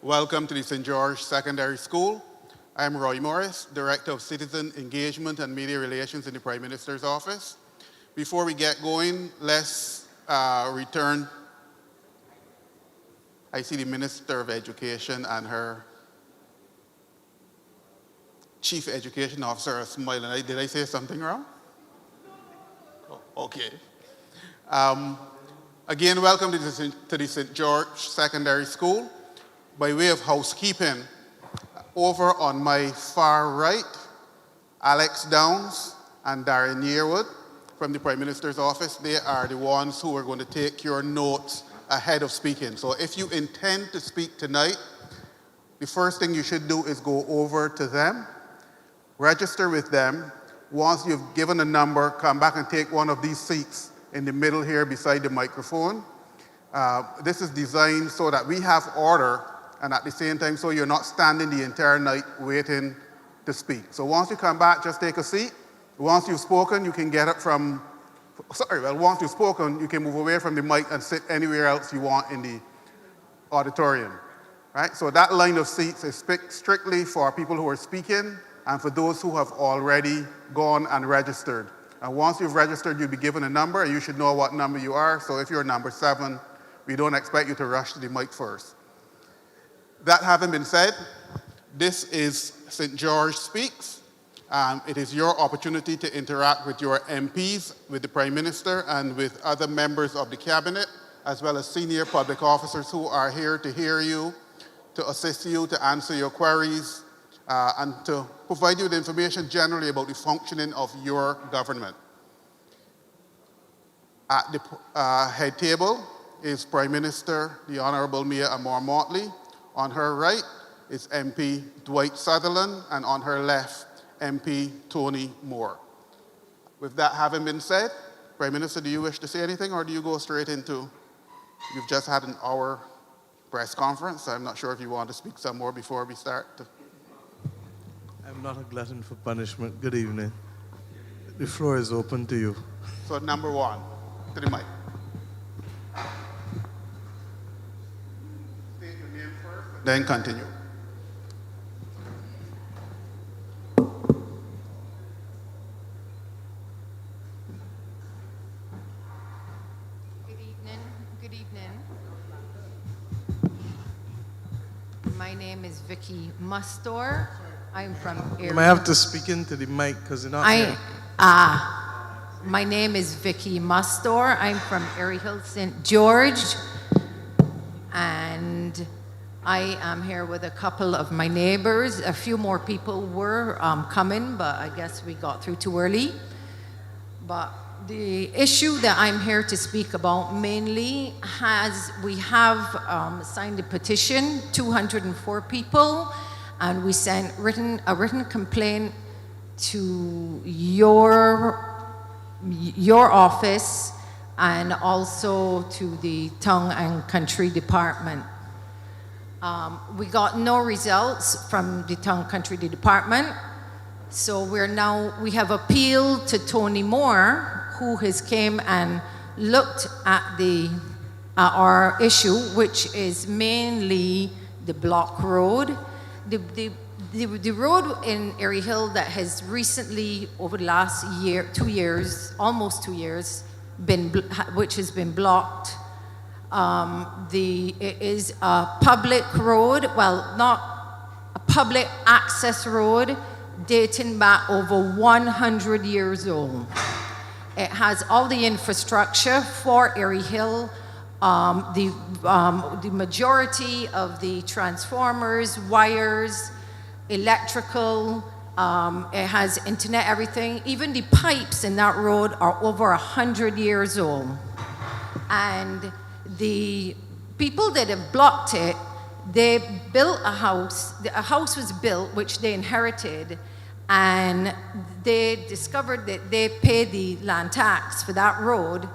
Welcome to the St. George Secondary School. I am Roy Morris, Director of Citizen Engagement and Media Relations in the Prime Minister's Office. Before we get going, let's return. I see the Minister of Education and her Chief Education Officer are smiling. Did I say something wrong? Oh, okay. Again, welcome to the St. George Secondary School. By way of housekeeping, over on my far right, Alex Downs and Darren Yearwood from the Prime Minister's Office, they are the ones who are going to take your notes ahead of speaking. So if you intend to speak tonight, the first thing you should do is go over to them, register with them. Once you've given a number, come back and take one of these seats in the middle here beside the microphone. This is designed so that we have order, and at the same time, so you're not standing the entire night waiting to speak. So once you come back, just take a seat. Once you've spoken, you can get up from, once you've spoken, you can move away from the mic and sit anywhere else you want in the auditorium, right? So that line of seats is strictly for people who are speaking and for those who have already gone and registered. And once you've registered, you'll be given a number, and you should know what number you are. So if you're number 7, we don't expect you to rush to the mic first. That having been said, this is St. George Speaks. It is your opportunity to interact with your MPs, with the Prime Minister, and with other members of the Cabinet, as well as senior public officers who are here to hear you, to assist you, to answer your queries, and to provide you with information generally about the functioning of your government. At the head table is Prime Minister, the Honourable Mia Amor-Motley. On her right is MP Dwight Sutherland, and on her left, MP Tony Moore. With that having been said, Prime Minister, do you wish to say anything, or do you go straight into, you've just had an hour press conference, so I'm not sure if you want to speak some more before we start. I'm not a glutton for punishment. Good evening. The floor is open to you. So number 1, to the mic. State your name first, then continue. Good evening. My name is Vicky Mustor. I'm from Airy. You might have to speak into the mic because you're not here. My name is Vicky Mustor. I'm from Airy Hill, St. George. And I am here with a couple of my neighbors. A few more people were coming, but I guess we got through too early. But the issue that I'm here to speak about mainly we have signed a petition, 204 people, and we sent a written complaint to your office and also to the Town and Country Department. We got no results from the Town and Country Department, so we have appealed to Tony Moore, who has came and looked at our issue, which is mainly the block road. The road in Airy Hill that has recently, over the last year, 2 years, almost 2 years, which has been blocked. It is a public road, well, not a public access road, dating back over 100 years old. It has all the infrastructure for Airy Hill. The majority of the transformers, wires, electrical, it has internet, everything. Even the pipes in that road are over 100 years old. And the people that have blocked it, they built a house. A house was built, which they inherited, and they discovered that they paid the land tax for that road,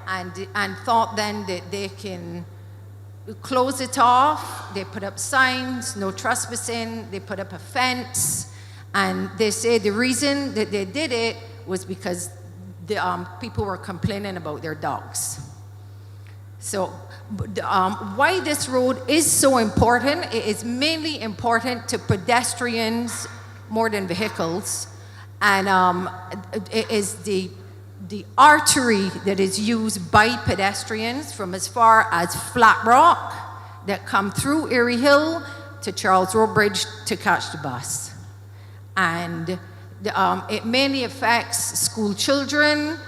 and thought then that they can close it off. They put up signs, no trespassing. They put up a fence, and they say the reason that they did it was because the people were complaining about their dogs. So, Why this road is so important, it is mainly important to pedestrians more than vehicles. And it is the artery that is used by pedestrians from as far as Flat Rock that come through Airy Hill to Charles Road Bridge to catch the bus. And it mainly affects school children,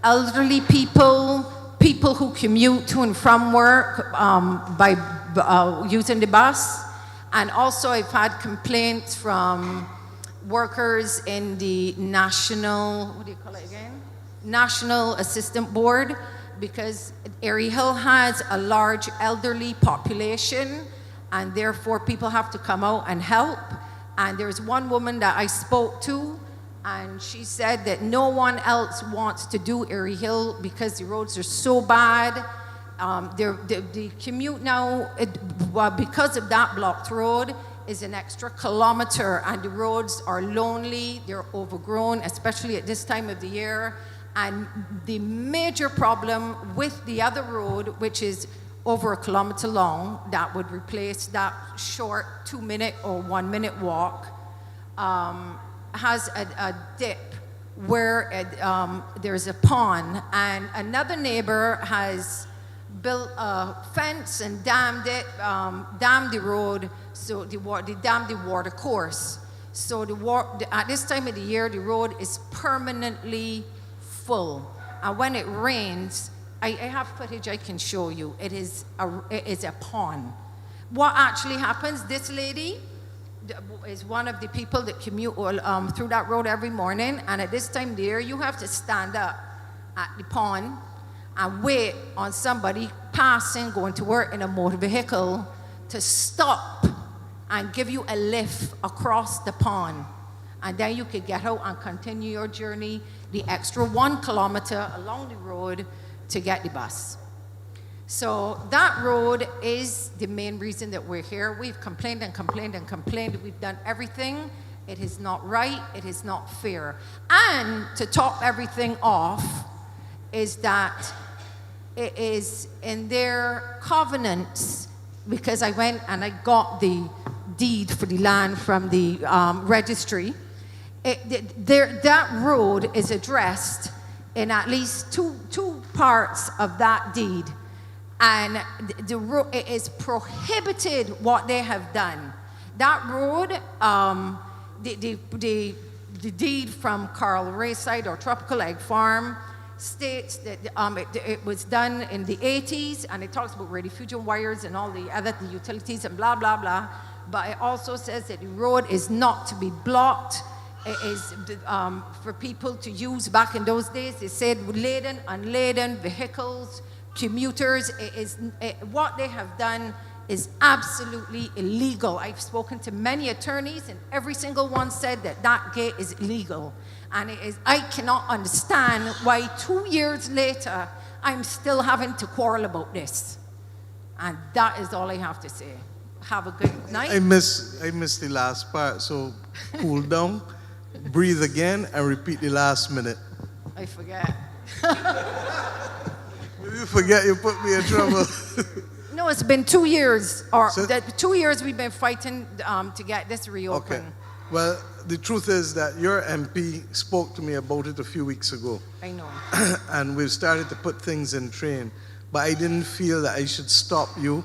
elderly people, people who commute to and from work by using the bus. And also I've had complaints from workers in the National, what do you call it again? National Assistant Board, because Airy Hill has a large elderly population, and therefore people have to come out and help. And there's one woman that I spoke to, and she said that no one else wants to do Airy Hill because the roads are so bad. The commute now, because of that blocked road, is an extra kilometer, and the roads are lonely, they're overgrown, especially at this time of the year. And the major problem with the other road, which is over a kilometer long, that would replace that short 2-minute or 1-minute walk, has a dip where there's a pond, and another neighbor has built a fence and dammed the road, so they dammed the water course. So at this time of the year, the road is permanently full, and when it rains, I have footage I can show you. It is a pond. What actually happens? This lady is one of the people that commute through that road every morning, and at this time of the year, you have to stand up at the pond and wait on somebody passing, going to work in a motor vehicle, to stop and give you a lift across the pond. And then you could get out and continue your journey, the extra 1 kilometer along the road to get the bus. So that road is the main reason that we're here. We've complained and complained and complained. We've done everything. It is not right. It is not fair. And to top everything off is that it is in their covenants, because I went and I got the deed for the land from the registry. That road is addressed in at least two parts of that deed, and it is prohibited what they have done. That road, the deed from Carl Rayside or Tropical Egg Farm states that it was done in the 80s, and it talks about rediffusion wires and all the other utilities and blah, blah, blah. But it also says that the road is not to be blocked. It is for people to use. Back in those days, they said laden, unladen, vehicles, commuters. What they have done is absolutely illegal. I've spoken to many attorneys, and every single one said that that gate is illegal. And I cannot understand why 2 years later, I'm still having to quarrel about this. And that is all I have to say. Have a good night. I missed the last part, so cool down, breathe again, and repeat the last minute. I forget. If you forget, you put me in trouble. No, it's been 2 years, So- 2 years we've been fighting to get this reopened. Okay. Well, the truth is that your MP spoke to me about it a few weeks ago. I know. And we've started to put things in train. But I didn't feel that I should stop you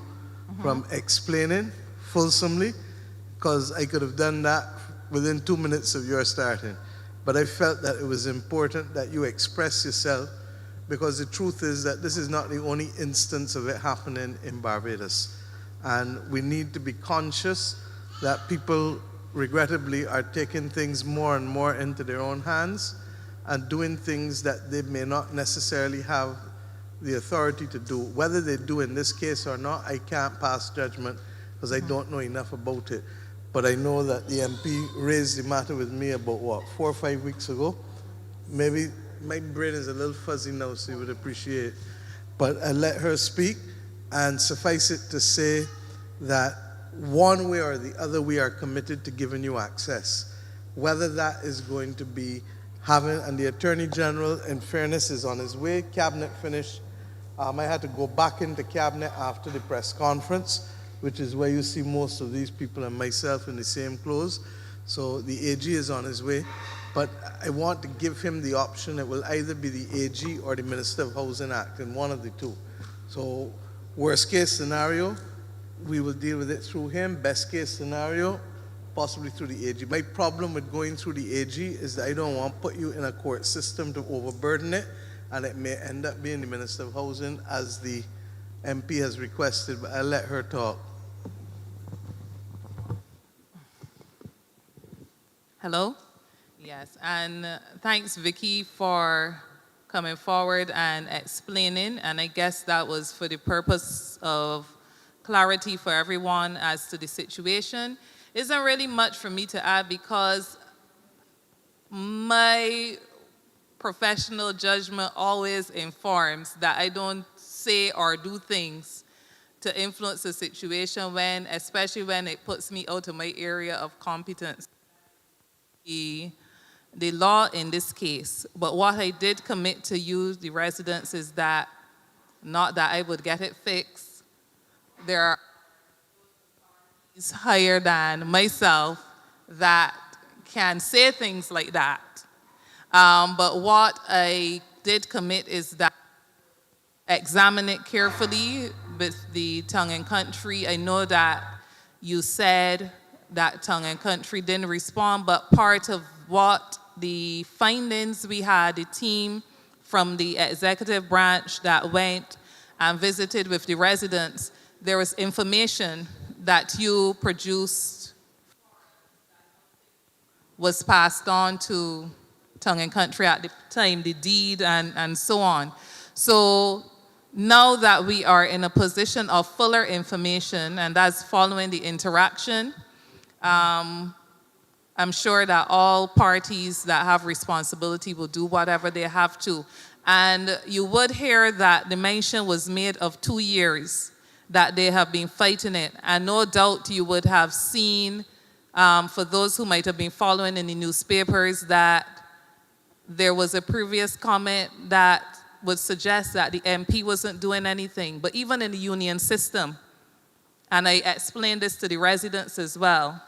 from explaining fulsomely, because I could have done that within 2 minutes of your starting. But I felt that it was important that you express yourself, because the truth is that this is not the only instance of it happening in Barbados. And we need to be conscious that people, regrettably, are taking things more and more into their own hands and doing things that they may not necessarily have the authority to do. Whether they do in this case or not, I can't pass judgment because I don't know enough about it. But I know that the MP raised the matter with me about, 4 or 5 weeks ago? Maybe my brain is a little fuzzy now, so you would appreciate. But I let her speak, and suffice it to say that one way or the other, we are committed to giving you access. Whether that is going to be having, and the Attorney General, in fairness, is on his way. Cabinet finished I had to go back into cabinet after the press conference, which is where you see most of these people and myself in the same clothes. So the AG is on his way, but I want to give him the option. It will either be the AG or the Minister of Housing acting, one of the two. So worst case scenario, we will deal with it through him. Best case scenario, possibly through the AG. My problem with going through the AG is that I don't want to put you in a court system to overburden it, and it may end up being the Minister of Housing as the MP has requested, but I'll let her talk. Hello? Yes, and thanks, Vicky, for coming forward and explaining, and I guess that was for the purpose of clarity for everyone as to the situation. Isn't really much for me to add because my professional judgment always informs that I don't say or do things to influence the situation especially when it puts me out of my area of competence. The law in this case, but what I did commit to you, the residents, is that not that I would get it fixed. There are higher than myself that can say things like that. But what I did commit is that examine it carefully with the Tongue and Country. I know that you said that Tongue and Country didn't respond, but part of what the findings we had, the team from the executive branch that went and visited with the residents, there was information that you produced was passed on to Tongue and Country at the time, the deed and so on. So now that we are in a position of fuller information, and that's following the interaction, I'm sure that all parties that have responsibility will do whatever they have to. And you would hear that the mention was made of 2 years that they have been fighting it. And no doubt you would have seen, for those who might have been following in the newspapers, that there was a previous comment that would suggest that the MP wasn't doing anything. But even in the union system, and I explained this to the residents as well,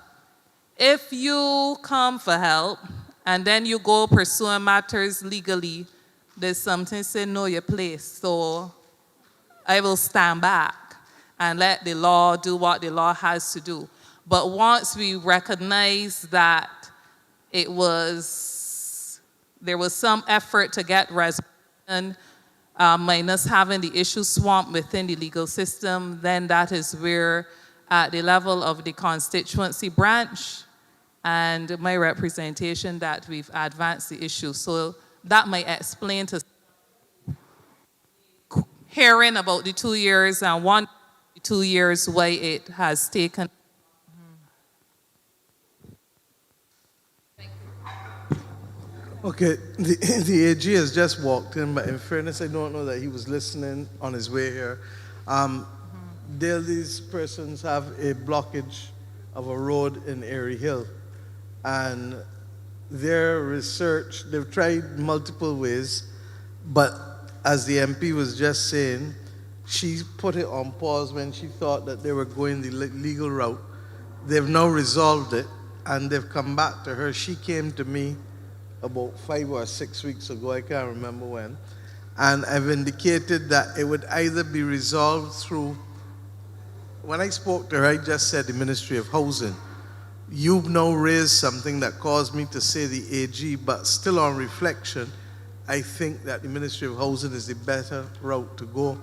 if you come for help and then you go pursuing matters legally, there's something saying know your place. So I will stand back and let the law do what the law has to do. But once we recognize that there was some effort to get resolution, minus having the issue swamped within the legal system, then that is where at the level of the constituency branch and my representation that we've advanced the issue. So that might explain to hearing about the 2 years and 2 years why it has taken. Okay, the AG has just walked in, but in fairness, I don't know that he was listening on his way here. These persons have a blockage of a road in Airy Hill, and their research, they've tried multiple ways, but as the MP was just saying, she put it on pause when she thought that they were going the legal route. They've now resolved it, and they've come back to her. She came to me about 5 or 6 weeks ago, I can't remember when, and I've indicated that it would either be resolved through, when I spoke to her, I just said the Ministry of Housing. You've now raised something that caused me to say the AG, but still on reflection, I think that the Ministry of Housing is the better route to go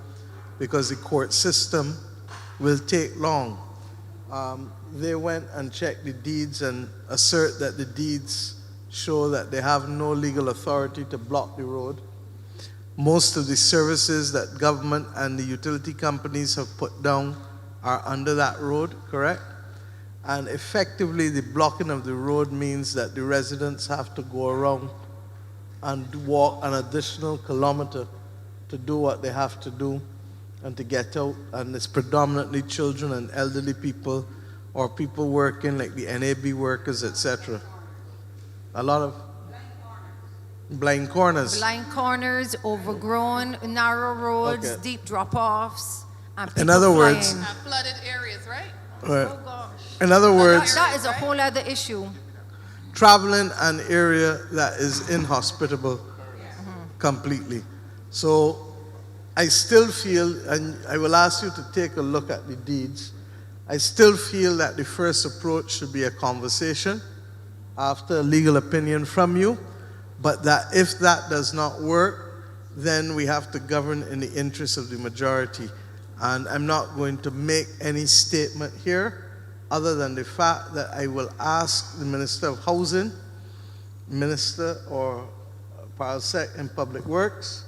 because the court system will take long. They went and checked the deeds and assert that the deeds show that they have no legal authority to block the road. Most of the services that government and the utility companies have put down are under that road, correct? And effectively, the blocking of the road means that the residents have to go around and walk an additional kilometer to do what they have to do and to get out. And it's predominantly children and elderly people or people working like the NAB workers, etc. A lot of Blind corners. Blind corners, overgrown, narrow roads, Okay. deep drop-offs, and In people other words- flying. Flooded areas, right? Right. Oh gosh. In other words, That is a whole other issue. traveling an area that is inhospitable completely. So I still feel, and I will ask you to take a look at the deeds, I still feel that the first approach should be a conversation after a legal opinion from you, but that if that does not work, then we have to govern in the interest of the majority. And I'm not going to make any statement here other than the fact that I will ask the Minister of Housing, Minister or Parsec in Public Works,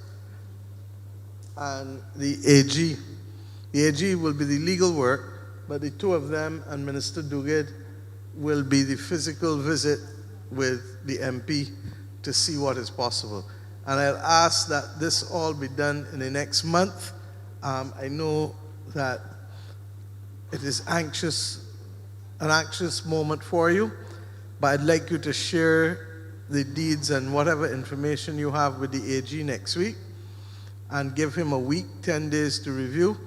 and the AG. The AG will be the legal work, but the two of them and Minister Duguid will be the physical visit with the MP to see what is possible. And I'll ask that this all be done in the next month. I know that it is an anxious moment for you, but I'd like you to share the deeds and whatever information you have with the AG next week, and give him a week, 10 days to review,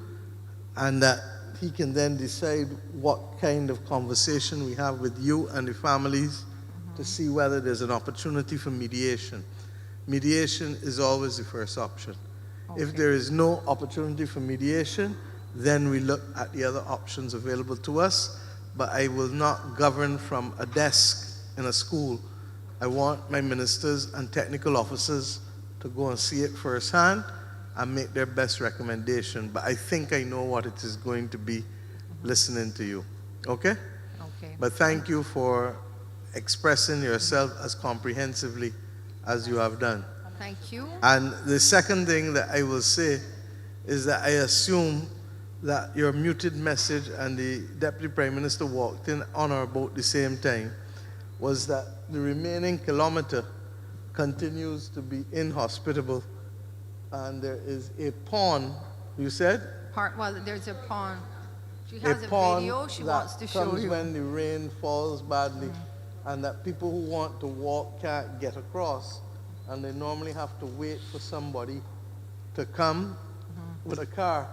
and that he can then decide what kind of conversation we have with you and the families to see whether there's an opportunity for mediation. Mediation is always the first option. If there is no opportunity for mediation, then we look at the other options available to us, but I will not govern from a desk in a school. I want my ministers and technical officers to go and see it firsthand and make their best recommendation. But I think I know what it is going to be listening to you. Okay? Okay. But thank you for expressing yourself as comprehensively as you have done. Thank you. And the second thing that I will say is that I assume that your muted message and the Deputy Prime Minister walked in on or about the same time was that the remaining kilometer continues to be inhospitable, and there is a pond, you said? Well, there's a pond. She has a pond video she that wants to show comes you. when the rain falls badly, and that people who want to walk can't get across, and they normally have to wait for somebody to come with a car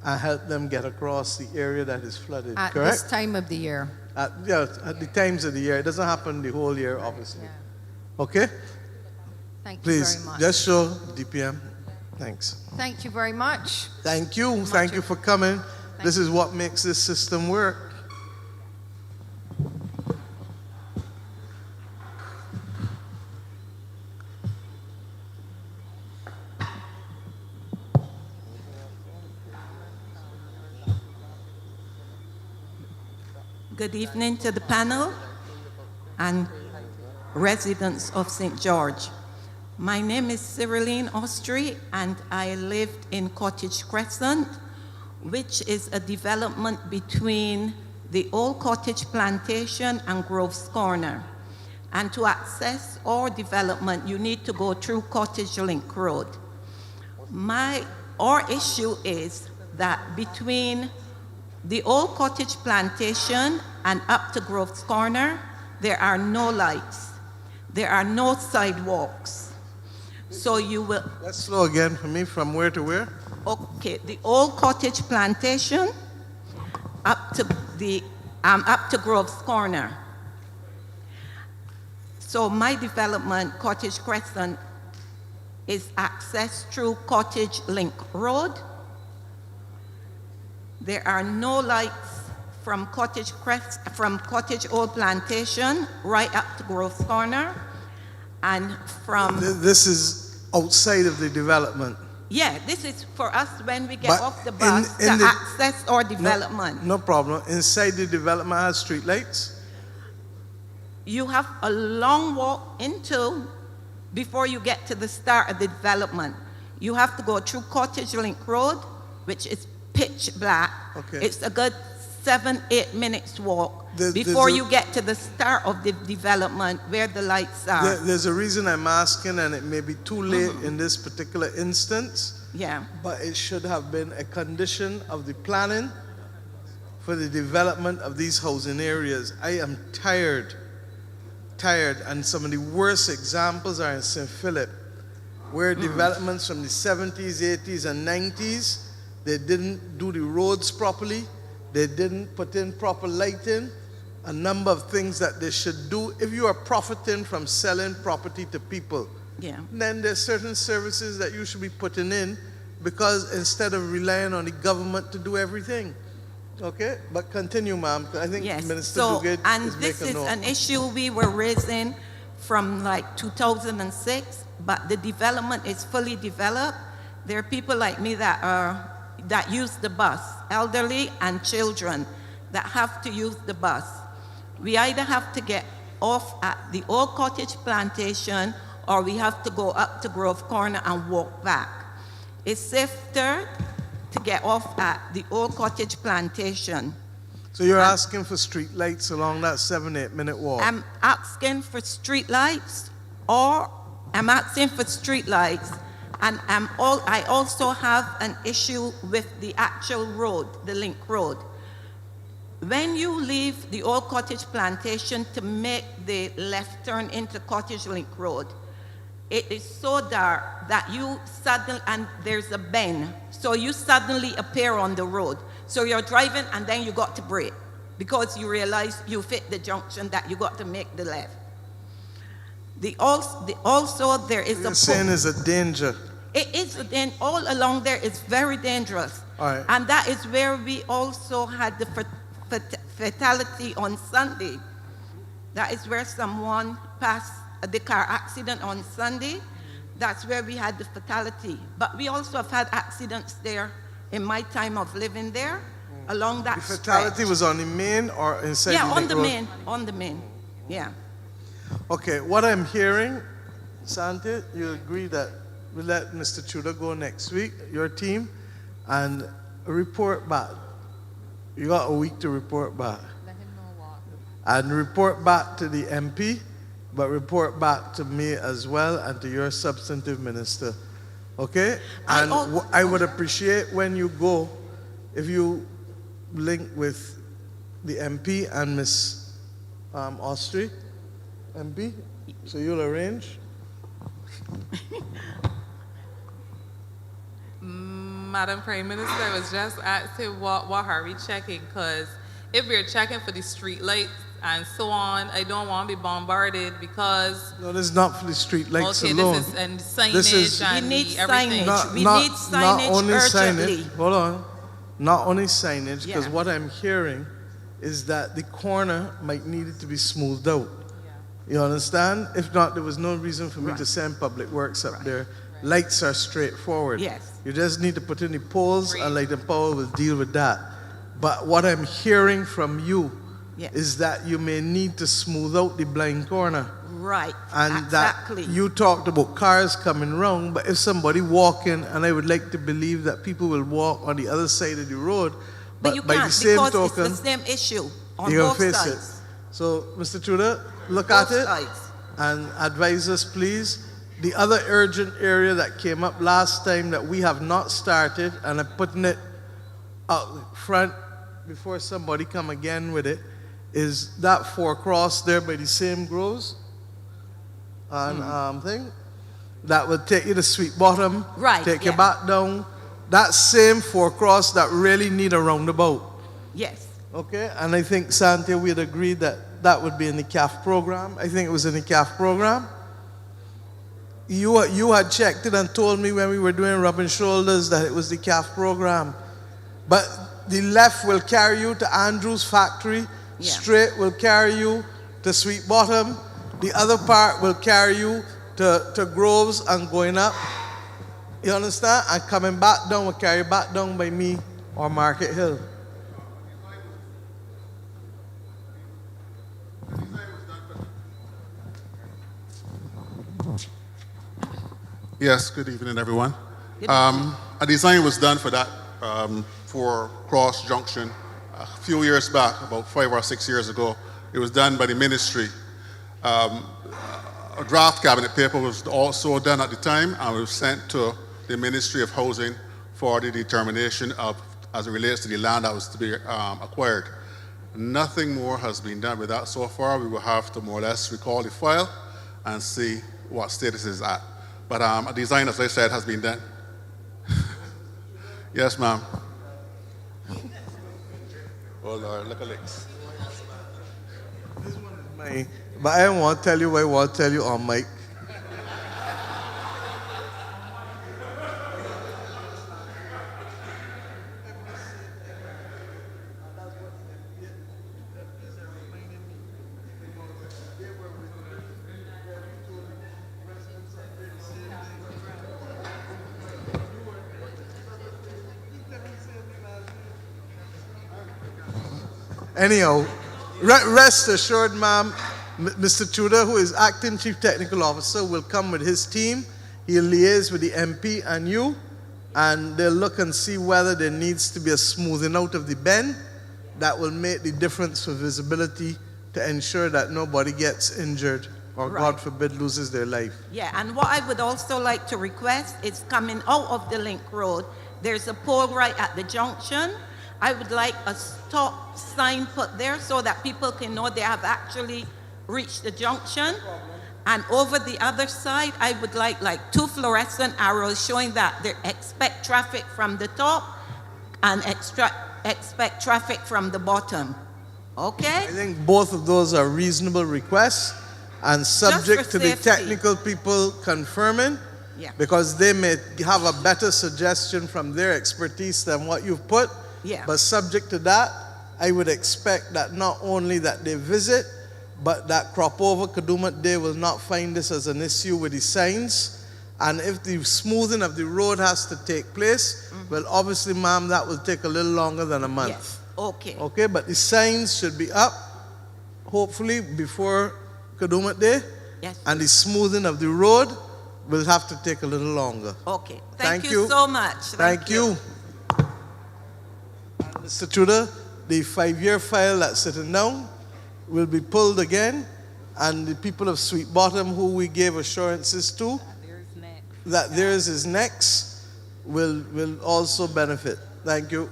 and help them get across the area that is flooded, At correct? this time of the year. At the times of the year. It doesn't happen the whole year, obviously. Yeah. Okay? Thank you Please, very much. just show DPM. Thanks. Thank you very much. Thank you. Thank you for coming. This is what makes this system work. Good evening to the panel and residents of St. George. My name is Cyriline Austri, and I lived in Cottage Crescent, which is a development between the old Cottage Plantation and Grove's Corner. And to access our development, you need to go through Cottage Link Road. Our issue is that between the old Cottage Plantation and up to Grove's Corner, there are no lights. There are no sidewalks. So you will... Let's slow again for me. From where to where? Okay, the old Cottage Plantation up to Grove's Corner. So my development, Cottage Crescent, is accessed through Cottage Link Road. There are no lights from Cottage Old Plantation right up to Grove's Corner, and from... This is outside of the development. Yeah, this is for us when we get But off the bus in to the- access our development. No problem. Inside the development has street lights. You have a long walk before you get to the start of the development. You have to go through Cottage Link Road, which is pitch black. Okay. It's a good 7-8 minutes walk There's before a- you get to the start of the development where the lights are. There's a reason I'm asking, and it may be too late in this particular instance, Yeah. but it should have been a condition of the planning for the development of these housing areas. I am tired tired, and some of the worst examples are in St. Philip, where developments from the 70s, 80s, and 90s, they didn't do the roads properly, they didn't put in proper lighting, a number of things that they should do. If you are profiting from selling property to people, then there's certain services that you should be putting in, because instead of relying on the government to do everything. Okay, but continue, ma'am. I think Minister Duguid and is this making is note. an issue we were raising from like 2006, but the development is fully developed. There are people like me that use the bus, elderly and children that have to use the bus. We either have to get off at the old cottage plantation, or we have to go up to Grove Corner and walk back. It's safer to get off at the old cottage plantation. So you're asking for street lights along that 7-8 minute walk? I'm asking for street lights, or I'm asking for street lights, and I also have an issue with the actual road, the link road. When you leave the old cottage plantation to make the left turn into Cottage Link Road, it is so dark that you suddenly, and there's a bend, so you suddenly appear on the road. So you're driving and then you got to brake because you realize you fit the junction that you got to make the left. Also there is You're saying is a danger. It is, then all along there is very dangerous. All right. And that is where we also had the fatality on Sunday. That is where someone passed the car accident on Sunday. That's where we had the fatality. But we also have had accidents there in my time of living there, along that The fatality stretch. was on the main or inside Yeah, the on link the road? main, on the main, yeah. Okay, what I'm hearing, Santi, you agree that we let Mr. Tudor go next week, your team, and report back. You got a week to report back. Let him know what. And report back to the MP, but report back to me as well and to your substantive minister. Okay? And I would appreciate when you go, if you link with the MP and Miss Austri, MP, so you'll arrange. Madam Prime Minister, I was just asking what are we checking? Because if we're checking for the street lights and so on, I don't want to be bombarded because... No, this is not for the street lights okay, alone. this is and signage This is- and We need everything. signage. We need signage urgently. Signage, hold on. Not only signage, because Yeah. what I'm hearing is that the corner might need it to be smoothed out. You understand? If not, there was no reason for me to send public works up there. Lights are straightforward. Yes. You just need to put in the poles and Light and Power will deal with that. But what I'm hearing from you is that you may need to smooth out the blind corner. Right, And exactly. that you talked about cars coming wrong, but if somebody walking, and I would like to believe that people will walk on the other side of the road, But you by can't the same because token, it's the same issue on you're both gonna face sides. it. So, Mr. Tudor, look Both at it sides. and advise us, please. The other urgent area that came up last time that we have not started, and I'm putting it out front before somebody come again with it, is that 4-cross there by the same groves and thing that will take you to Sweet Bottom, Right, take you yeah. back down. That same 4-cross that really need a roundabout. Yes. Okay, and I think Santia, we'd agreed that that would be in the CAF program. I think it was in the CAF program. You had checked it and told me when we were doing rubbing shoulders that it was the CAF program. But the left will carry you to Andrew's factory, straight will carry you to Sweet Bottom. The other part will carry you to Groves and going up. You understand? And coming back down will carry you back down by me or Market Hill. Yes, good evening, everyone. A design was done for that for Cross Junction a few years back, about 5 or 6 years ago. It was done by the ministry. A draft cabinet paper was also done at the time and was sent to the Ministry of Housing for the determination of, as it relates to the land that was to be acquired. Nothing more has been done with that so far. We will have to more or less recall the file and see what status is at. But a design, as I said, has been done. Yes, ma'am. Oh, Lord, look at this. But I want to tell you what I want to tell you on mic. Anyhow, rest assured, ma'am, Mr. Tudor, who is acting chief technical officer, will come with his team. He'll liaise with the MP and you, and they'll look and see whether there needs to be a smoothing out of the bend that will make the difference for visibility to ensure that nobody gets injured or, Right. God forbid, loses their life. Yeah, and what I would also like to request is coming out of the Link Road, there's a pole right at the junction. I would like a stop sign put there so that people can know they have actually reached the junction. And over the other side, I would like 2 fluorescent arrows showing that they expect traffic from the top and expect traffic from the bottom. Okay? I think both of those are reasonable requests and subject for to the safety. technical people confirming, Yeah. because they may have a better suggestion from their expertise than what you've put. Yeah. But subject to that, I would expect that not only that they visit, but that crop over Kadooment Day will not find this as an issue with the signs. And if the smoothing of the road has to take place, well, obviously, ma'am, that will take a little longer than a month. Yes. Okay. Okay, but the signs should be up, hopefully, before Kadooment Day. Yes. And the smoothing of the road will have to take a little longer. Okay. Thank Thank you. you so much. Thank you. Mr. Tudor, the 5-year file that's sitting down will be pulled again, and the people of Sweet Bottom, who we gave assurances to that theirs is next, will also benefit. Thank you.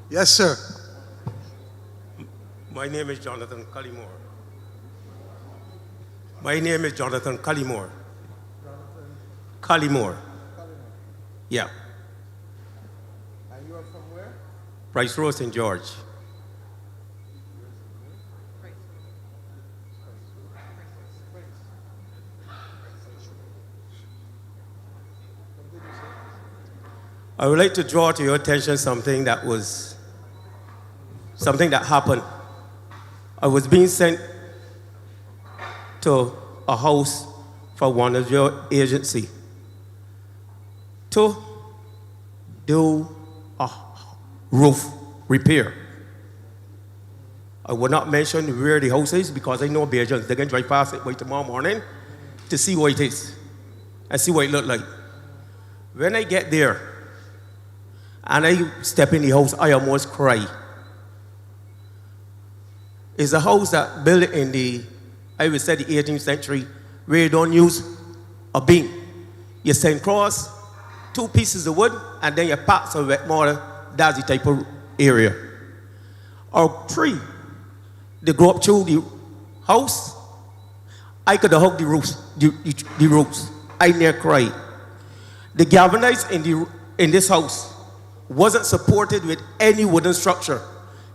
Yes, sir. My name is Jonathan Cullimore. My name is Jonathan Cullimore. Cullimore. Yeah. And you are from where? Price Road, St. George. I would like to draw to your attention something that happened. I was being sent to a house for one of your agency to do a roof repair. I will not mention where the house is because I know Bajans. They can drive past it by tomorrow morning to see what it is and see what it looked like. When I get there and I step in the house, I almost cry. It's a house that built in the, I would say, the 18th century, where you don't use a beam. You send cross 2 pieces of wood, and then you pack some wet mortar. That's the type of area. Or 3, they go up through the house. I could have hugged the roofs, the roofs. I near cried. The galvanized in this house wasn't supported with any wooden structure.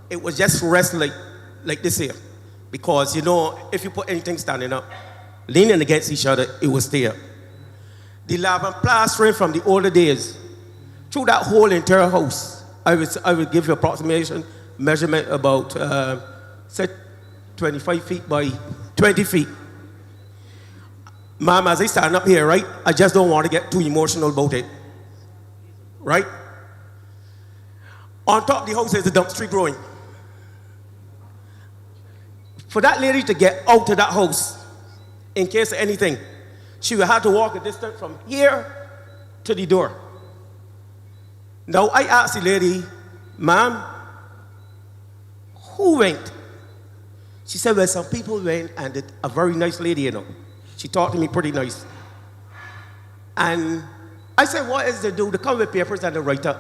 It was just rest like this here. Because, you know, if you put anything standing up, leaning against each other, it will stay up. The lava plastering from the older days, through that whole entire house, I would give you approximation measurement about, say, 25 feet by 20 feet. Ma'am, as I stand up here, right, I just don't want to get too emotional about it. Right? On top of the house is a dump tree growing. For that lady to get out of that house, in case of anything, she would have to walk a distance from here to the door. Now, I asked the lady, ma'am, who went? She said, well, some people went, and a very nice lady, you know. She talked to me pretty nice. And I said, what is the do? They come with papers and they write up.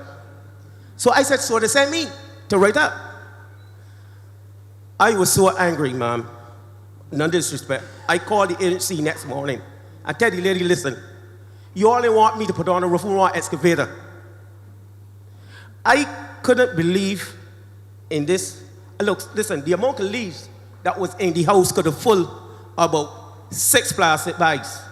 So I said, so they sent me to write up. I was so angry, ma'am. None disrespect. I called the agency next morning. I tell the lady, listen, you only want me to put on a roof, you want excavator. I couldn't believe in this. Look, listen, the amount of leaves that was in the house could have full about 6 plastic bags.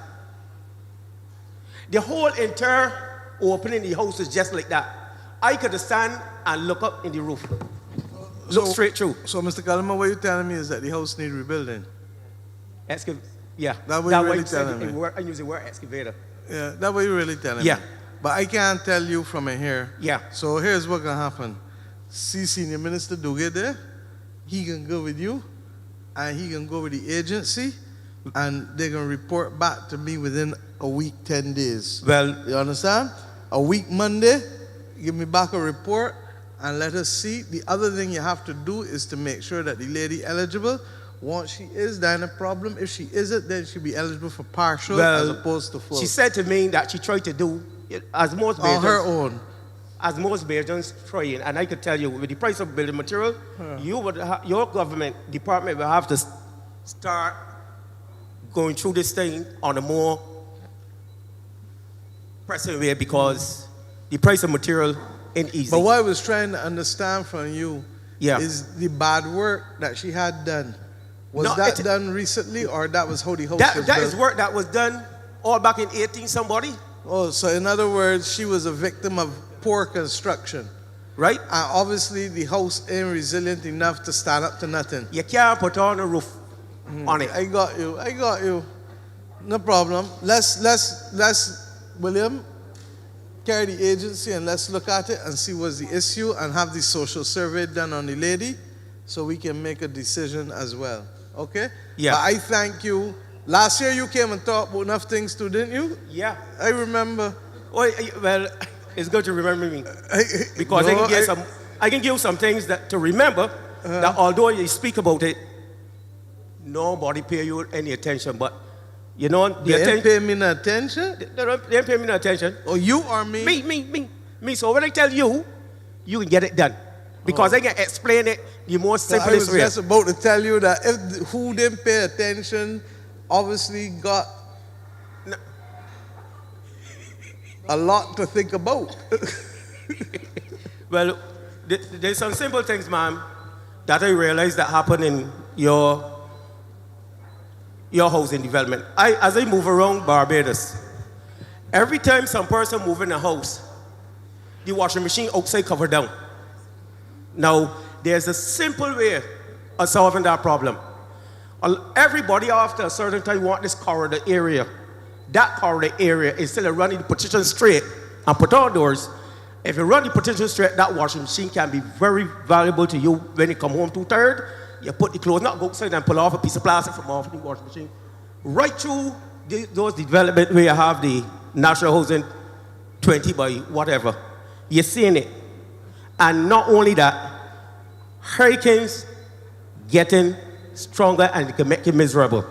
The whole entire opening in the house is just like that. I could have stand and look up in the roof. Look straight through. So, Mr. Kalama, what you're telling me is that the house needs rebuilding? Yeah. That what you're really telling me? I use the word excavator. Yeah, that's what you're really telling me. But I can't tell you from in here. Yeah. So here's what's going to happen. See Senior Minister do get there. He can go with you, and he can go with the agency, and they're going to report back to me within a week, 10 days. Well, you understand? A week Monday, give me back a report, and let us see. The other thing you have to do is to make sure that the lady eligible. Once she is, then a problem. If she isn't, then she'll be eligible for partial as opposed to full. She said to me that she tried to do it as most on her own. As most Belgians trying, and I could tell you, with the price of building material, your government department will have to start going through this thing on a more pressing way because the price of material ain't easy. But what I was trying to understand from you is the bad work that she had done. Was that done recently, or that was how the house was built? That is work that was done all back in 18 somebody. Oh, so in other words, she was a victim of poor construction. Right. And obviously the house ain't resilient enough to stand up to nothing. You can't put on a roof on it. I got you. No problem. Let's William, carry the agency and let's look at it and see what's the issue and have the social survey done on the lady so we can make a decision as well. Okay? Yeah. But I thank you. Last year you came and talked about enough things too, didn't you? Yeah. I remember. Well, it's good to remember me because I can give you some things that to remember that although you speak about it, nobody pay you any attention. But you know, they ain't pay me no attention. They ain't pay me no attention. Oh, you or me? Me. So when I tell you, you can get it done because I can explain it the most simplest way. I was just about to tell you that if who didn't pay attention, obviously got a lot to think about. Well, there's some simple things, ma'am, that I realized that happen in your housing development. As I move around Barbados, every time some person move in a house, the washing machine outside cover down. Now, there's a simple way of solving that problem. Everybody after a certain time want this corridor area. That corridor area, instead of running the partition straight and put on doors, if you run the partition straight, that washing machine can be very valuable to you when you come home 2/3. You put the clothes, not go outside and pull off a piece of plastic from off the washing machine. Right through those development where you have the national housing 20 by whatever. You're seeing it. And not only that, hurricanes getting stronger and it can make you miserable.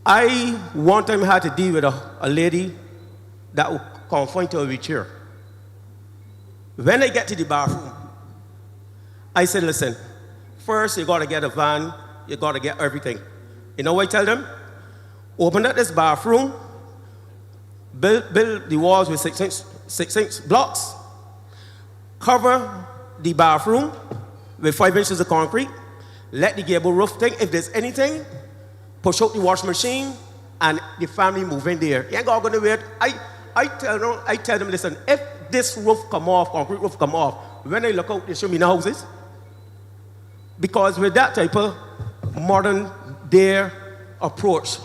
I one time had to deal with a lady that was confined to a wheelchair. When I get to the bathroom, I said, listen, first you gotta get a van, you gotta get everything. You know what I tell them? Open up this bathroom, build the walls with 6-inch blocks, cover the bathroom with 5 inches of concrete, let the gable roof thing, if there's anything, push out the washing machine, and the family move in there. You ain't gonna wait. I tell them, listen, if this roof come off, concrete roof come off, when I look out, they show me the houses. Because with that type of modern day approach,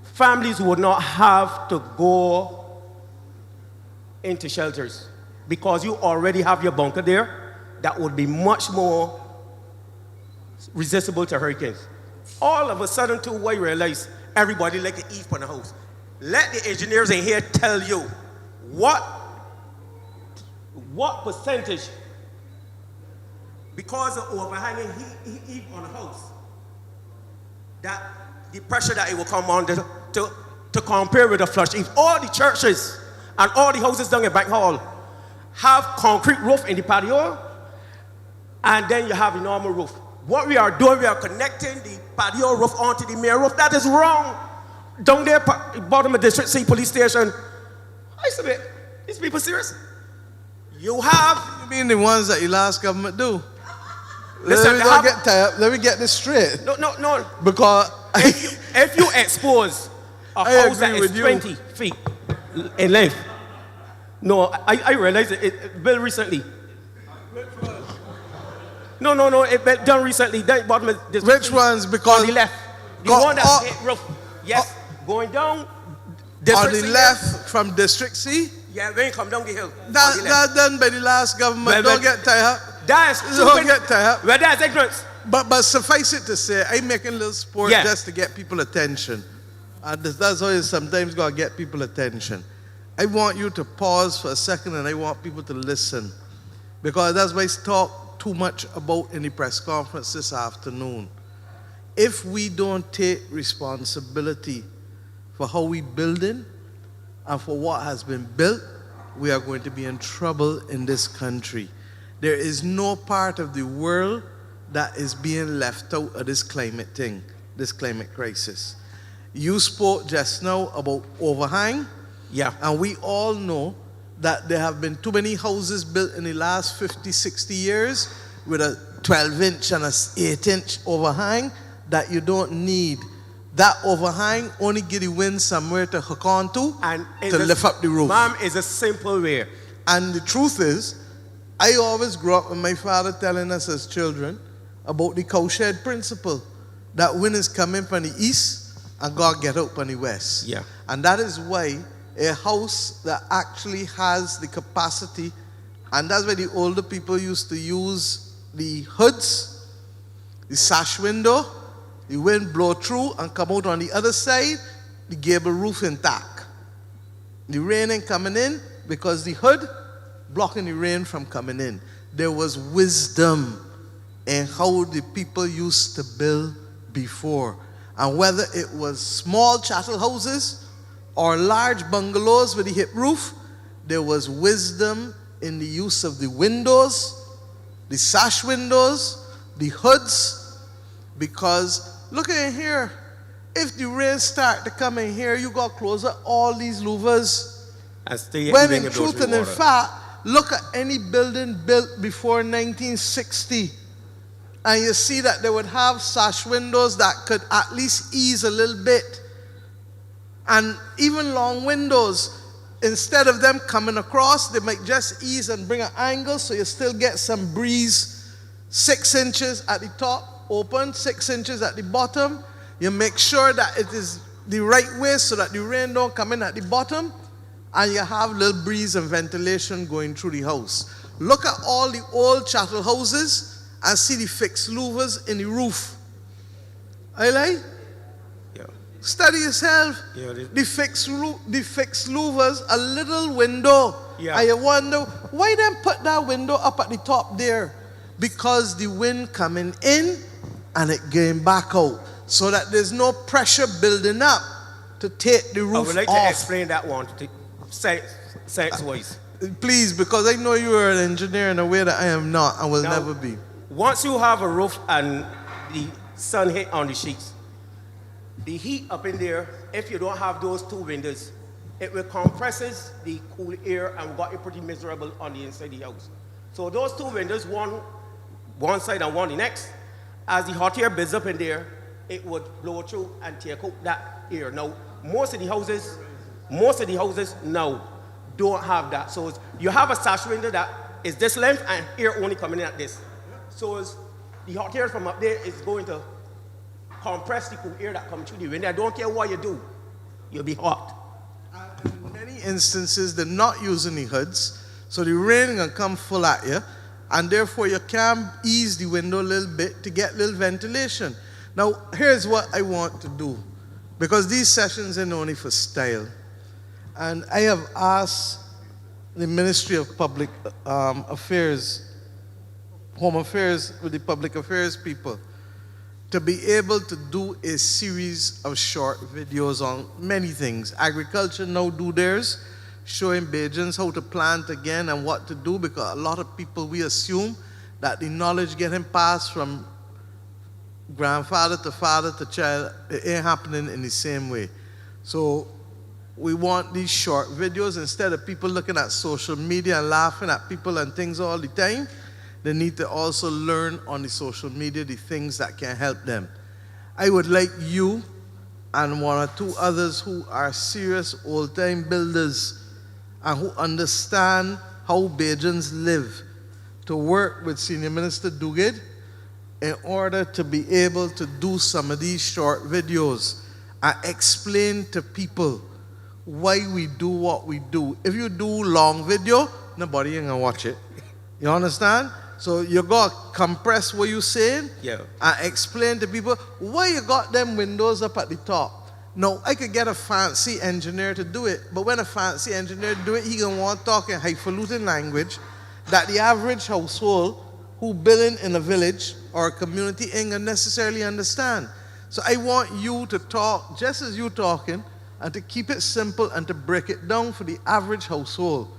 families would not have to go into shelters because you already have your bunker there that would be much more resistible to hurricanes. All of a sudden, too, I realize everybody like to eat from the house. Let the engineers in here tell you what percentage, because of overhanging heat on the house, that the pressure that it will come on to to compare with a flush. If all the churches and all the houses down in Bank Hall have concrete roof in the patio, and then you have a normal roof. What we are doing, we are connecting the patio roof onto the main roof. That is wrong. Down there, bottom of District C police station. I said, these people serious? You have... You mean the ones that your last government do? Listen, Let me get this straight. No. Because if you expose a house that is 20 feet in length, no, I realized it built recently. No, it built done recently. Bottom of this. Which ones? Because on the left. The one that hit roof. Yes, going down. On the left from District C? Yeah, when you come down the hill. That done by the last government. Don't get tired. That's Don't get tired. Well, that's ignorance. But suffice it to say, I'm making a little sport Yeah. just to get people attention. And that's how you sometimes got to get people attention. I want you to pause for a second and I want people to listen. Because that's why I talk too much about in the press conference this afternoon. If we don't take responsibility for how we building and for what has been built, we are going to be in trouble in this country. There is no part of the world that is being left out of this climate thing, this climate crisis. You spoke just now about overhang. Yeah. And we all know that there have been too many houses built in the last 50, 60 years with a 12-inch and a 8-inch overhang that you don't need. That overhang only give the wind somewhere to hook onto and to lift up the roof. Ma'am, is a simple way. And the truth is, I always grew up with my father telling us as children about the cowshed principle. That wind is coming from the east and God get out from the west. Yeah. And that is why a house that actually has the capacity, and that's why the older people used to use the hoods, the sash window, the wind blow through and come out on the other side, the gable roof intact. The rain ain't coming in because the hood blocking the rain from coming in. There was wisdom in how the people used to build before. And whether it was small chattel houses or large bungalows with a hip roof, there was wisdom in the use of the windows, the sash windows, the hoods, because look at here. If the rain start to come in here, you got to close up all these louvers. And stay when in truth and in fact, look at any building built before 1960, and you see that they would have sash windows that could at least ease a little bit. And even long windows, instead of them coming across, they might just ease and bring an angle so you still get some breeze. 6 inches at the top, open, 6 inches at the bottom. You make sure that it is the right way so that the rain don't come in at the bottom, and you have little breeze and ventilation going through the house. Look at all the old chattel houses and see the fixed louvers in the roof. I like? Yeah. Study yourself. Yeah, the fixed louvers, a little window. Yeah. And you wonder, why them put that window up at the top there? Because the wind coming in and it going back out. So that there's no pressure building up to take the roof off. I would like to explain that one to science wise. Please, because I know you are an engineer in a way that I am not and will never be. Once you have a roof and the sun hit on the sheets, the heat up in there, if you don't have those 2 windows, it will compresses the cool air and got it pretty miserable on the inside of the house. So those 2 windows, one side and one the next, as the hot air builds up in there, it would blow through and take out that air. Now, most of the houses now don't have that. So you have a sash window that is this length and air only coming in at this. So the hot air from up there is going to compress the cool air that comes through the window. I don't care what you do, you'll be hot. In many instances, they're not using the hoods, so the rain can come full at you, and therefore you can ease the window a little bit to get a little ventilation. Now, here's what I want to do, because these sessions are only for style. And I have asked the Ministry of Public Affairs, Home Affairs with the Public Affairs people, to be able to do a series of short videos on many things. Agriculture now do theirs, showing Bajans how to plant again and what to do, because a lot of people, we assume that the knowledge getting passed from grandfather to father to child, it ain't happening in the same way. So we want these short videos. Instead of people looking at social media and laughing at people and things all the time, they need to also learn on the social media the things that can help them. I would like you and one or two others who are serious old-time builders and who understand how Bajans live to work with Senior Minister Duguid in order to be able to do some of these short videos and explain to people why we do what we do. If you do long video, nobody ain't gonna watch it. You understand? So you gotta compress what you're saying and explain to people why you got them windows up at the top. Now, I could get a fancy engineer to do it, but when a fancy engineer do it, he gonna want to talk in highfalutin language that the average household who building in a village or a community ain't gonna necessarily understand. So I want you to talk just as you talking, and to keep it simple and to break it down for the average household,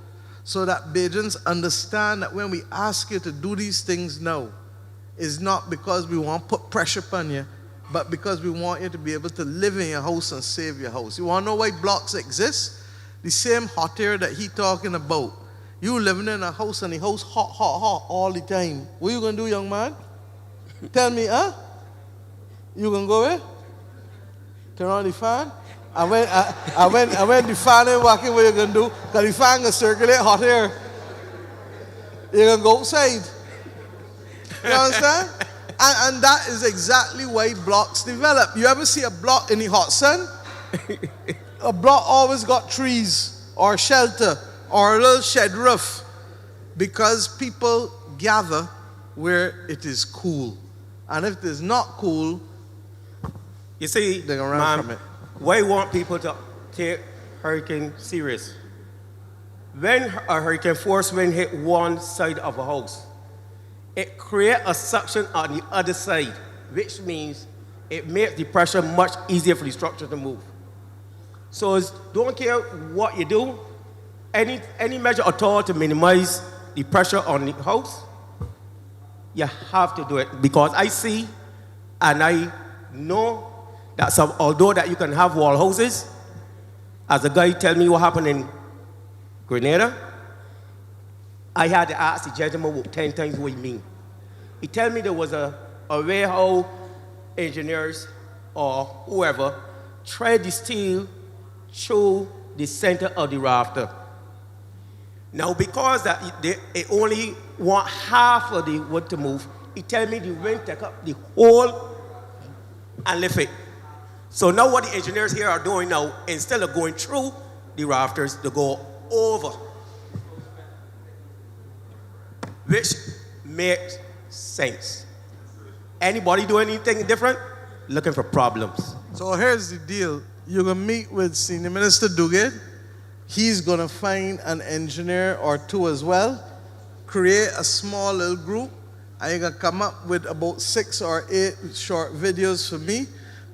so that Bajans understand that when we ask you to do these things now, it's not because we want to put pressure upon you, but because we want you to be able to live in your house and save your house. You want to know why blocks exist? The same hot air that he talking about. You living in a house and the house hot, hot, hot all the time. What you going to do, young man? Tell me, huh? You going to go where? Turn on the fan? And when the fan ain't working, what you going to do? Because the fan going to circulate hot air. You're going to go outside. You understand? And that is exactly why blocks develop. You ever see a block in the hot sun? A block always got trees or shelter or a little shed roof, because people gather where it is cool. And if it is not cool, you see, they're going to run from it. Why you want people to take hurricane serious? When a hurricane force wind hit one side of a house, it creates a suction on the other side, which means it makes the pressure much easier for the structure to move. So don't care what you do, any measure at all to minimize the pressure on the house, you have to do it. Because I see and I know that although that you can have wall houses, as a guy tell me what happened in Grenada, I had to ask the gentleman 10 times what he mean. He tell me there was a way how engineers or whoever thread the steel through the center of the rafter. Now, because that it only want half of the wood to move, he tell me the wind take up the whole and lift it. So now what the engineers here are doing now, instead of going through the rafters, they go over, which makes sense. Anybody do anything different? Looking for problems. So here's the deal. You're going to meet with Senior Minister Duguid. He's going to find an engineer or two as well, create a small little group, and you're going to come up with about 6 or 8 short videos for me.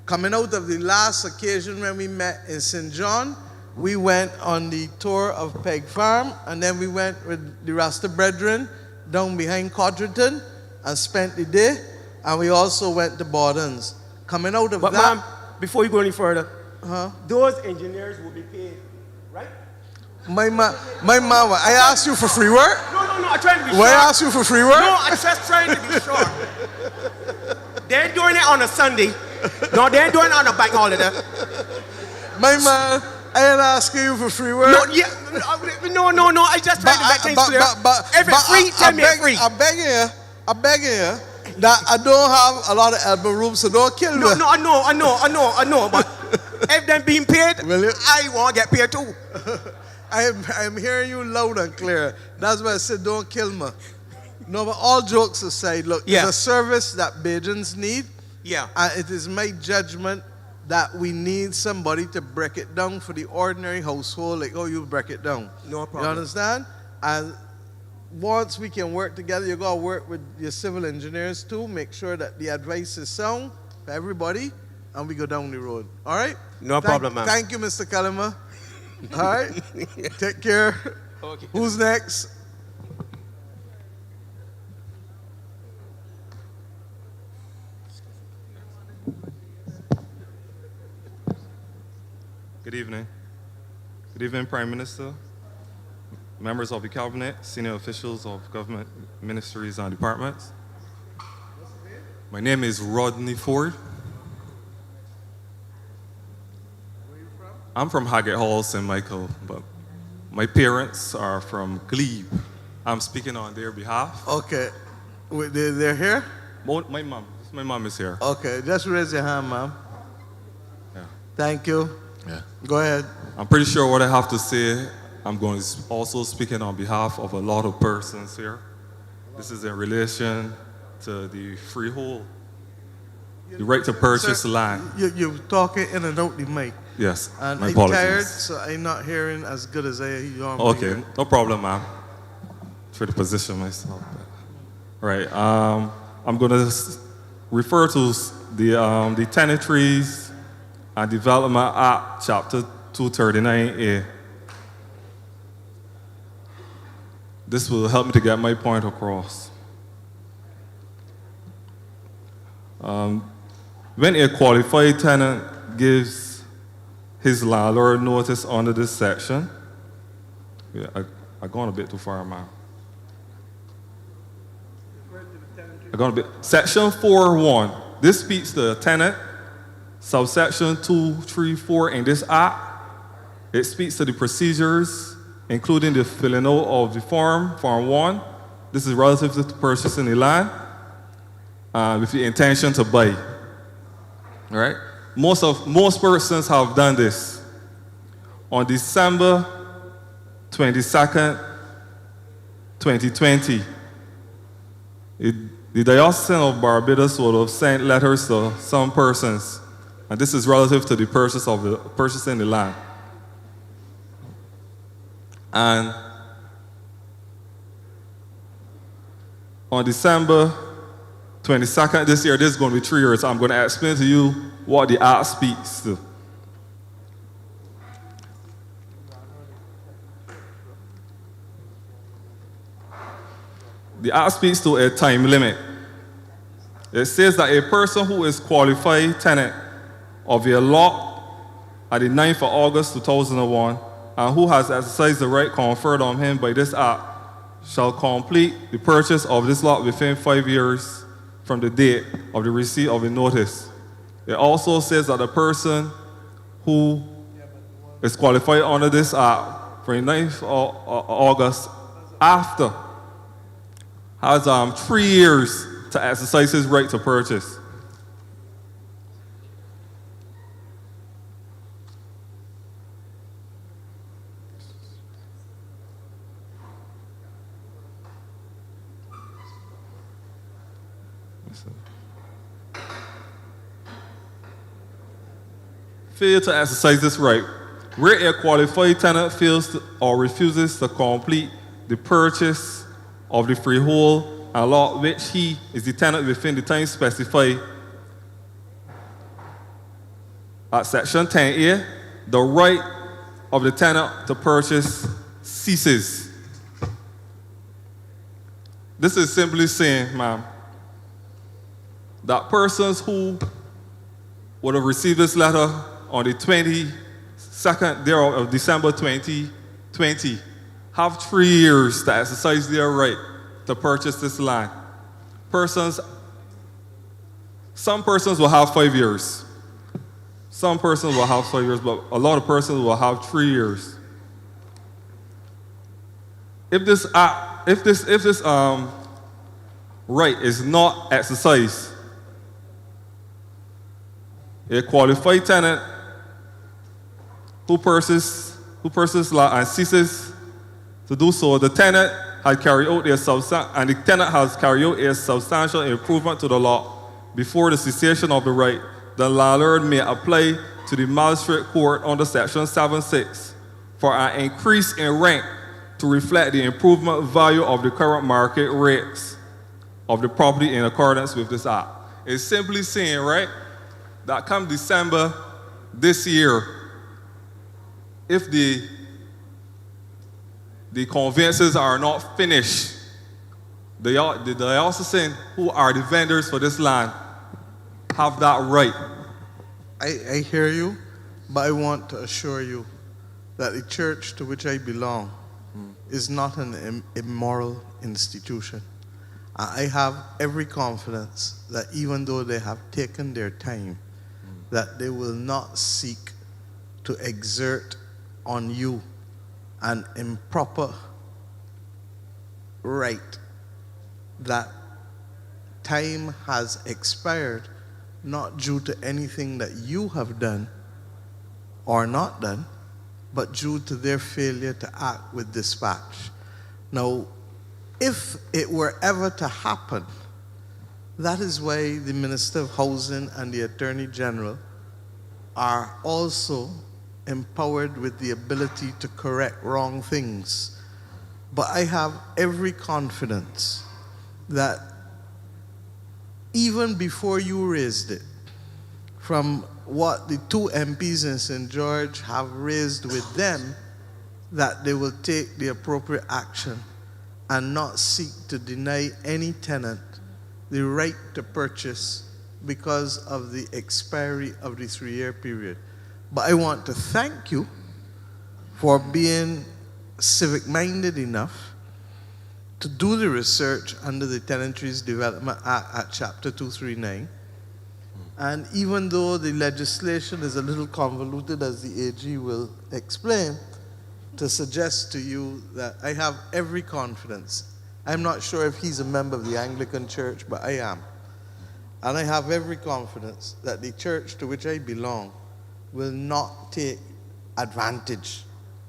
Coming out of the last occasion when we met in St. John, we went on the tour of Peg Farm, and then we went with the Rasta Brethren down behind Codrington and spent the day, and we also went to Borden's. Coming out of but that... ma'am, before you go any further, those engineers will be paid, right? My mama, I asked you for free work? No, I'm trying to be Why short. I ask you for free work? No, I'm just trying to be short. They're doing it on a Sunday. No, they're doing it on a bank holiday. My man, I ain't asking you for free work. No, I just trying to make things clear. If it's free, tell me it's free. I'm begging you that I don't have a lot of elbow room, so don't kill me. No, I know, but if them being paid, I want to get paid too. I'm hearing you loud and clear. That's why I said don't kill me. No, but all jokes aside, look, it's a service that Bajans need. Yeah. And it is my judgment that we need somebody to break it down for the ordinary household, like how you break it down. No problem. You understand? And once we can work together, you got to work with your civil engineers too, make sure that the advice is sound, for everybody, and we go down the road. All right? No problem, ma'am. Thank you, Mr. Kalima. All right? Take care. Okay. Who's next? Good evening. Good evening, Prime Minister, members of the Cabinet, senior officials of government ministries and departments. My name is Rodney Ford. Where are you from? I'm from Haggett Hall, St. Michael, but my parents are from Glebe. I'm speaking on their behalf. Okay. Wait, they're here? My mom is here. Okay, just raise your hand, ma'am. Yeah. Thank you. Yeah. Go ahead. I'm pretty sure what I have to say, I'm going to also speaking on behalf of a lot of persons here. This is in relation to the freehold, the right to purchase Sir, land. You're talking in and out the mic. Yes, And my I'm apologies. tired, so I'm not hearing as good as I normally Okay, hear. no problem, ma'am. Try to position myself. Right, I'm going to refer to the Tenancies and Development Act, Chapter 239A. This will help me to get my point across. When a qualified tenant gives his landlord notice under this section, yeah, I've gone a bit too far, man. Section 4.1. This speaks to a tenant. Subsection 2, 3, 4 in this act, it speaks to the procedures, including the filling out of the form 1. This is relative to purchasing the land with the intention to buy. All right? Most persons have done this. On December 22nd, 2020, the Diocese of Barbados would have sent letters to some persons, and this is relative to the purchasing the land. And on December 22nd this year, this is going to be 3 years. I'm going to explain to you what the act speaks to. The act speaks to a time limit. It says that a person who is qualified tenant of a lot at the 9th of August 2001 and who has exercised the right conferred on him by this act shall complete the purchase of this lot within 5 years from the date of the receipt of a notice. It also says that the person who is qualified under this act for the 9th of August after has 3 years to exercise his right to purchase. Fail to exercise this right. Where a qualified tenant fails to, or refuses to complete the purchase of the freehold and lot which he is the tenant within the time specified at Section 10A, the right of the tenant to purchase ceases. This is simply saying, ma'am, that persons who would have received this letter on the 22nd day of December 2020 have 3 years to exercise their right to purchase this land. Some persons will have 5 years. Some persons will have 5 years, but a lot of persons will have 3 years. If this right is not exercised, a qualified tenant who purchases land and ceases to do so, the tenant has carried out a substantial improvement to the lot before the cessation of the right. The landlord may apply to the magistrate court under Section 7.6 for an increase in rent to reflect the improvement value of the current market rates of the property in accordance with this act. It's simply saying, right, that come December this year, if the conveyances are not finished, the diocesan, who are the vendors for this land, have that right. I hear you, but I want to assure you that the church to which I belong is not an immoral institution. I have every confidence that even though they have taken their time, that they will not seek to exert on you an improper right. That time has expired, not due to anything that you have done or not done, but due to their failure to act with dispatch. Now, if it were ever to happen, that is why the Minister of Housing and the Attorney General are also empowered with the ability to correct wrong things. But I have every confidence that even before you raised it, from what the two MPs in St. George have raised with them, that they will take the appropriate action and not seek to deny any tenant the right to purchase because of the expiry of the 3-year period. But I want to thank you for being civic-minded enough to do the research under the Tenancies Development Act at Chapter 239. And even though the legislation is a little convoluted, as the AG will explain, to suggest to you that I have every confidence. I'm not sure if he's a member of the Anglican Church, but I am. And I have every confidence that the church to which I belong will not take advantage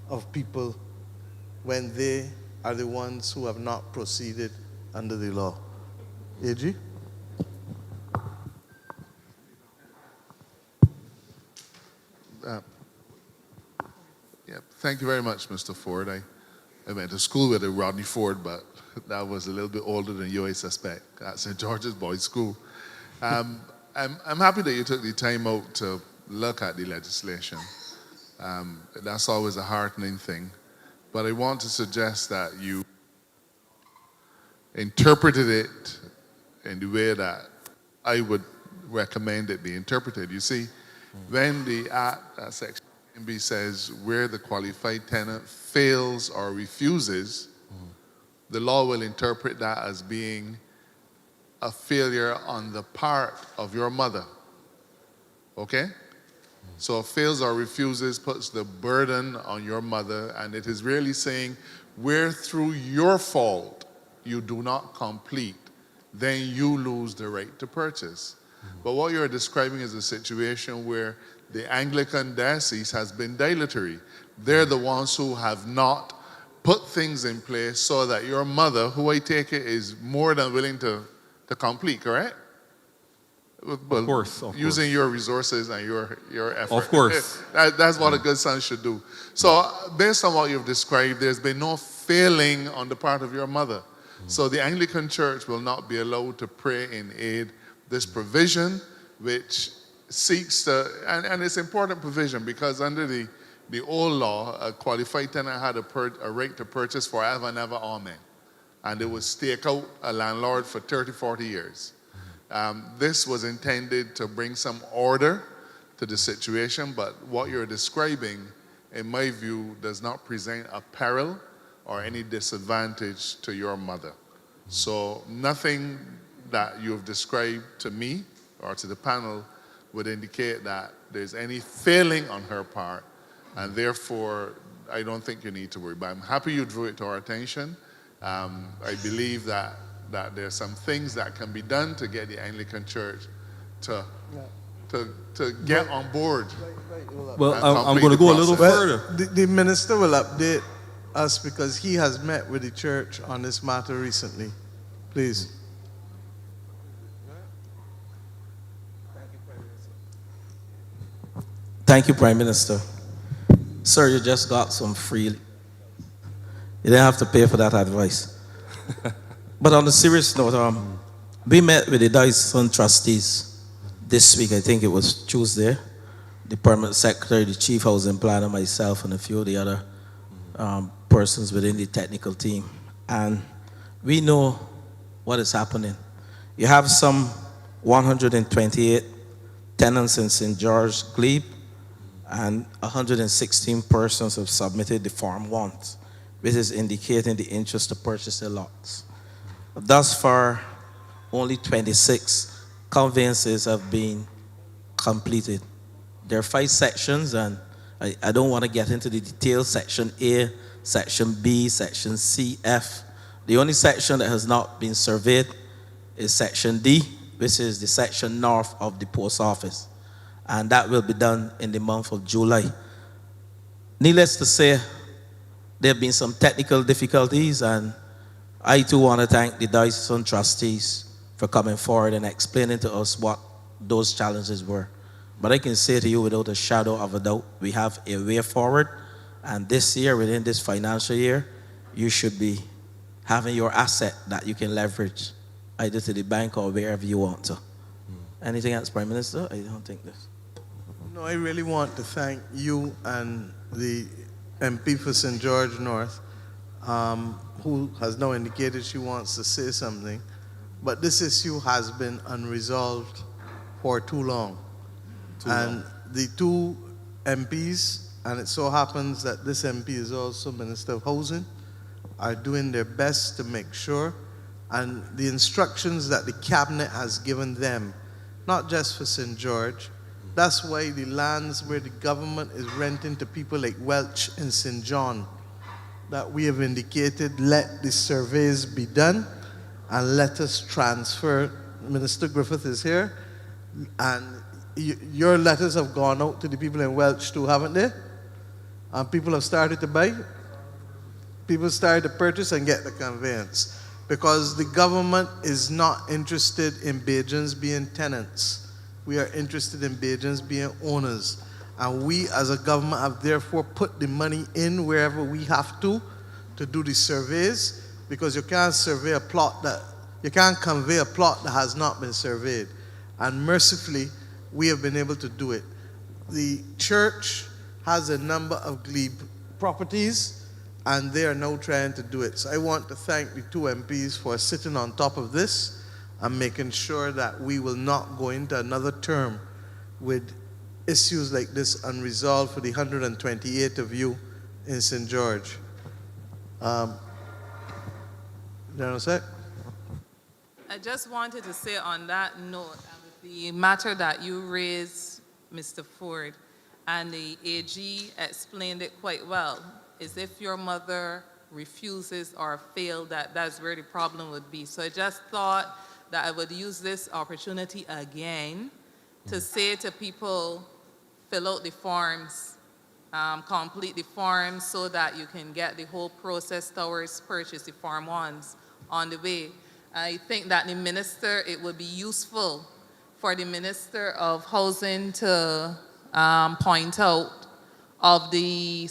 of people when they are the ones who have not proceeded under the law. AG? Yeah, thank you very much, Mr. Ford. I went to school with a Rodney Ford, but that was a little bit older than you, I suspect, at St. George's Boys' School. I'm happy that you took the time out to look at the legislation. That's always a heartening thing. But I want to suggest that you interpreted it in the way that I would recommend it be interpreted. You see, when the Act, Section B says where the qualified tenant fails or refuses, the law will interpret that as being a failure on the part of your mother. Okay? So fails or refuses puts the burden on your mother, and it is really saying where through your fault you do not complete, then you lose the right to purchase. But what you're describing is a situation where the Anglican diocese has been dilatory. They're the ones who have not put things in place so that your mother, who I take it is more than willing to complete, correct? Of course. Using your resources and your effort. Of course. That's what a good son should do. So based on what you've described, there's been no failing on the part of your mother. So the Anglican Church will not be allowed to pray in aid this provision, which seeks to, and it's important provision because under the old law, a qualified tenant had a right to purchase forever and ever, amen. And it would stake out a landlord for 30, 40 years. This was intended to bring some order to the situation, but what you're describing, in my view, does not present a peril or any disadvantage to your mother. So nothing that you've described to me or to the panel would indicate that there's any failing on her part, and therefore I don't think you need to worry. But I'm happy you drew it to our attention. I believe that there's some things that can be done to get the Anglican Church to get on board. Well, I'm going to go a little further. The minister will update us because he has met with the church on this matter recently. Please. Thank you, Prime Minister. Sir, you just got some free. You didn't have to pay for that advice. But on a serious note, we met with the diocesan trustees this week, I think it was Tuesday, the permanent secretary, the chief housing planner, myself, and a few of the other persons within the technical team. And we know what is happening. You have some 128 tenants in St. George Glebe, and 116 persons have submitted the Form 1, which is indicating the interest to purchase the lots. Thus far, only 26 conveyances have been completed. There are 5 sections, and I don't want to get into the details. Section A, Section B, Section C, F. The only section that has not been surveyed is Section D, which is the section north of the post office. And that will be done in the month of July. Needless to say, there have been some technical difficulties, and I too want to thank the diocesan trustees for coming forward and explaining to us what those challenges were. But I can say to you without a shadow of a doubt, we have a way forward, and this year, within this financial year, you should be having your asset that you can leverage, either to the bank or wherever you want to. Anything else, Prime Minister? I don't think this. No, I really want to thank you and the MP for St. George North, who has now indicated she wants to say something. But this issue has been unresolved for too long. The 2 MPs, and it so happens that this MP is also Minister of Housing, are doing their best to make sure, and the instructions that the Cabinet has given them, not just for St. George. That's why the lands where the government is renting to people like Welch and St. John, that we have indicated, let the surveys be done and let us transfer. Minister Griffith is here, and your letters have gone out to the people in Welch too, haven't they? And people have started to buy. People started to purchase and get the conveyance, because the government is not interested in Bajans being tenants. We are interested in Bajans being owners. And we as a government have therefore put the money in wherever we have to do the surveys, because you can't convey a plot that has not been surveyed. And mercifully, we have been able to do it. The church has a number of glebe properties, and they are now trying to do it. So I want to thank the 2 MPs for sitting on top of this and making sure that we will not go into another term with issues like this unresolved for the 128 of you in St. George. General Sec? I just wanted to say on that note, the matter that you raised, Mr. Ford, and the AG explained it quite well, is if your mother refuses or failed, that's where the problem would be. So I just thought that I would use this opportunity again to say to people, fill out the forms, complete the forms so that you can get the whole process towards purchase the Form 1s on the way. I think that the minister, it would be useful for the Minister of Housing to point out of the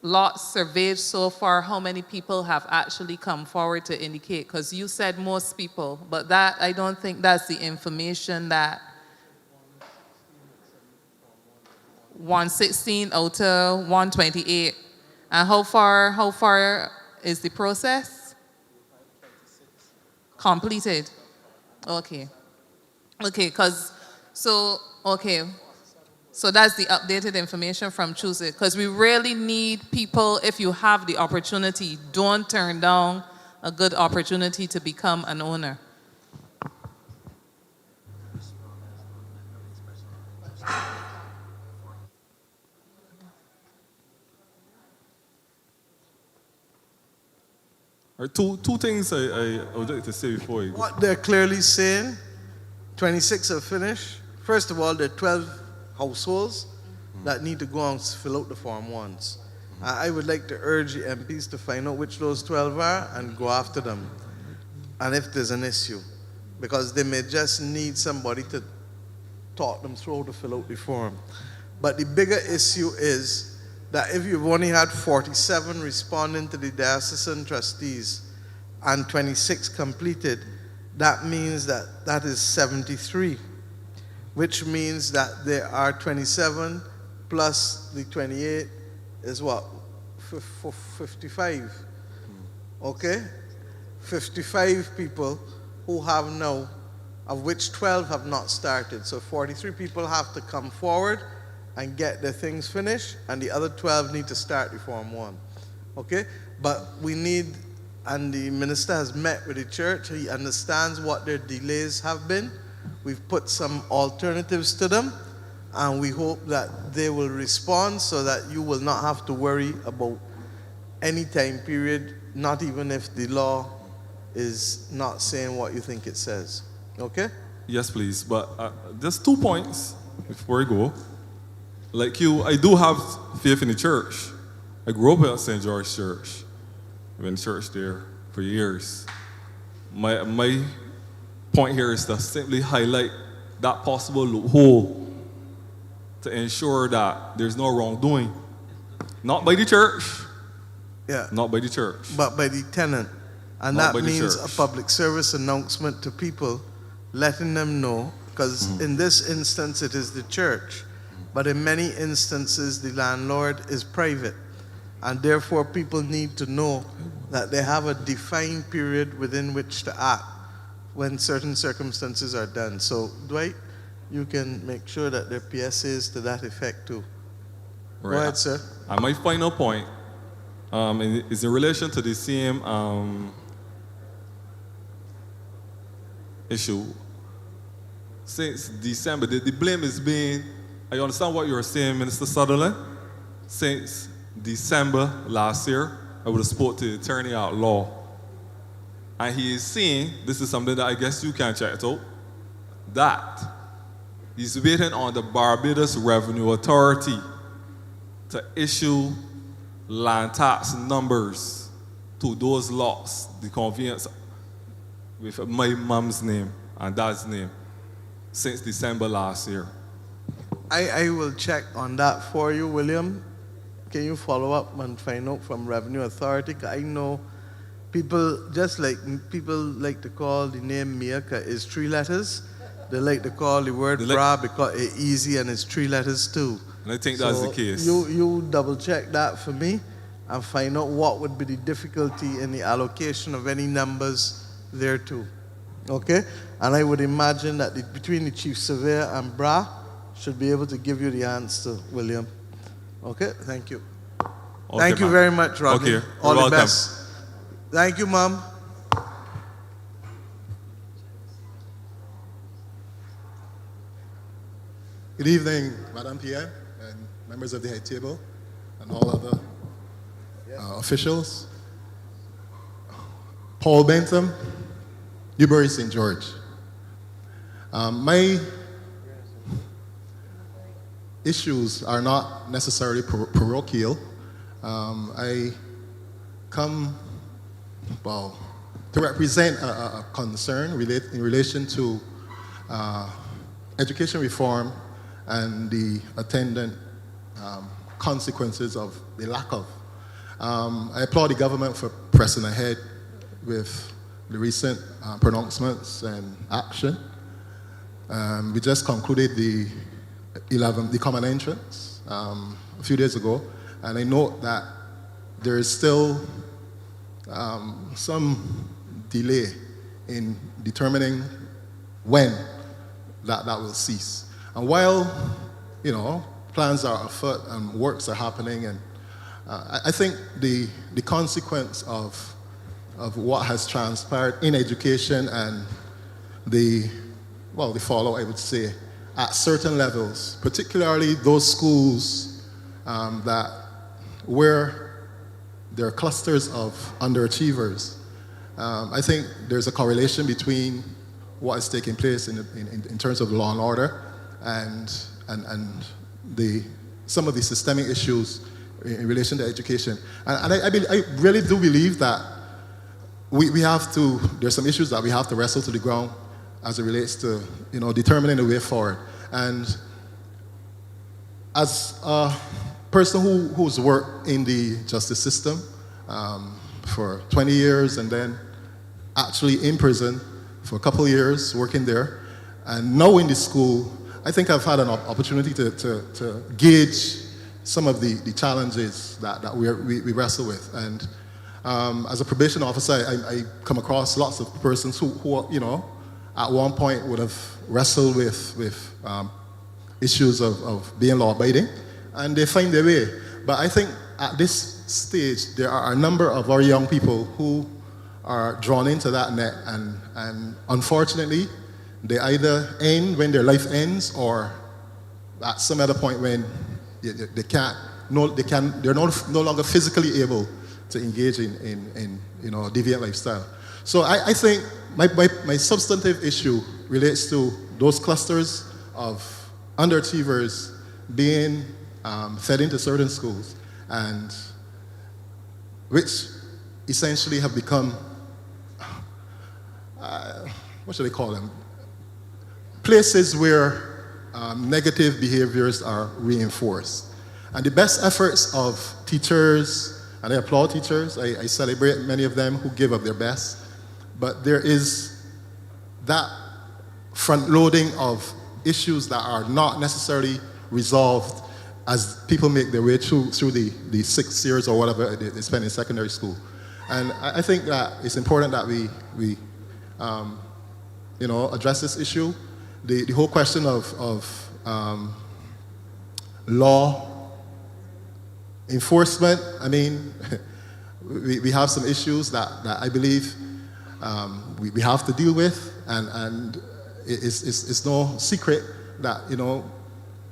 lots surveyed so far, how many people have actually come forward to indicate, because you said most people, but that, I don't think that's the information that 116 out of 128. And how far is the process? Completed. Okay. Okay, so that's the updated information from Tuesday, because we really need people, if you have the opportunity, don't turn down a good opportunity to become an owner. Two things I would like to say before you go. What they're clearly saying, 26 are finished. First of all, there are 12 households that need to go and fill out the Form 1s. I would like to urge the MPs to find out which those 12 are and go after them, and if there's an issue, because they may just need somebody to talk them through how to fill out the form. But the bigger issue is that if you've only had 47 responding to the diocesan trustees and 26 completed, that means that is 73. which means that there are 27 plus the 28 is what? 55. Okay? 55 people who have now, of which 12 have not started. So 43 people have to come forward and get their things finished, and the other 12 need to start Reform 1. Okay? But we need, and the minister has met with the church, he understands what their delays have been. We've put some alternatives to them, and we hope that they will respond so that you will not have to worry about any time period, not even if the law is not saying what you think it says. Okay? Yes, please. But just 2 points before we go. Like you, I do have faith in the church. I grew up at St. George Church. I've been in church there for years. My point here is to simply highlight that possible loophole to ensure that there's no wrongdoing. Not by the church. Yeah. Not by the church. But by the tenant. And Not that by the means church. a public service announcement to people, letting them know, because in this instance it is the church, but in many instances the landlord is private. And therefore people need to know that they have a defined period within which to act when certain circumstances are done. So Dwight, you can make sure that there are PSAs to that effect too. Go ahead, sir. And my final point is in relation to the same issue. Since December, the blame is being, I understand what you're saying, Minister Sutherland. Since December last year, I would have spoke to the attorney at law. And he is saying, this is something that I guess you can check it out, that he's waiting on the Barbados Revenue Authority to issue land tax numbers to those lots, the conveyance with my mom's name and dad's name since December last year. I will check on that for you, William. Can you follow up and find out from Revenue Authority? 'Cause I know people, just like people like to call the name Miaka is 3 letters, they like to call the word bra because it's easy and it's 3 letters too. And I think that's the case. You double check that for me and find out what would be the difficulty in the allocation of any numbers there too. Okay? And I would imagine that between the Chief Surveyor and Bra should be able to give you the answer, William. Okay? Thank you. Okay, Thank you ma'am. very much, Rodney. Okay. All You're the welcome. best. Thank you, Mom. Good evening, Madam PM and members of the head table and all other officials. Paul Bentham, Newbury St. George. My issues are not necessarily parochial. I come, well, to represent a concern in relation to education reform and the attendant consequences of the lack of. I applaud the government for pressing ahead with the recent pronouncements and action. We just concluded the common entrance a few days ago, and I note that there is still some delay in determining when that will cease. And while, plans are afoot and works are happening, and I think the consequence of what has transpired in education and the fallout, I would say, at certain levels, particularly those schools where there are clusters of underachievers. I think there's a correlation between what is taking place in terms of law and order and some of the systemic issues in relation to education. And I really do believe that we have to, there's some issues that we have to wrestle to the ground as it relates to, determining the way forward. And as a person who's worked in the justice system for 20 years and then actually in prison for a couple of years working there, and now in the school, I think I've had an opportunity to gauge some of the challenges that we wrestle with. And as a probation officer, I come across lots of persons who you know, at one point would have wrestled with issues of being law-abiding, and they find their way. But I think at this stage, there are a number of our young people who are drawn into that net, and unfortunately, they either end when their life ends, or at some other point when they're no longer physically able to engage in you know, deviant lifestyle. So I think my substantive issue relates to those clusters of underachievers being fed into certain schools, and which essentially have become, what should I call them? Places where negative behaviors are reinforced. And the best efforts of teachers, and I applaud teachers, I celebrate many of them who give up their best, but there is that front loading of issues that are not necessarily resolved as people make their way through the 6 years or whatever they spend in secondary school. And I think that it's important that we you know, address this issue. The whole question of law enforcement, I mean, we have some issues that I believe we have to deal with, and it's no secret that, you know,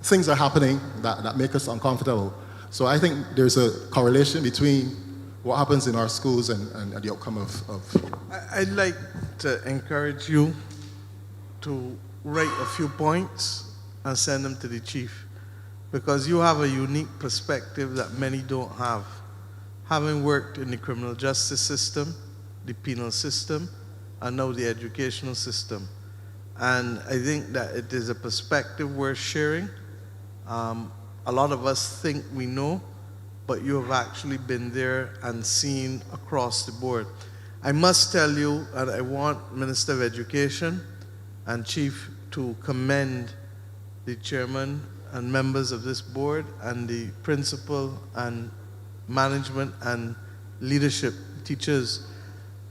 things are happening that make us uncomfortable. So I think there's a correlation between what happens in our schools and the outcome of. I'd like to encourage you to write a few points and send them to the chief, because you have a unique perspective that many don't have. Having worked in the criminal justice system, the penal system, and now the educational system. And I think that it is a perspective worth sharing. A lot of us think we know, but you have actually been there and seen across the board. I must tell you, and I want Minister of Education and Chief to commend the chairman and members of this board and the principal and management and leadership teachers.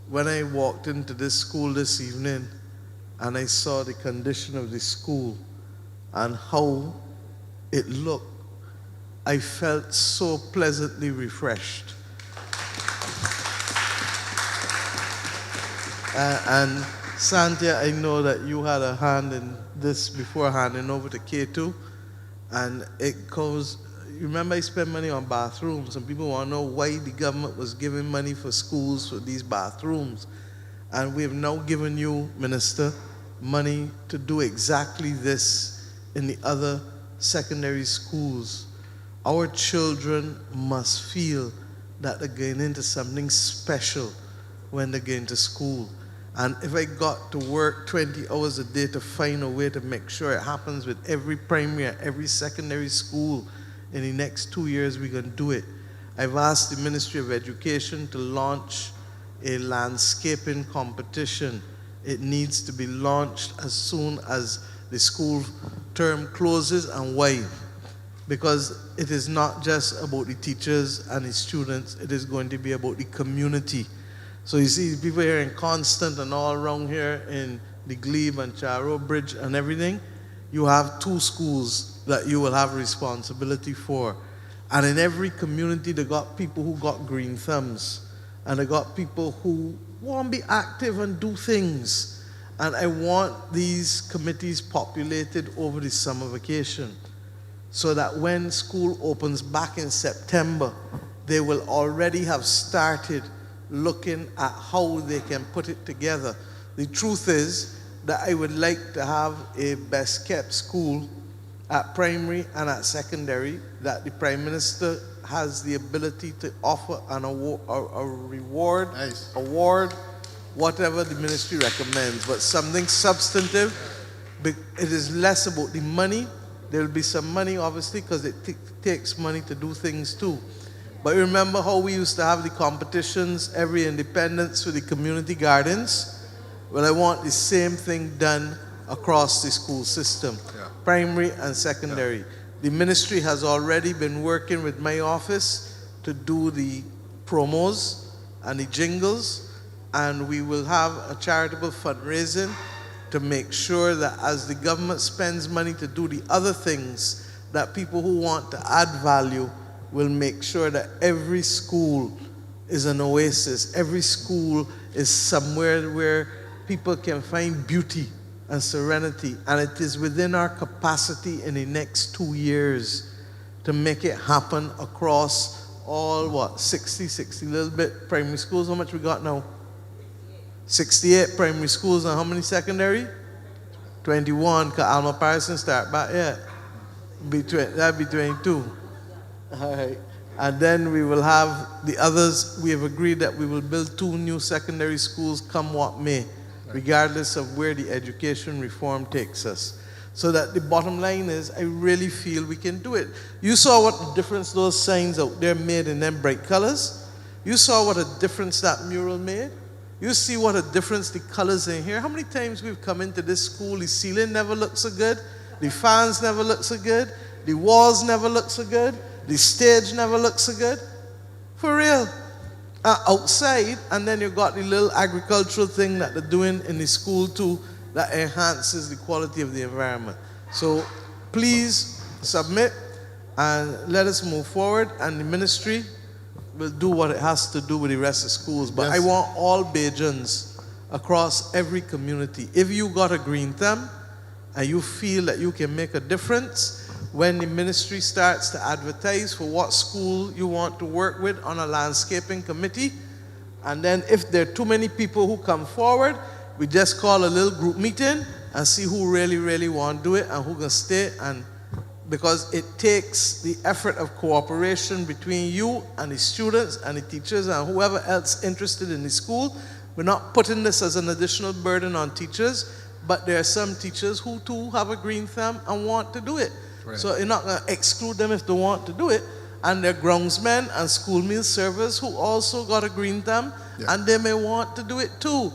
When I walked into this school this evening and I saw the condition of the school and how it looked, I felt so pleasantly refreshed. And Santia, I know that you had a hand in this before handing over to K2, and it goes, you remember I spent money on bathrooms, and people want to know why the government was giving money for schools for these bathrooms. And we have now given you, Minister, money to do exactly this in the other secondary schools. Our children must feel that they're going into something special when they're going to school. And if I got to work 20 hours a day to find a way to make sure it happens with every primary and every secondary school in the next 2 years, we're going to do it. I've asked the Ministry of Education to launch a landscaping competition. It needs to be launched as soon as the school term closes, and why? Because it is not just about the teachers and the students, it is going to be about the community. So you see people here in Constant and all around here in the Glebe and Charo Bridge and everything, you have 2 schools that you will have responsibility for. And in every community, they got people who got green thumbs, and they got people who want to be active and do things. And I want these committees populated over the summer vacation, so that when school opens back in September, they will already have started looking at how they can put it together. The truth is that I would like to have a best kept school at primary and at secondary, that the Prime Minister has the ability to offer an award, a reward, nice. Award, whatever the ministry recommends, but something substantive. It is less about the money. There will be some money, obviously, because it takes money to do things too. But remember how we used to have the competitions every Independence for the community gardens? Well, I want the same thing done across the school system, Yeah. primary and secondary. The ministry has already been working with my office to do the promos and the jingles, and we will have a charitable fundraising to make sure that as the government spends money to do the other things, that people who want to add value will make sure that every school is an oasis. Every school is somewhere where people can find beauty and serenity. And it is within our capacity in the next 2 years to make it happen across all, 60 little bit primary schools. How much we got now? 68 primary schools, and how many secondary? 21, because Alma Parish didn't start back yet. That'd be 22. All right. And then we will have the others. We have agreed that we will build 2 new secondary schools come what may, regardless of where the education reform takes us. So that the bottom line is, I really feel we can do it. You saw what difference those signs out there made in them bright colors. You saw what a difference that mural made. You see what a difference the colors in here. How many times we've come into this school, the ceiling never looked so good, the fans never look so good, the walls never look so good, the stage never looks so good. For real. Outside, and then you got the little agricultural thing that they're doing in the school too that enhances the quality of the environment. So please submit and let us move forward, and the ministry will do what it has to do with the rest of schools. But Yes. I want all Bajans across every community. If you got a green thumb and you feel that you can make a difference, when the ministry starts to advertise for what school you want to work with on a landscaping committee, and then if there are too many people who come forward, we just call a little group meeting and see who really, really want to do it and who can stay. And because it takes the effort of cooperation between you and the students and the teachers and whoever else interested in the school. We're not putting this as an additional burden on teachers, but there are some teachers who too have a green thumb and want to do it. Right. So you're not going to exclude them if they want to do it. And there are groundsmen and school meal servers who also got a green thumb, Yeah. and they may want to do it too.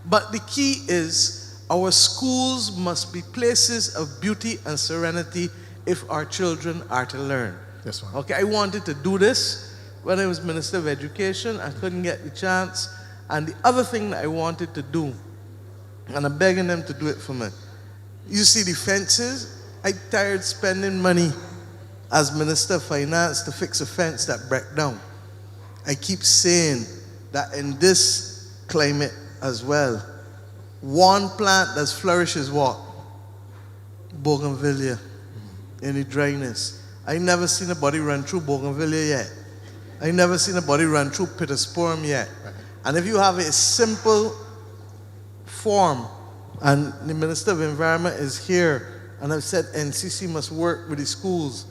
But the key is our schools must be places of beauty and serenity if our children are to learn. Yes, ma'am. Okay, I wanted to do this when I was Minister of Education. I couldn't get the chance. And the other thing that I wanted to do, and I'm begging them to do it for me. You see the fences? I tired spending money as Minister of Finance to fix a fence that broke down. I keep saying that in this climate as well, one plant that flourishes what? Bougainvillea. In the dryness. I never seen a body run through Bougainvillea yet. I never seen a body run through Pittosporum yet. And if you have a simple form, and the Minister of Environment is here, and I've said NCC must work with the schools,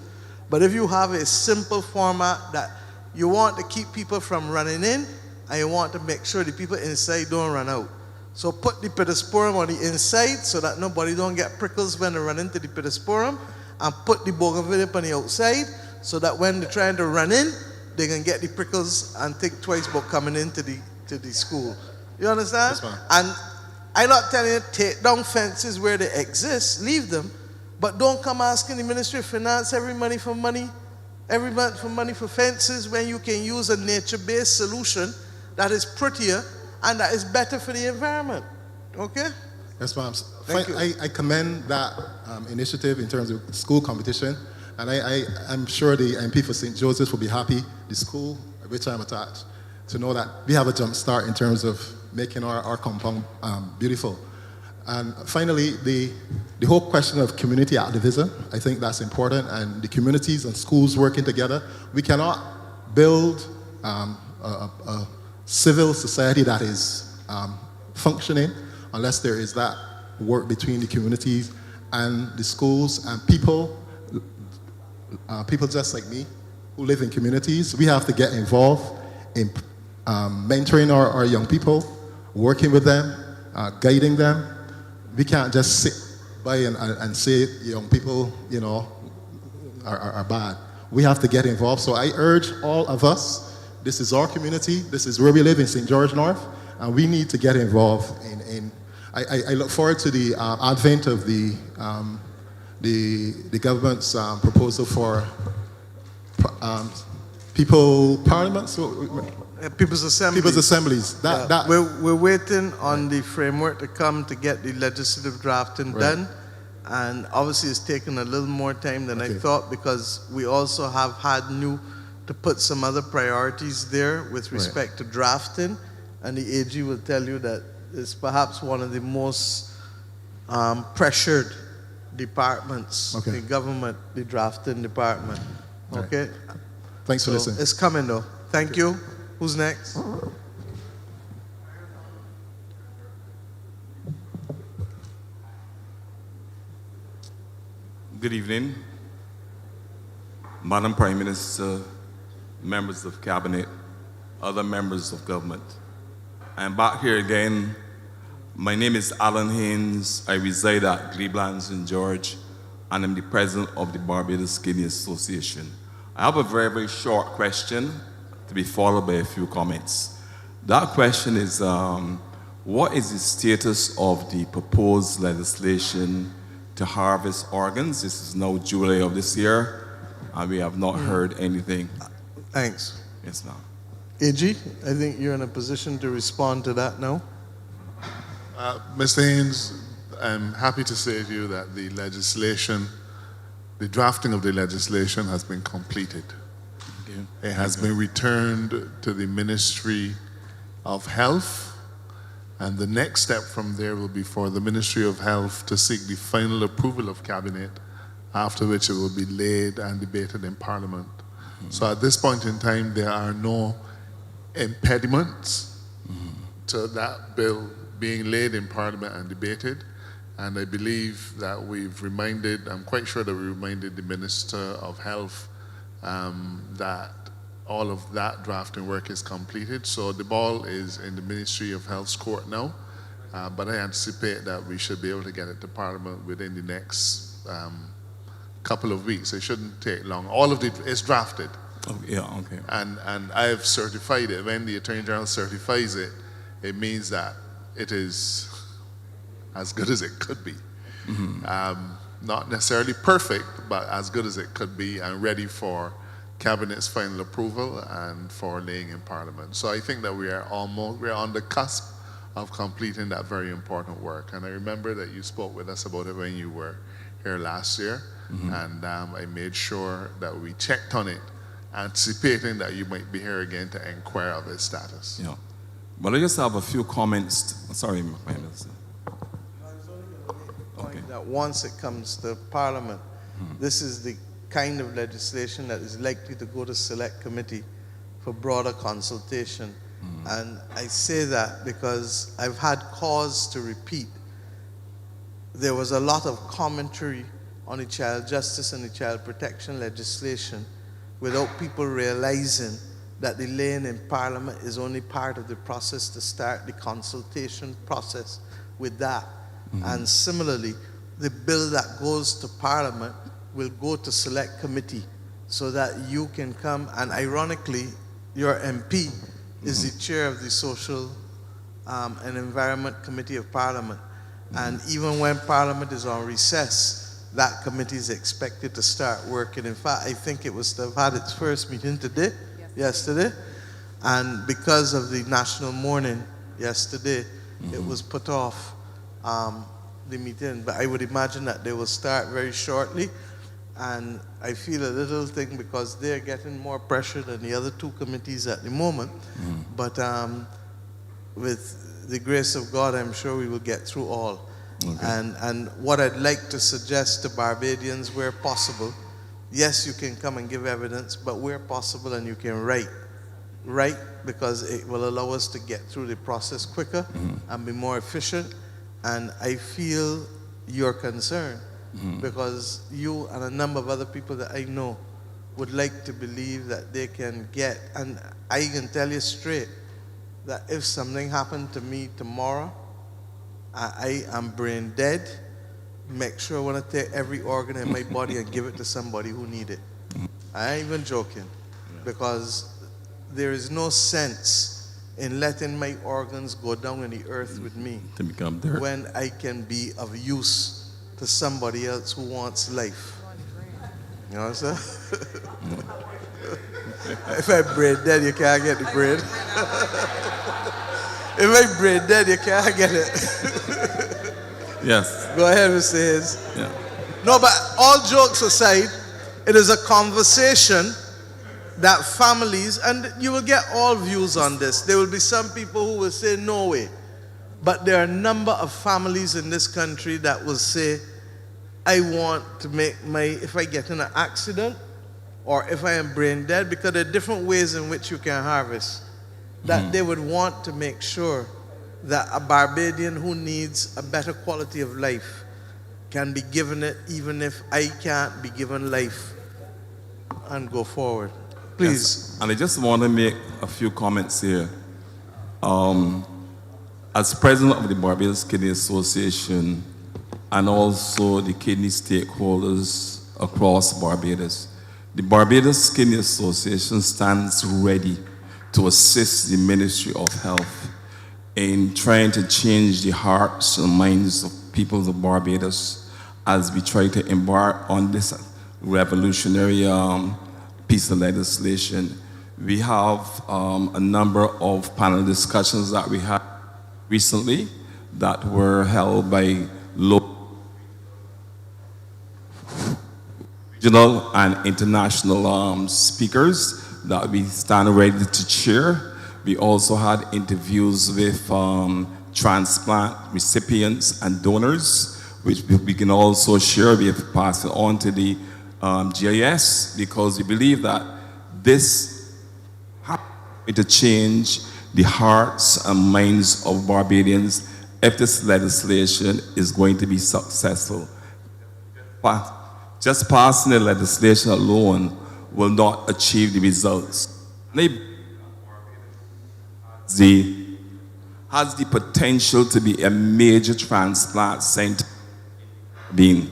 but if you have a simple format that you want to keep people from running in, and you want to make sure the people inside don't run out. So put the Pittosporum on the inside so that nobody don't get prickles when they run into the Pittosporum, and put the Bougainvillea on the outside so that when they're trying to run in, they can get the prickles and think twice about coming into the school. You understand? Yes, ma'am. And I'm not telling you take down fences where they exist, leave them, but don't come asking the Ministry of Finance every month for money for fences when you can use a nature-based solution that is prettier and that is better for the environment. Okay? Yes, ma'am. Thank you. I commend that initiative in terms of school competition, and I'm sure the MP for St. Joseph's will be happy, the school at which I'm attached, to know that we have a jump start in terms of making our compound beautiful. And finally, the whole question of community activism, I think that's important, and the communities and schools working together. We cannot build a civil society that is functioning unless there is that work between the communities and the schools and people just like me who live in communities. We have to get involved in mentoring our young people, working with them, guiding them. We can't just sit by and say young people, are bad. We have to get involved. So I urge all of us, this is our community, this is where we live in St. George North, and we need to get involved in I look forward to the advent of the government's proposal for people parliaments. People's Assemblies. People's Assemblies. We're waiting on the framework to come to get the legislative drafting done. And obviously it's taken a little more time than I thought, because we also have had to put some other priorities there with respect to drafting. And the AG will tell you that it's perhaps one of the most pressured departments in government, the drafting department. Okay? Thanks for listening. It's coming though. Thank you. Who's next? Good evening, Madam Prime Minister, members of Cabinet, other members of government. I'm back here again. My name is Alan Haynes. I reside at Cleveland, St. George, and I'm the president of the Barbados Kidney Association. I have a very, very short question to be followed by a few comments. That question is, what is the status of the proposed legislation to harvest organs? This is now July of this year, and we have not heard anything. Thanks. Yes, ma'am. AG, I think you're in a position to respond to that now. Mr. Haynes, I'm happy to say to you that the legislation, the drafting of the legislation has been completed. It has been returned to the Ministry of Health, and the next step from there will be for the Ministry of Health to seek the final approval of Cabinet, after which it will be laid and debated in Parliament. So at this point in time, there are no impediments to that bill being laid in Parliament and debated. And I believe that I'm quite sure that we reminded the Minister of Health that all of that drafting work is completed. So the ball is in the Ministry of Health's court now, but I anticipate that we should be able to get it to Parliament within the next couple of weeks. It shouldn't take long. All of it is drafted. Oh, yeah, okay. And I've certified it. When the Attorney General certifies it, it means that it is as good as it could be. Not necessarily perfect, but as good as it could be, and ready for Cabinet's final approval and for laying in Parliament. So I think that we're on the cusp of completing that very important work. And I remember that you spoke with us about it when you were here last year, and I made sure that we checked on it, anticipating that you might be here again to inquire of its status. Yeah. But I just have a few comments. Sorry, Prime Minister. That once it comes to Parliament, this is the kind of legislation that is likely to go to select committee for broader consultation. And I say that because I've had cause to repeat. There was a lot of commentary on the child justice and the child protection legislation without people realizing that the laying in Parliament is only part of the process to start the consultation process with that. And similarly, the bill that goes to Parliament will go to select committee so that you can come, and ironically, your MP is the chair of the Social and Environment Committee of Parliament. And even when Parliament is on recess, that committee is expected to start working. In fact, I think it was to have had its first meeting yesterday. And because of the national mourning yesterday, it was put off the meeting. But I would imagine that they will start very shortly. And I feel a little thing because they're getting more pressure than the other two committees at the moment. But with the grace of God, I'm sure we will get through all. And what I'd like to suggest to Barbadians, where possible, yes, you can come and give evidence, but where possible, and you can write, because it will allow us to get through the process quicker and be more efficient. And I feel your concern, because you and a number of other people that I know would like to believe that they can get, and I can tell you straight that if something happened to me tomorrow, I am brain dead, make sure I want to take every organ in my body and give it to somebody who needs it. I ain't even joking, because there is no sense in letting my organs go down in the earth with me To become dirt. when I can be of use to somebody else who wants life. You know what I'm saying? If I braid dead, you can't get the braid. If I braid dead, you can't get it. Yes. Go ahead, Mr. Hayes. Yeah. No, but all jokes aside, it is a conversation that families, and you will get all views on this. There will be some people who will say, no way. But there are a number of families in this country that will say, I want to make if I get in an accident or if I am brain dead, because there are different ways in which you can harvest, that they would want to make sure that a Barbadian who needs a better quality of life can be given it, even if I can't be given life, and go forward. Please. Yes. And I just want to make a few comments here. As president of the Barbados Kidney Association and also the kidney stakeholders across Barbados, the Barbados Kidney Association stands ready to assist the Ministry of Health in trying to change the hearts and minds of people of Barbados as we try to embark on this revolutionary piece of legislation. We have a number of panel discussions that we had recently that were held by local, regional, and international speakers that we stand ready to chair. We also had interviews with transplant recipients and donors, which we can also share. We have passed it on to the GIS, because we believe that this has to change the hearts and minds of Barbadians if this legislation is going to be successful. But just passing the legislation alone will not achieve the results. Has the potential to be a major transplant center. This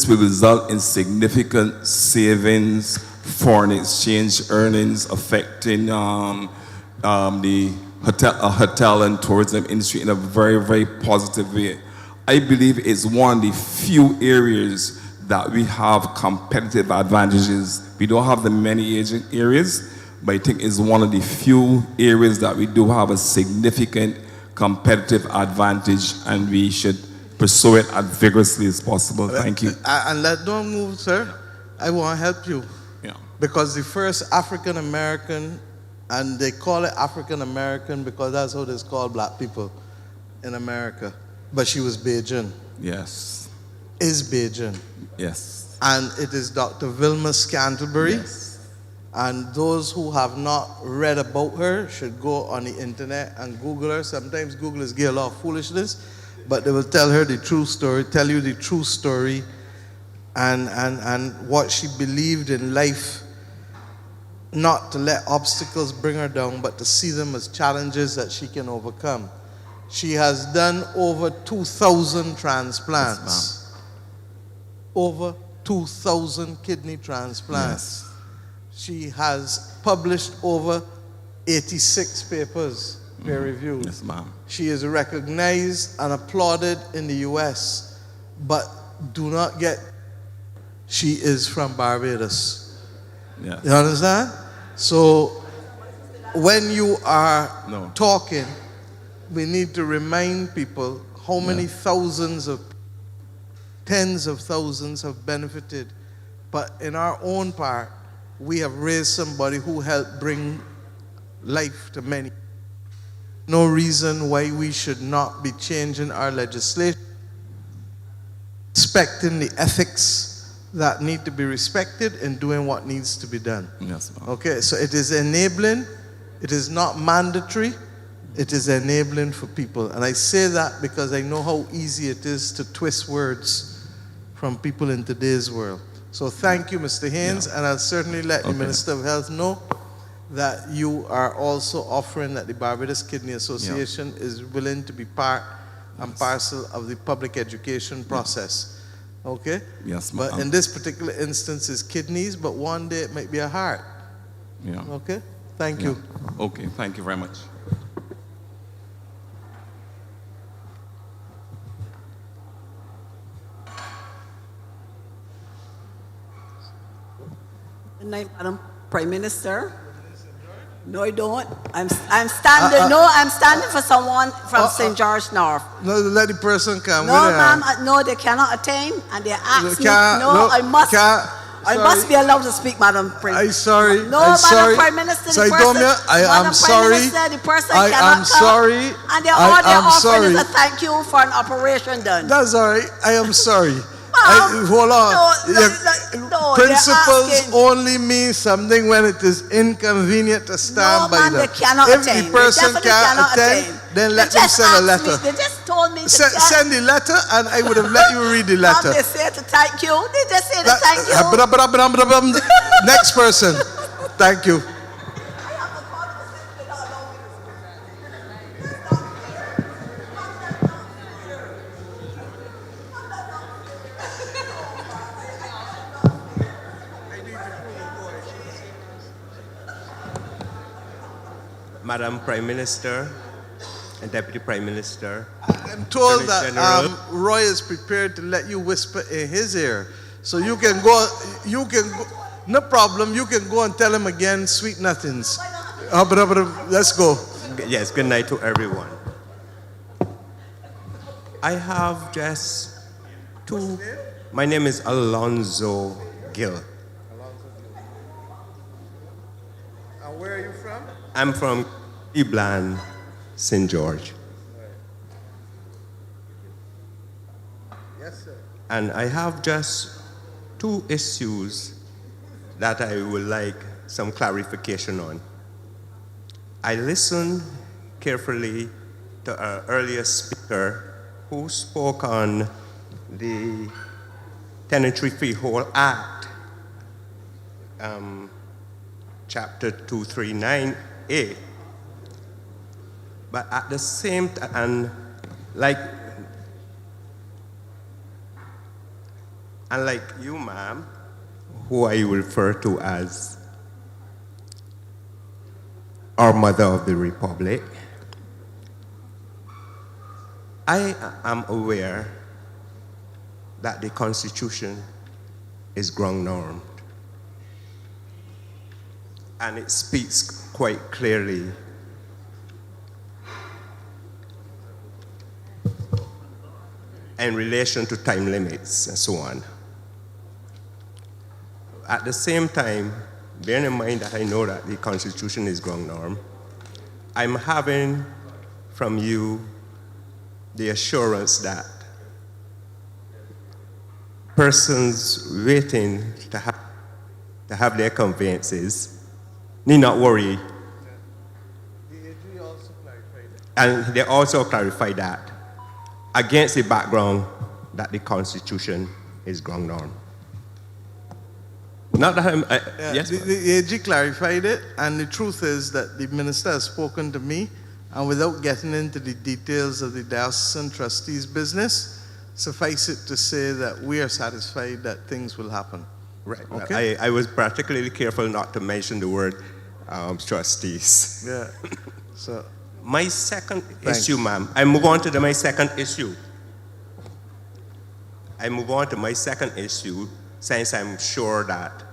will result in significant savings, foreign exchange earnings, affecting the hotel and tourism industry in a very, very positive way. I believe it's one of the few areas that we have competitive advantages. We don't have the many aging areas, but I think it's one of the few areas that we do have a significant competitive advantage, and we should pursue it as vigorously as possible. Thank you. And don't move, sir. I want to help you. Yeah. Because the first African American, and they call it African American because that's how they call black people in America, but she was Bajan. Yes. Is Bajan. Yes. And it is Dr. Vilma Scantlebury. Yes. And those who have not read about her should go on the internet and Google her. Sometimes Google is a lot of foolishness, but they will tell her the true story, tell you the true story, and what she believed in life, not to let obstacles bring her down, but to see them as challenges that she can overcome. She has done over 2,000 transplants. Yes, over 2,000 kidney transplants. Yes. She has published over 86 papers, peer-reviewed. Yes, ma'am. She is recognized and applauded in the US, but do not get, she is from Barbados. Yes. You understand? So when you are talking, we need to remind people how many thousands of, tens of thousands have benefited. But in our own part, we have raised somebody who helped bring life to many. No reason why we should not be changing our legislation, respecting the ethics that need to be respected and doing what needs to be done. Yes, ma'am. Okay, so it is enabling, it is not mandatory, it is enabling for people. And I say that because I know how easy it is to twist words from people in today's world. So thank you, Mr. Haynes, and I'll certainly let the Minister of Health know that you are also offering that the Barbados Kidney Association is willing to be part and parcel of the public education process. Okay? Yes, ma'am. But in this particular instance, it's kidneys, but one day it might be a heart. Yeah. Okay? Thank you. Okay, thank you very much. Good night, Madam Prime Minister. No, I don't. I'm standing. No, I'm standing for someone from St. George North. No, let the person come. No, ma'am. No, they cannot attain, and they ask me. No, I must. I must be allowed to speak, Madam Prime. I'm sorry. No, I'm Madam sorry. Prime Minister. So The person, I am Madam sorry. Prime Minister, the person I cannot am come, sorry. and all they're am offering is sorry. a thank you for an operation done. That's all right. I am sorry. Ma'am, hold on. no, Principles they're asking. only mean something when it is inconvenient to stand No, by ma'am, them. they cannot If attain. the person They definitely can't cannot attend, attain. then They let them just send a asked letter. Me, they just told me to Send the letter, and I would have let you read the letter. Ma'am, they say to thank you. They just say to thank you. Next person. Thank you. Madam Prime Minister and Deputy Prime Minister. I'm told Attorney that General. Roy is prepared to let you whisper in his ear. So you can go, no problem, you can go and tell him again, sweet nothings. Let's go. Yes, good night to everyone. I have just two. My name is Alonzo Gill. And where are you from? I'm from Cleveland, St. George. Yes, sir. And I have just two issues that I would like some clarification on. I listened carefully to an earlier speaker who spoke on the Tenancy Freehold Act, Chapter 239A. But at the same time, and like you, ma'am, who I refer to as our Mother of the Republic, I am aware that the Constitution is ground normed. And it speaks quite clearly in relation to time limits and so on. At the same time, bearing in mind that I know that the Constitution is ground norm, I'm having from you the assurance that persons waiting to have their conveyances need not worry. The AG also clarified it. And they also clarified that against the background that the Constitution is ground norm. Not that I'm, yes? The AG clarified it, and the truth is that the minister has spoken to me, and without getting into the details of the diocesan trustees' business, suffice it to say that we are satisfied that things will happen. Right. Okay. I was particularly careful not to mention the word trustees. Yeah. So. My second Thanks. issue, ma'am. I move on to my second issue. I move on to my second issue since I'm sure that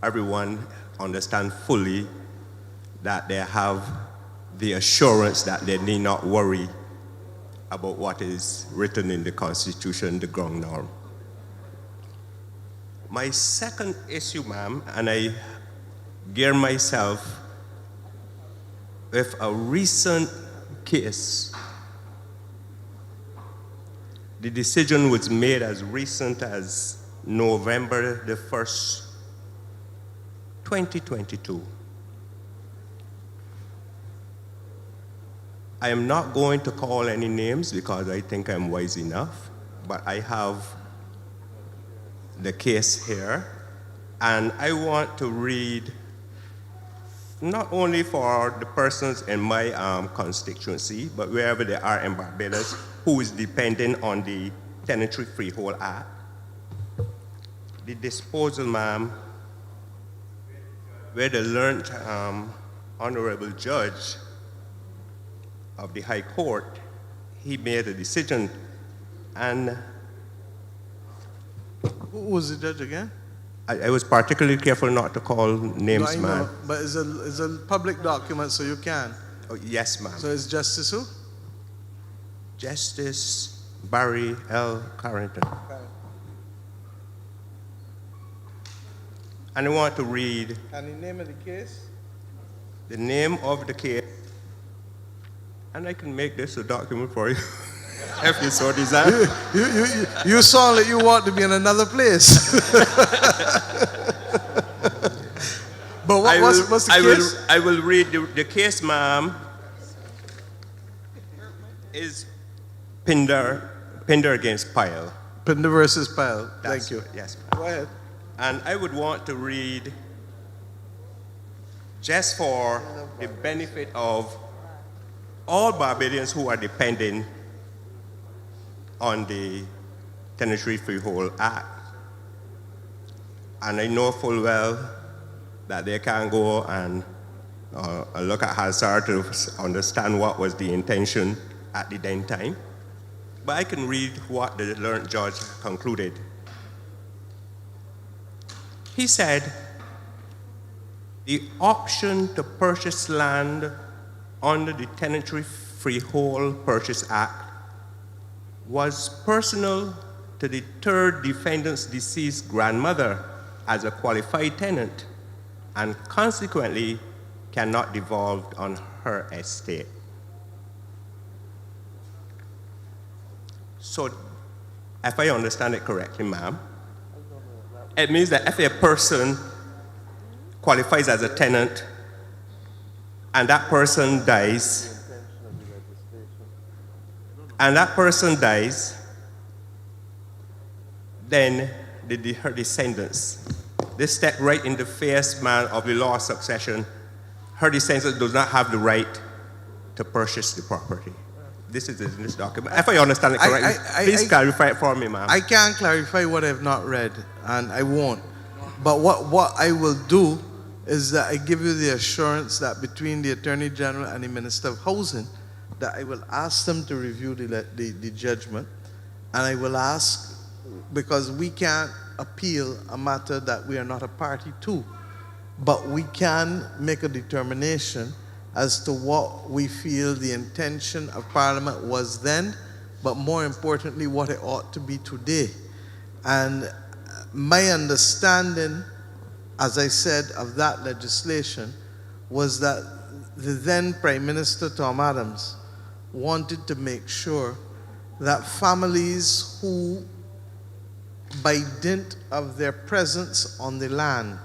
everyone understands fully that they have the assurance that they need not worry about what is written in the Constitution, the ground norm. My second issue, ma'am, and I gear myself with a recent case. The decision was made as recent as November the 1st, 2022. I am not going to call any names because I think I'm wise enough, but I have the case here, and I want to read not only for the persons in my constituency, but wherever they are in Barbados who is dependent on the Tenancy Freehold Act. The disposal, ma'am, where the learned honorable judge of the High Court, he made a decision, and Who was the judge again? I was particularly careful not to call names, No, I ma'am. know, but it's a public document, so you can. Oh, yes, ma'am. So it's Justice who? Justice Barry L. Carrington. And I want to read And the name of the case? the name of the case, and I can make this a document for you, if you so desire. You sound like you want to be in another place. But what's the case? I will read the case, ma'am. Is Pinder against Pyle. Pinder versus Pyle. That's Thank you. right, yes, ma'am. Go ahead. And I would want to read, just for the benefit of all Barbadians who are depending on the Tenancy Freehold Act. And I know full well that they can go and look at Hazard to understand what was the intention at the then time. But I can read what the learned judge concluded. He said, the option to purchase land under the Tenancy Freehold Purchase Act was personal to the third defendant's deceased grandmother as a qualified tenant, and consequently cannot devolve on her estate. So, if I understand it correctly, ma'am, it means that if a person qualifies as a tenant and that person dies, then her descendants, they step right in the face, man, of the law of succession. Her descendants do not have the right to purchase the property. This is in this document. If I understand it correctly, please clarify it for me, ma'am. I can't clarify what I've not read, and I won't. But what I will do is that I give you the assurance that between the Attorney General and the Minister of Housing, that I will ask them to review the judgment, and I will ask, because we can't appeal a matter that we are not a party to, but we can make a determination as to what we feel the intention of Parliament was then, but more importantly, what it ought to be today. And my understanding, as I said, of that legislation was that the then Prime Minister, Tom Adams, wanted to make sure that families who, by dint of their presence on the land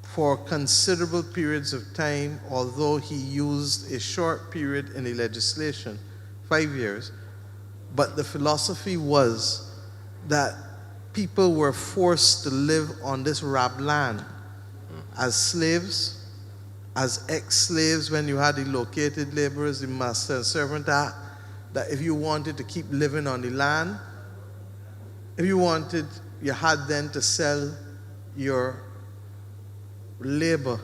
for considerable periods of time, although he used a short period in the legislation, 5 years, but the philosophy was that people were forced to live on this rab land as slaves, as ex-slaves when you had the located laborers, the Master and Servant Act, that if you wanted to keep living on the land, if you wanted, you had then to sell your labor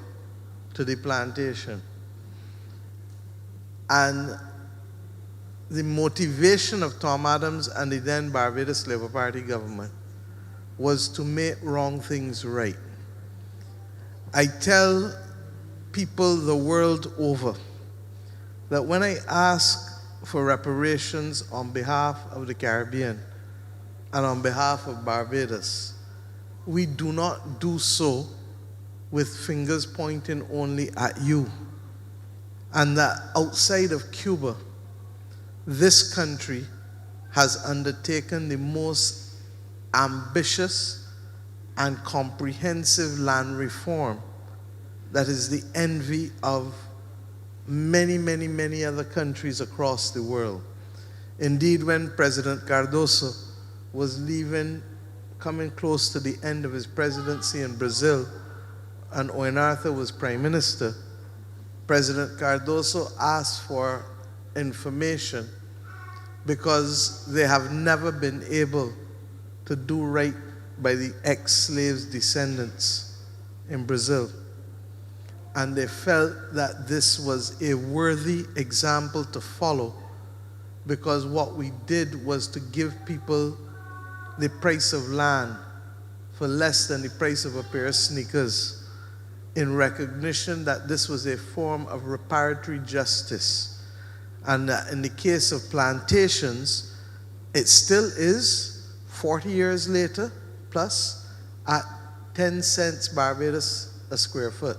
to the plantation. And the motivation of Tom Adams and the then Barbados Labour Party government was to make wrong things right. I tell people the world over that when I ask for reparations on behalf of the Caribbean and on behalf of Barbados, we do not do so with fingers pointing only at you. And that outside of Cuba, this country has undertaken the most ambitious and comprehensive land reform that is the envy of many, many, many other countries across the world. Indeed, when President Cardoso was leaving, coming close to the end of his presidency in Brazil, and Owen Arthur was Prime Minister, President Cardoso asked for information because they have never been able to do right by the ex-slaves' descendants in Brazil. and they felt that this was a worthy example to follow, because what we did was to give people the price of land for less than the price of a pair of sneakers, in recognition that this was a form of reparatory justice. And in the case of plantations, it still is, 40 years later, plus, at 10 cents Barbados a square foot.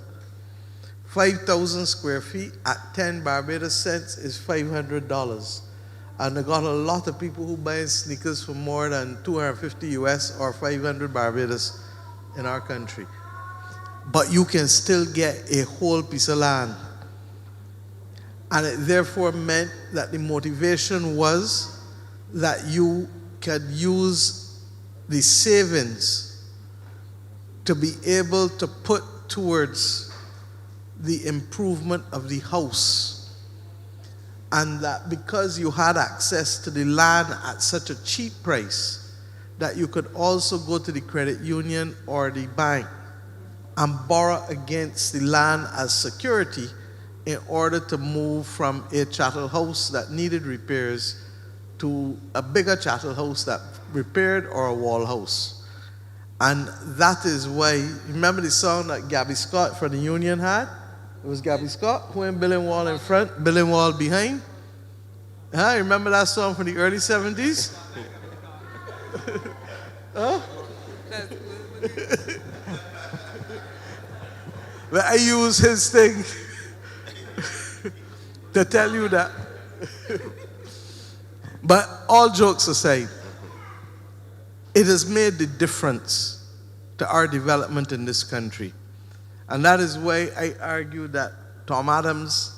5,000 square feet at 10 Barbados cents is $500. And I got a lot of people who buy sneakers for more than 250 US or 500 Barbados in our country. But you can still get a whole piece of land. And it therefore meant that the motivation was that you could use the savings to be able to put towards the improvement of the house. And that because you had access to the land at such a cheap price, that you could also go to the credit union or the bank and borrow against the land as security in order to move from a chattel house that needed repairs to a bigger chattel house that repaired, or a wall house. And that is why, remember the song that Gabby Scott from the Union had? It was Gabby Scott, who in building wall in front, building wall behind. Huh? Remember that song from the early 70s? Huh? But I use his thing to tell you that. But all jokes aside, it has made the difference to our development in this country. And that is why I argue that Tom Adams,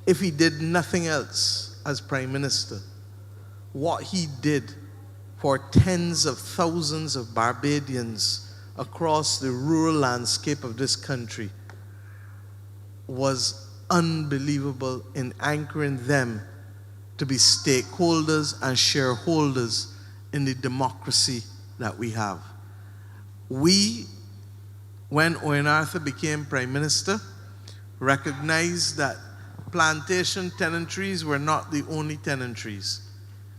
if he did nothing else as Prime Minister, what he did for tens of thousands of Barbadians across the rural landscape of this country was unbelievable in anchoring them to be stakeholders and shareholders in the democracy that we have. We, when Owen Arthur became Prime Minister, recognized that plantation tenantries were not the only tenantries,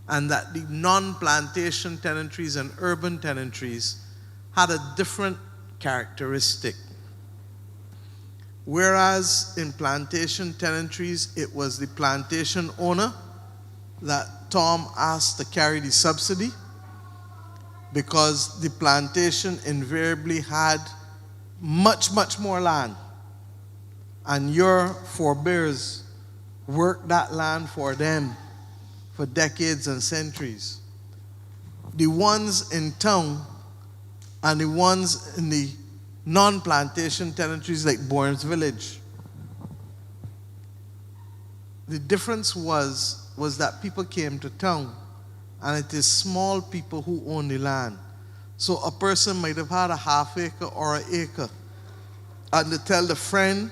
and that the non-plantation tenantries and urban tenantries had a different characteristic. Whereas in plantation tenantries, it was the plantation owner that Tom asked to carry the subsidy, because the plantation invariably had much, much more land. And your forebears worked that land for them for decades and centuries. The ones in town and the ones in the non-plantation tenantries like Bourne's Village, the difference was that people came to town, and it is small people who own the land. So a person might have had a half acre or an acre, and to tell the friend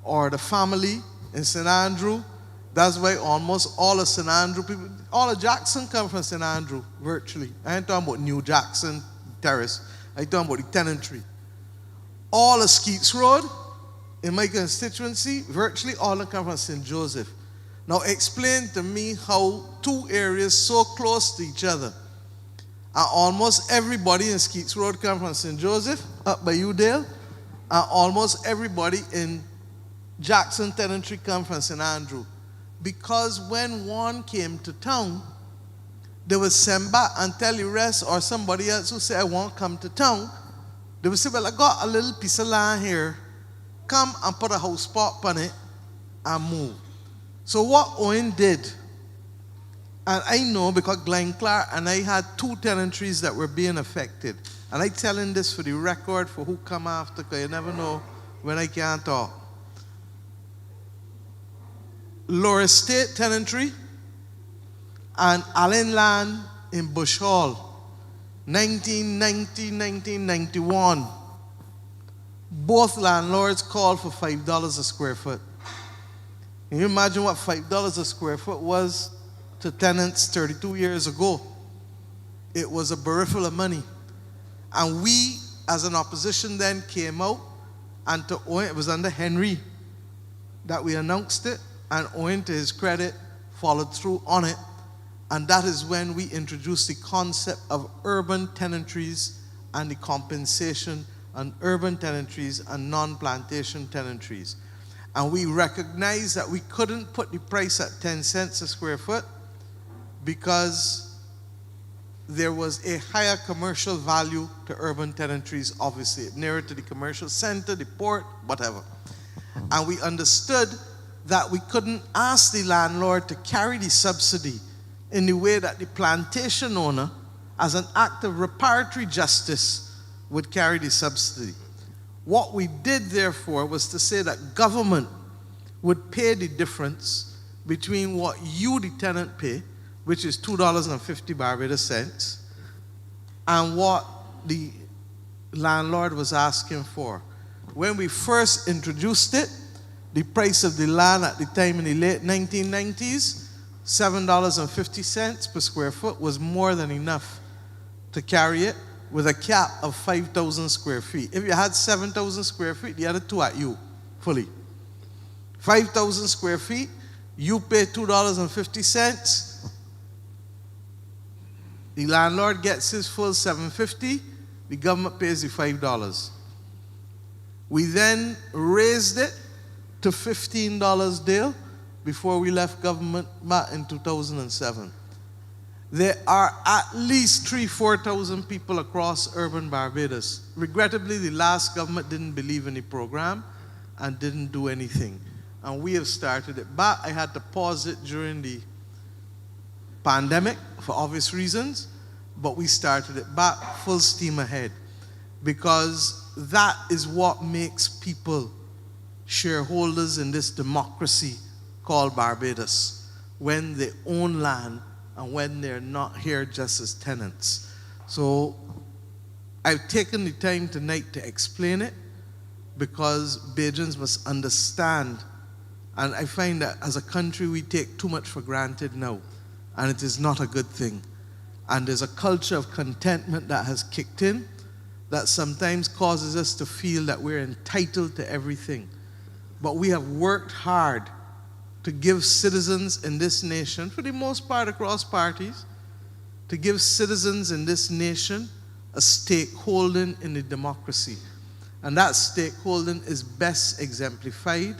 or the family in St. Andrew, that's why almost all of St. Andrew people, all of Jackson come from St. Andrew, virtually. I ain't talking about New Jackson Terrace. I'm talking about the tenantry. All of Skeets Road, in my constituency, virtually all of them come from St. Joseph. Now explain to me how two areas so close to each other, and almost everybody in Skeets Road come from St. Joseph, up by Udale, and almost everybody in Jackson Tenantry come from St. Andrew. Because when one came to town, they would send back and tell the rest, or somebody else who say, I won't come to town, they would say, well, I got a little piece of land here, come and put a house spot on it and move. So what Owen did, and I know because Glenn Clark and I had two tenantries that were being affected, and I telling this for the record for who come after, because you never know when I can't talk. Lower Estate Tenantry and Allen Land in Bush Hall, 1990, 1991. Both landlords called for $5 a square foot. Can you imagine what $5 a square foot was to tenants 32 years ago? It was a barrel of money. And we, as an opposition then, came out And it was under Henry that we announced it, and owing to his credit, followed through on it. And that is when we introduced the concept of urban tenantries and the compensation on urban tenantries and non-plantation tenantries. And we recognized that we couldn't put the price at 10 cents a square foot because there was a higher commercial value to urban tenantries, obviously, nearer to the commercial center, the port, whatever. And we understood that we couldn't ask the landlord to carry the subsidy in the way that the plantation owner, as an act of reparatory justice, would carry the subsidy. What we did, therefore, was to say that government would pay the difference between what you, the tenant, pay, which is $2.50 Barbados cents, and what the landlord was asking for. When we first introduced it, the price of the land at the time in the late 1990s, $7.50 per square foot, was more than enough to carry it with a cap of 5,000 square feet. If you had 7,000 square feet, the other two at you, fully. 5,000 square feet, you pay $2.50. The landlord gets his full $7.50, the government pays the $5. We then raised it to $15 deal before we left government back in 2007. There are at least 4,000 people across urban Barbados. Regrettably, the last government didn't believe in the program and didn't do anything. And we have started it back. I had to pause it during the pandemic for obvious reasons, but we started it back full steam ahead because that is what makes people shareholders in this democracy called Barbados, when they own land and when they're not here just as tenants. So I've taken the time tonight to explain it because Bajans must understand, and I find that as a country we take too much for granted now, and it is not a good thing. And there's a culture of contentment that has kicked in that sometimes causes us to feel that we're entitled to everything. But we have worked hard to give citizens in this nation, for the most part across parties, to give citizens in this nation a stakeholding in the democracy. And that stakeholding is best exemplified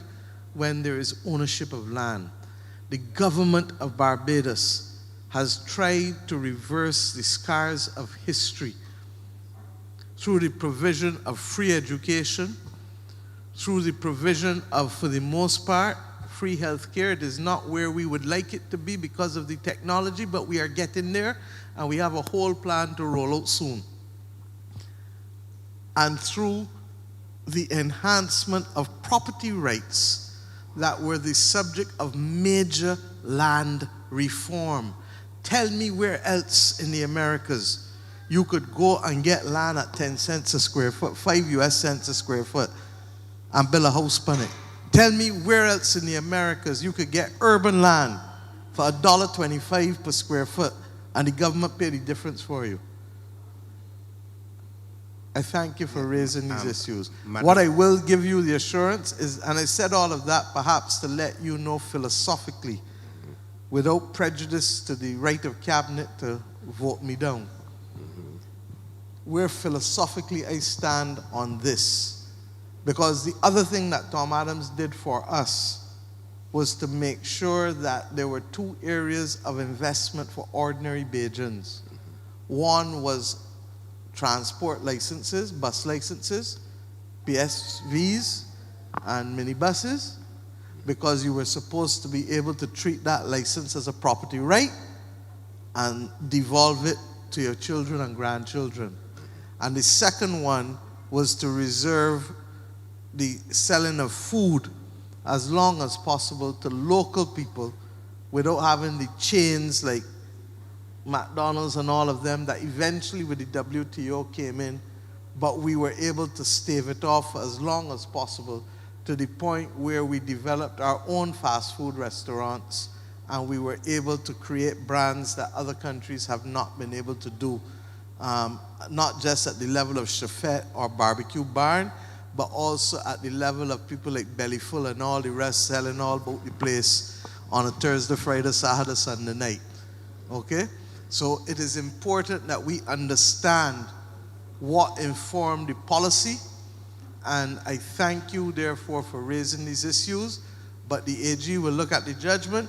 when there is ownership of land. The government of Barbados has tried to reverse the scars of history through the provision of free education, through the provision of, for the most part, free health care. It is not where we would like it to be because of the technology, but we are getting there, and we have a whole plan to roll out soon. And through the enhancement of property rights that were the subject of major land reform. Tell me where else in the Americas you could go and get land at 10 cents a square foot, 5 US cents a square foot, and build a house on it. Tell me where else in the Americas you could get urban land for $1.25 per square foot and the government pay the difference for you. I thank you for raising these issues. What I will give you the assurance is, and I said all of that perhaps to let you know philosophically, without prejudice to the right of cabinet to vote me down, where philosophically I stand on this. Because the other thing that Tom Adams did for us was to make sure that there were two areas of investment for ordinary Bajans. One was transport licenses, bus licenses, PSVs, and minibuses, because you were supposed to be able to treat that license as a property right and devolve it to your children and grandchildren. And the second one was to reserve the selling of food as long as possible to local people without having the chains like McDonald's and all of them that eventually with the WTO came in, but we were able to stave it off for as long as possible to the point where we developed our own fast food restaurants and we were able to create brands that other countries have not been able to do, not just at the level of Chefette or Barbecue Barn, but also at the level of people like Bellyful and all the rest selling all about the place on a Thursday, Friday, Saturday, Sunday night. Okay? So it is important that we understand what informed the policy, and I thank you, therefore, for raising these issues. But the AG will look at the judgment,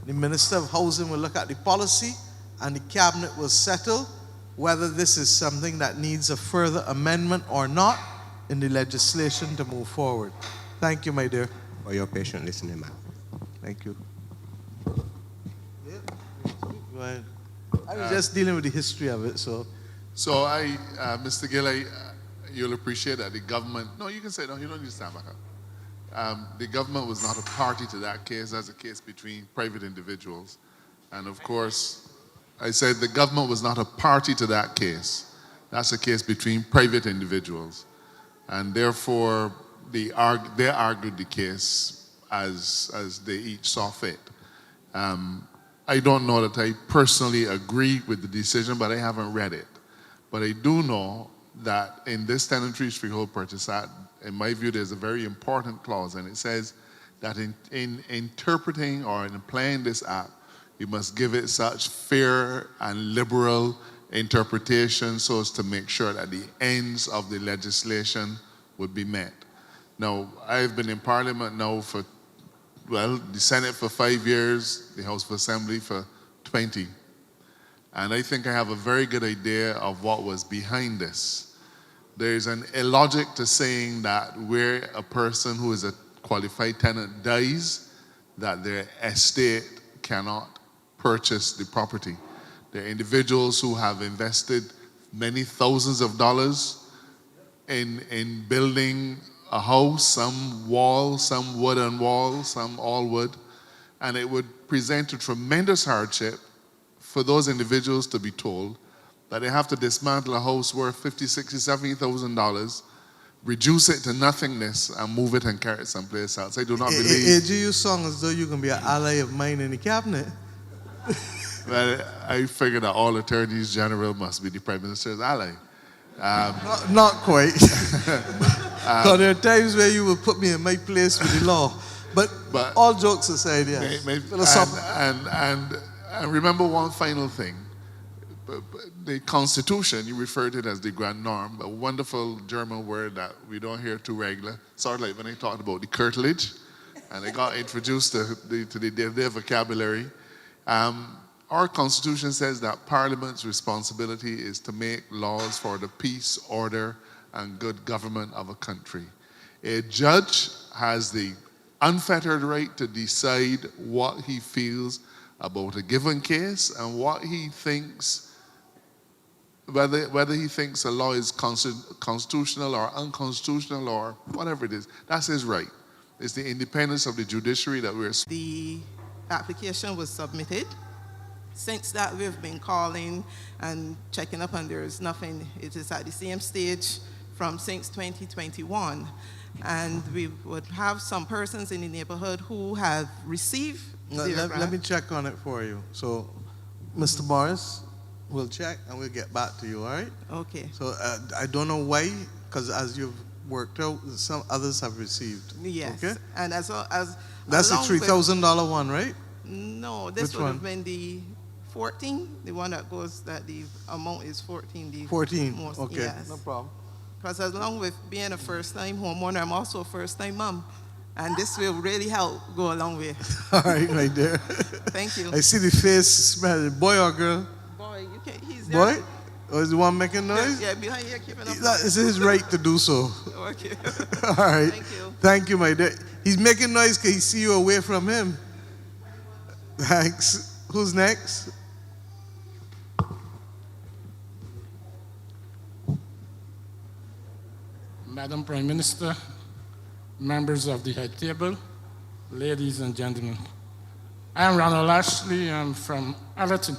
the Minister of Housing will look at the policy, and the Cabinet will settle whether this is something that needs a further amendment or not in the legislation to move forward. Thank you, my dear. For your patient listening, ma'am. Thank you. Go ahead. I was just dealing with the history of it, so. So Mr. Gill, you'll appreciate that the government, no, you can say, no, you don't need to stand back up. The government was not a party to that case. That's a case between private individuals. And of course, I said the government was not a party to that case. That's a case between private individuals. And therefore, they argued the case as they each saw fit. I don't know that I personally agree with the decision, but I haven't read it. But I do know that in this Tenantry Freehold Purchase Act, in my view, there's a very important clause, and it says that in interpreting or in applying this act, you must give it such fair and liberal interpretation so as to make sure that the ends of the legislation would be met. Now, I've been in Parliament now for, well, the Senate for 5 years, the House of Assembly for 20. And I think I have a very good idea of what was behind this. There's an illogic to saying that where a person who is a qualified tenant dies, that their estate cannot purchase the property. There are individuals who have invested many thousands of dollars in building a house, some wall, some wooden wall, some all wood, and it would present a tremendous hardship for those individuals to be told that they have to dismantle a house worth $50,000, $60,000, $70,000, reduce it to nothingness, and move it and carry it someplace else. I do not believe. AG, you song as though you can be an ally of mine in the Cabinet. Well, I figure that all attorneys general must be the Prime Minister's ally. Not quite. Because there are times where you will put me in my place with the law. But all jokes aside, yes. And remember one final thing. The Constitution, you refer to it as the grand norm, a wonderful German word that we don't hear too regular. Sort of like when I talked about the curtilage, and it got introduced to their vocabulary. Our Constitution says that Parliament's responsibility is to make laws for the peace, order, and good government of a country. A judge has the unfettered right to decide what he feels about a given case and what he thinks, whether he thinks a law is constitutional or unconstitutional or whatever it is. That's his right. It's the independence of the judiciary that we're... The application was submitted. Since that, we've been calling and checking up, and there is nothing. It is at the same stage since 2021. And we would have some persons in the neighborhood who have received let me check on it for you. So, Mr. Morris, we'll check and we'll get back to you, all right? Okay. So, I don't know why, because as you've worked out, some others have received. Yes. Okay? And as that's the $3,000 one, right? No, this would have been the 14, the one that the amount is 14. 14, most, okay, yes. no problem. Because along with being a first-time homeowner, I'm also a first-time mom. And this will really help go a long way. All right, my dear. Thank you. I see the face smelling. Boy or girl? Boy, he's there. Boy? Or is the one making noise? Yeah, behind here, keeping up. It's his right to do so. Okay. All right. Thank you. Thank you, my dear. He's making noise because he see you away from him. Thanks. Who's next? Madam Prime Minister, members of the head table, ladies and gentlemen. I am Ronald Ashley. I'm from Allerton.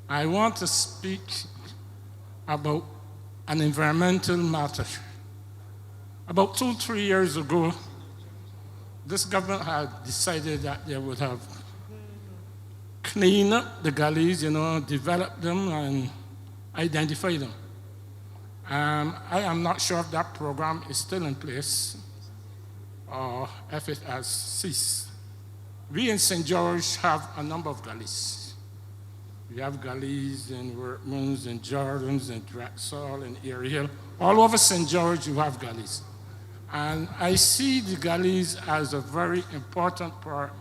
I want to speak about an environmental matter. About 2-3 years ago, this government had decided that they would have cleaned up the gullies, develop them and identify them. I am not sure if that program is still in place or if it has ceased. We in St. George have a number of gullies. We have gullies in Workmans, in Jordans, in Drexel, in Airy Hill. All over St. George, you have gullies. And I see the gullies as a very important part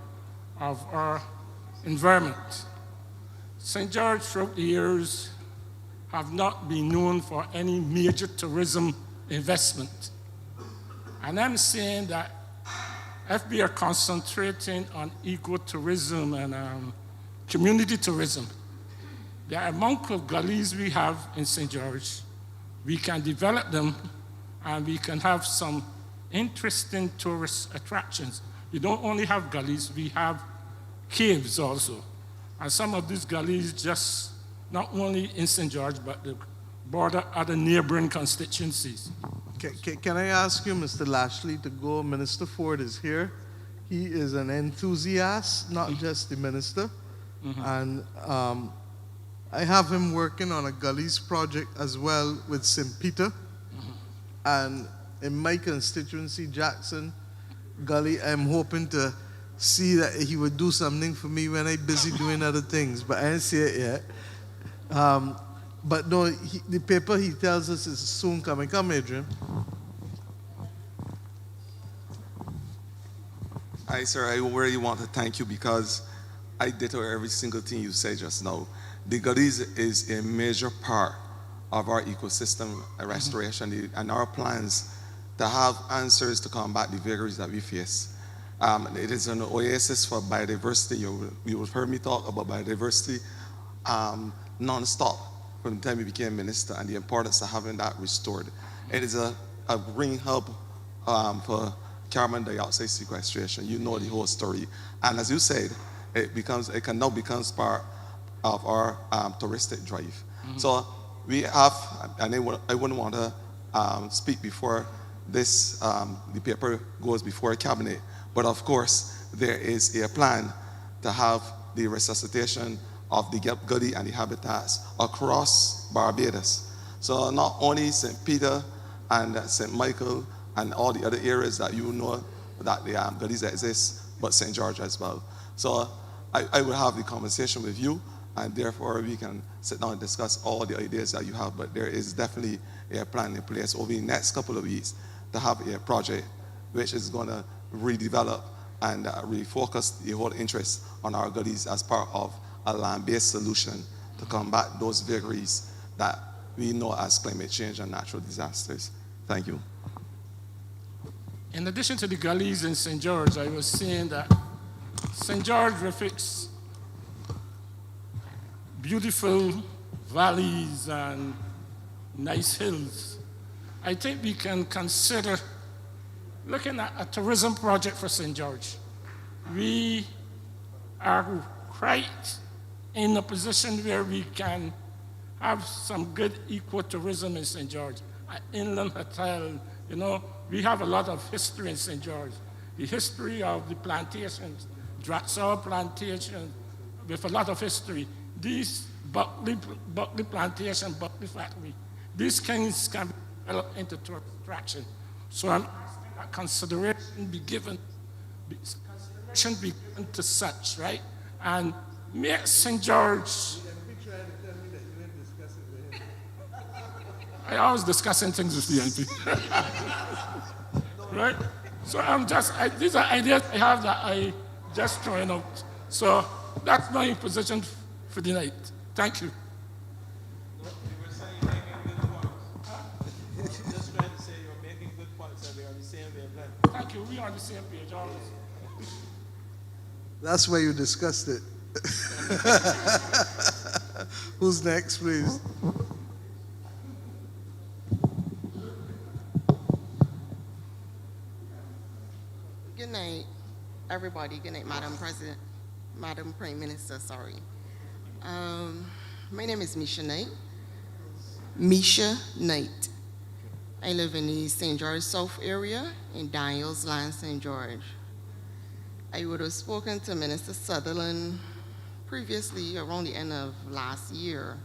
of our environment. St. George, throughout the years, have not been known for any major tourism investment. And I'm saying that if we are concentrating on ecotourism and community tourism, the amount of gullies we have in St. George, we can develop them and we can have some interesting tourist attractions. We don't only have gullies, we have caves also. And some of these gullies just not only in St. George, but the border other neighboring constituencies. Can I ask you, Mr. Lashley, to go? Minister Ford is here. He is an enthusiast, not just the minister. And I have him working on a gullies project as well with St. Peter. And in my constituency, Jackson Gully, I'm hoping to see that he would do something for me when I'm busy doing other things, but I didn't see it yet. But no, the paper he tells us is soon coming. Come, Adrian. Hi, sir. I really want to thank you because I ditto every single thing you said just now. The gullies is a major part of our ecosystem restoration and our plans to have answers to combat the vagaries that we face. It is an oasis for biodiversity. You have heard me talk about biodiversity non-stop from the time we became minister and the importance of having that restored. It is a ring hub for carbon dioxide sequestration. You know the whole story. And as you said, it can now become part of our touristic drive. So we have, and I wouldn't want to speak before this, the paper goes before cabinet, but of course there is a plan to have the resuscitation of the gully and the habitats across Barbados. So not only St. Peter and St. Michael and all the other areas that you know that the gullies exist, but St. George as well. So I will have the conversation with you, and therefore we can sit down and discuss all the ideas that you have, but there is definitely a plan in place over the next couple of weeks to have a project which is going to redevelop and refocus the whole interest on our gullies as part of a land-based solution to combat those vagaries that we know as climate change and natural disasters. Thank you. In addition to the gullies in St. George, I was saying that St. George with its beautiful valleys and nice hills, I think we can consider looking at a tourism project for St. George. We are right in a position where we can have some good ecotourism in St. George. An inland hotel, you know, we have a lot of history in St. George. The history of the plantations, Drexel plantation, with a lot of history. These Buckley plantation, Buckley factory, these things can be developed into tourist attraction. So I'm asking that consideration be given to such, right? And make St. George. I always discussing things with the MP. Right? So these are ideas I have that I just throwing out. So that's my position for the night. Thank you. Thank you. We are on the same page always. That's why you discussed it. Who's next, please? Good night, everybody. Good night, Madam President, Madam Prime Minister, sorry. My name is Misha Knight. Misha Knight. I live in the St. George South area in Daniels Land, St. George. I would have spoken to Minister Sutherland previously around the end of last year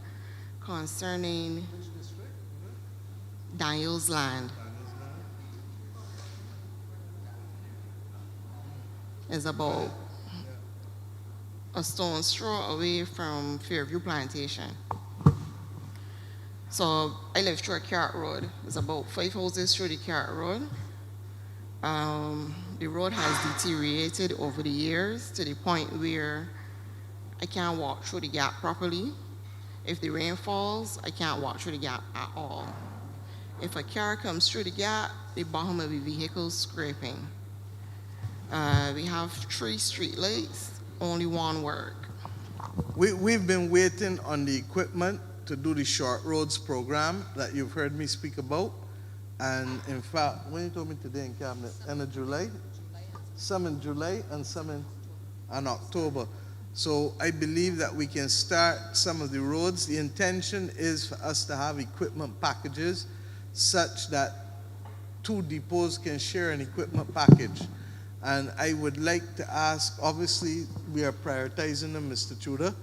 concerning Daniel's Land. It's about a stone's throw away from Fairview Plantation. So I live through a cart road. It's about 5 houses through the cart road. The road has deteriorated over the years to the point where I can't walk through the gap properly. If the rain falls, I can't walk through the gap at all. If a car comes through the gap, the bottom of the vehicle is scraping. We have 3 street lights, only one work. We've been waiting on the equipment to do the short roads program that you've heard me speak about. And in fact, when you told me today in Cabinet, end of July, some in July and some in October. So I believe that we can start some of the roads. The intention is for us to have equipment packages such that 2 depots can share an equipment package. And I would like to ask, obviously we are prioritizing them, Mr. Tudor,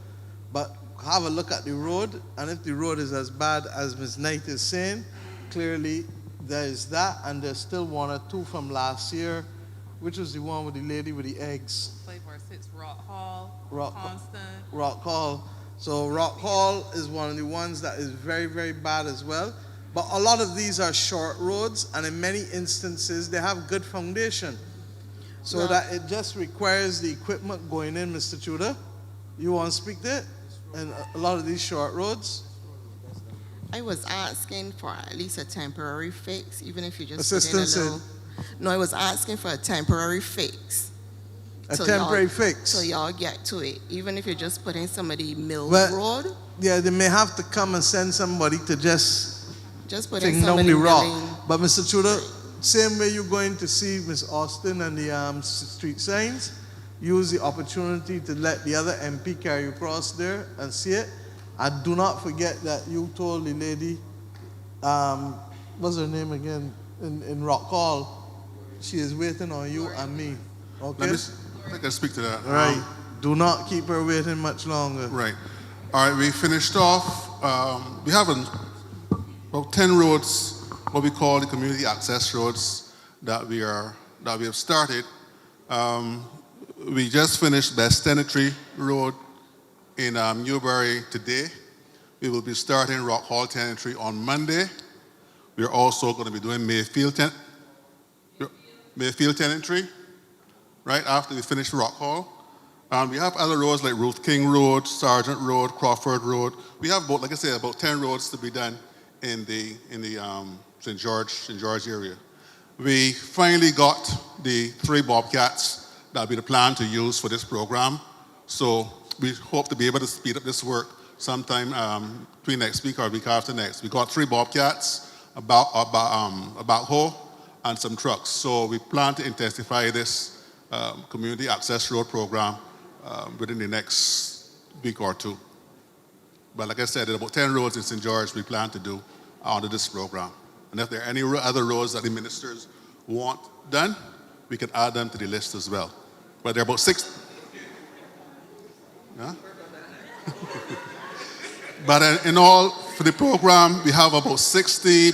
but have a look at the road, and if the road is as bad as Ms. Knight is saying, clearly there is that, and there's still 1 or 2 from last year, which was the one with the lady with the eggs. Flavor 6 Rock Hall, Constant. Rock Hall. So Rock Hall is one of the ones that is very, very bad as well. But a lot of these are short roads, and in many instances, they have good foundation. So that it just requires the equipment going in, Mr. Tudor. You want to speak to it? And a lot of these short roads? I was asking for at least a temporary fix, even if you just Assistance put in a little. No, I was asking for a temporary fix. A temporary fix? So y'all get to it, even if you just put in some of the Mills Well, Road. Yeah, they may have to come and send somebody to just put in take some down of the the rock. milling. But Mr. Tudor, same way you're going to see Miss Austin and the street signs, use the opportunity to let the other MP carry you across there and see it. And do not forget that you told the lady, what's her name again, in Rock Hall, she is waiting on you and me. Okay? I can speak to that. Right. Do not keep her waiting much longer. Right. All right, we finished off. We have about 10 roads, what we call the community access roads that we have started. We just finished Best Tenantry Road in Newbury today. We will be starting Rock Hall Tenantry on Monday. We are also going to be doing Mayfield Tenantry right after we finish Rock Hall. We have other roads like Ruth King Road, Sargent Road, Crawford Road. We have about, like I said, about 10 roads to be done in the St. George area. We finally got the 3 Bobcats that will be the plan to use for this program. So we hope to be able to speed up this work sometime between next week or week after next. We got 3 Bobcats, a backhoe, and some trucks. So we plan to intensify this community access road program within the next week or 2. But like I said, there are about 10 roads in St. George we plan to do under this program. And if there are any other roads that the ministers want done, we can add them to the list as well. But there are about 6. Yeah? But in all, for the program, we have about between 60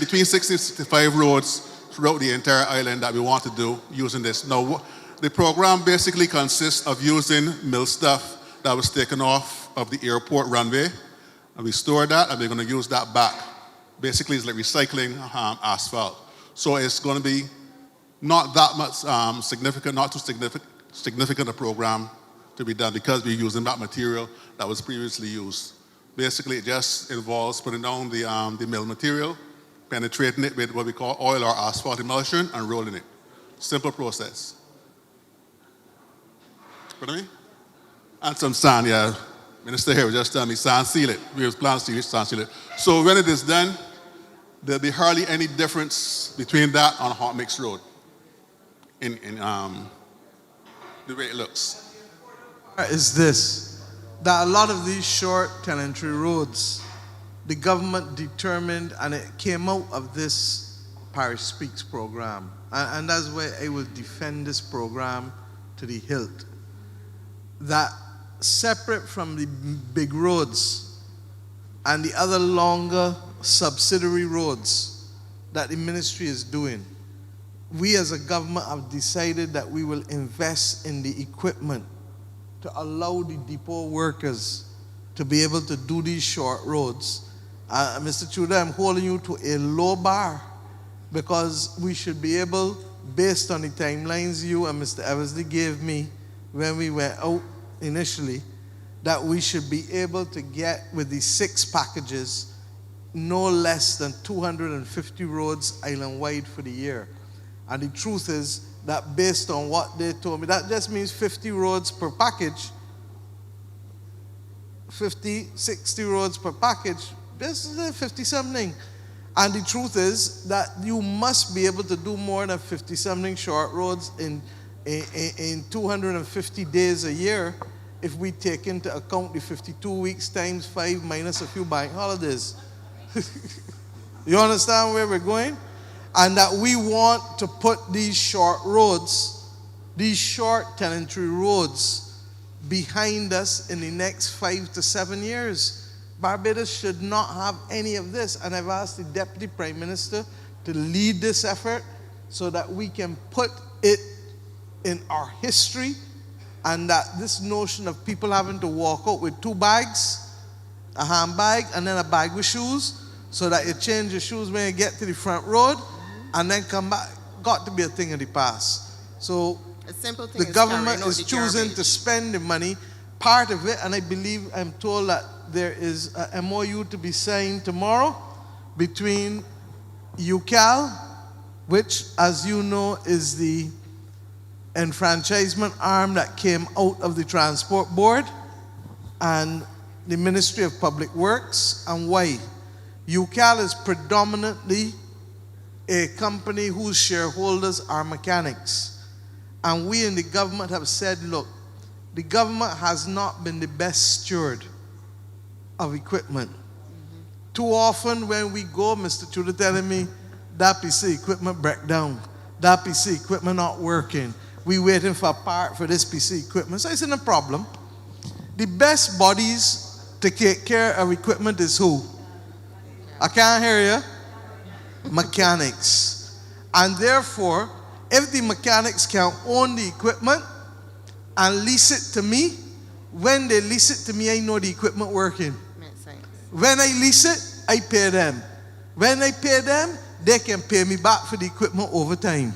and 65 roads throughout the entire island that we want to do using this. Now, the program basically consists of using mill stuff that was taken off of the airport runway, and we store that, and we're going to use that back. Basically, it's like recycling asphalt. So it's going to be not that much not too significant a program to be done because we're using that material that was previously used. Basically, it just involves putting down the mill material, penetrating it with what we call oil or asphalt emulsion, and rolling it. Simple process. Pardon me? And some sand, yeah. Minister here was just telling me sand seal it. We was planning to sand seal it. So when it is done, there'll be hardly any difference between that on Hot Mix Road in the way it looks. Is this, that a lot of these short tenantry roads, the government determined, and it came out of this Parish Speaks program, and that's why I will defend this program to the hilt, that separate from the big roads and the other longer subsidiary roads, that the ministry is doing. We as a government have decided that we will invest in the equipment to allow the depot workers to be able to do these short roads. Mr. Tudor, I'm holding you to a low bar because we should be able, based on the timelines you and Mr. Eversley gave me when we went out initially, that we should be able to get with the 6 packages no less than 250 roads island-wide for the year. And the truth is that based on what they told me, that just means 50 roads per package, 50, 60 roads per package. This is 50-something. And the truth is that you must be able to do more than 50-something short roads in 250 days a year if we take into account the 52 weeks times 5 minus a few bank holidays. You understand where we're going? And that we want to put these short roads, these short tenantry roads, behind us in the next 5 to 7 years. Barbados should not have any of this. And I've asked the Deputy Prime Minister to lead this effort so that we can put it in our history, and that this notion of people having to walk out with 2 bags, a handbag and then a bag with shoes, so that you change your shoes when you get to the front road and then come back, got to be a thing of the past. So A simple thing the is government carrying out is the choosing garbage. to spend the money, part of it, and I believe, I'm told that there is a MOU to be signed tomorrow between UCAL, which, as you know, is the enfranchisement arm that came out of the Transport Board, and the Ministry of Public Works. And why? UCAL is predominantly a company whose shareholders are mechanics. And we in the government have said, look, the government has not been the best steward of equipment. Too often when we go, Mr. Tudor telling me, that piece of equipment break down, that piece of equipment not working, we waiting for a part for this piece of equipment. So it's no problem. The best bodies to take care of equipment is who? I can't hear you. Mechanics. And therefore, if the mechanics can own the equipment and lease it to me, when they lease it to me, I know the equipment working. Makes sense. When I lease it, I pay them. When I pay them, they can pay me back for the equipment over time.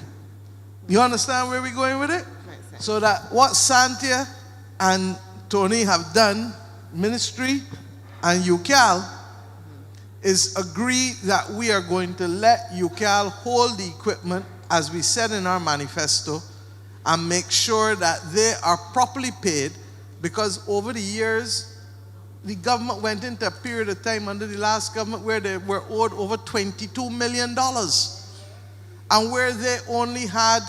You understand where we're going with it? So that what Santia and Tony have done, ministry and UCAL, is agree that we are going to let UCAL hold the equipment, as we said in our manifesto, and make sure that they are properly paid, because over the years, the government went into a period of time under the last government where they were owed over $22 million, and where they only had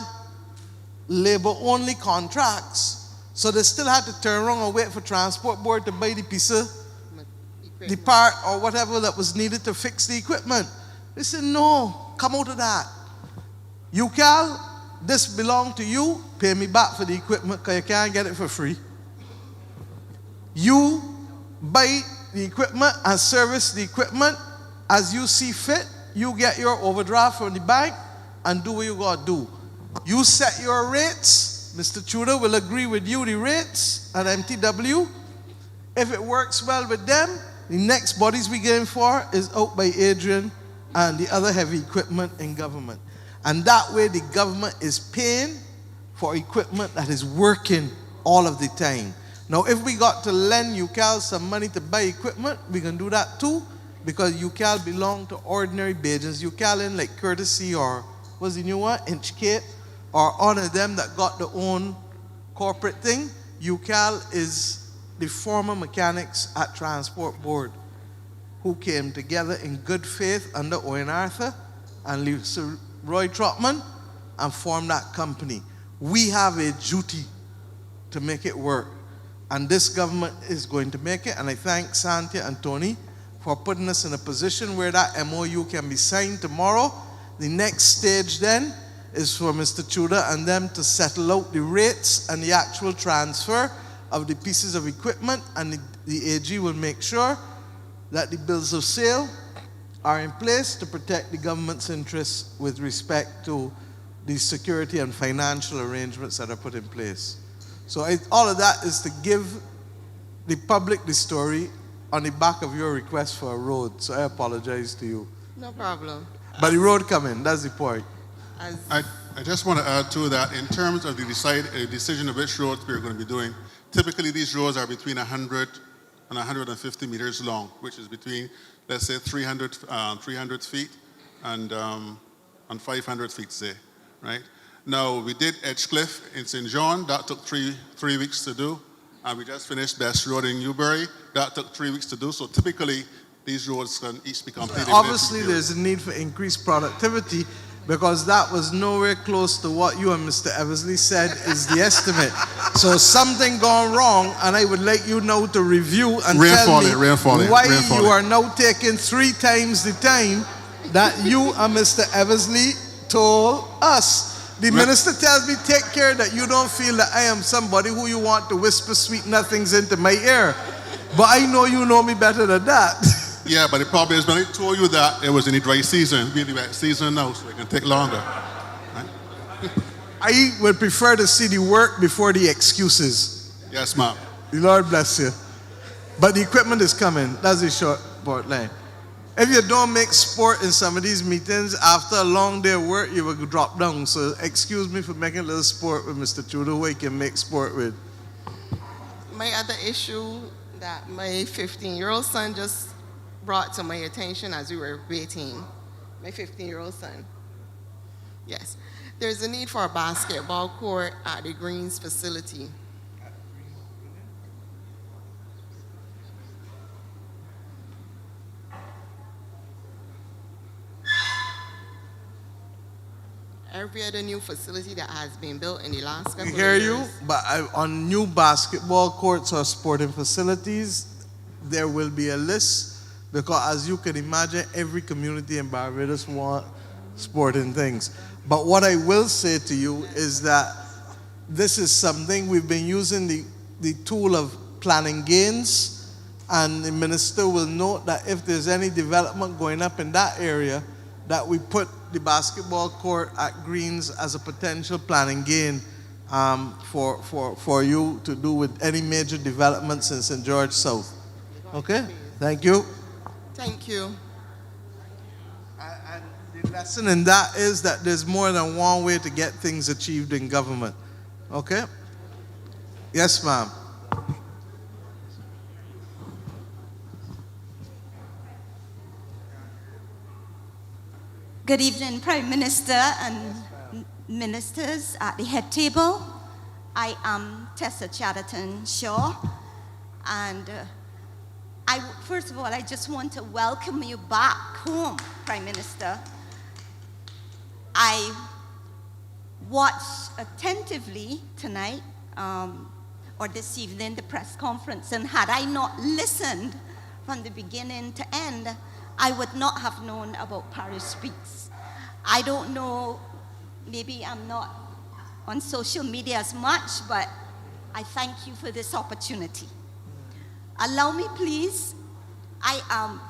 labor-only contracts. So they still had to turn around and wait for Transport Board to buy the piece of the part or whatever that was needed to fix the equipment. They said, no, come out of that. UCAL, this belongs to you, pay me back for the equipment because you can't get it for free. You buy the equipment and service the equipment as you see fit. You get your overdraft from the bank and do what you got to do. You set your rates. Mr. Tudor will agree with you, the rates at MTW. If it works well with them, the next bodies we going for is out by Adrian and the other heavy equipment in government. And that way the government is paying for equipment that is working all of the time. Now, if we got to lend UCAL some money to buy equipment, we can do that too, because UCAL belong to ordinary Bajans. UCAL in like Courtesy or what's the new one? Inchcape, or one of them that got their own corporate thing. UCAL is the former mechanics at Transport Board who came together in good faith under Owen Arthur and Sir Roy Trotman and formed that company. We have a duty to make it work. And this government is going to make it. And I thank Santia and Tony for putting us in a position where that MOU can be signed tomorrow. The next stage then is for Mr. Tudor and them to settle out the rates and the actual transfer of the pieces of equipment, and the AG will make sure that the bills of sale are in place to protect the government's interests with respect to the security and financial arrangements that are put in place. So all of that is to give the public the story on the back of your request for a road. So I apologize to you. No problem. But the road coming, that's the point. I just want to add to that, in terms of the decision of which roads we're going to be doing, typically these roads are between 100 and 150 meters long, which is between, let's say, 300 feet and 500 feet, say, right? Now, we did Edgecliff in St. John. That took three weeks to do. And we just finished Best Road in Newbury. That took 3 weeks to do. So typically, these roads can each be completed. Obviously, there's a need for increased productivity, because that was nowhere close to what you and Mr. Eversley said is the estimate. So something gone wrong, and I would like you now to review and tell me why you are now taking 3 times the time that you and Mr. Eversley told us. The minister tells me, take care that you don't feel that I am somebody who you want to whisper sweet nothings into my ear. But I know you know me better than that. Yeah, but the problem is when I told you that it was in the dry season, really wet season now, so it can take longer. Right? I would prefer to see the work before the excuses. Yes, ma'am. The Lord bless you. But the equipment is coming. That's the short line. If you don't make sport in some of these meetings, after a long day of work, you will drop down. So excuse me for making a little sport with Mr. Tudor, who I can make sport with. My other issue that my 15-year-old son just brought to my attention as we were waiting. My 15-year-old son. Yes. There's a need for a basketball court at the Greens facility. Every other new facility that has been built in the last couple of years. I hear you, but on new basketball courts or sporting facilities, there will be a list, because as you can imagine, every community in Barbados wants sporting things. But what I will say to you is that this is something we've been using the tool of planning gains, and the minister will note that if there's any development going up in that area, that we put the basketball court at Greens as a potential planning gain for you to do with any major developments in St. George South. Okay? Thank you. Thank you. And the lesson in that is that there's more than one way to get things achieved in government. Okay? Yes, ma'am. Good evening, Prime Minister and ministers at the head table. I am Tessa Chatterton Shaw, and first of all, I just want to welcome you back home, Prime Minister. I watched attentively tonight, or this evening, the press conference, and had I not listened from the beginning to end, I would not have known about Parish Speaks. I don't know, maybe I'm not on social media as much, but I thank you for this opportunity. Allow me, please. I am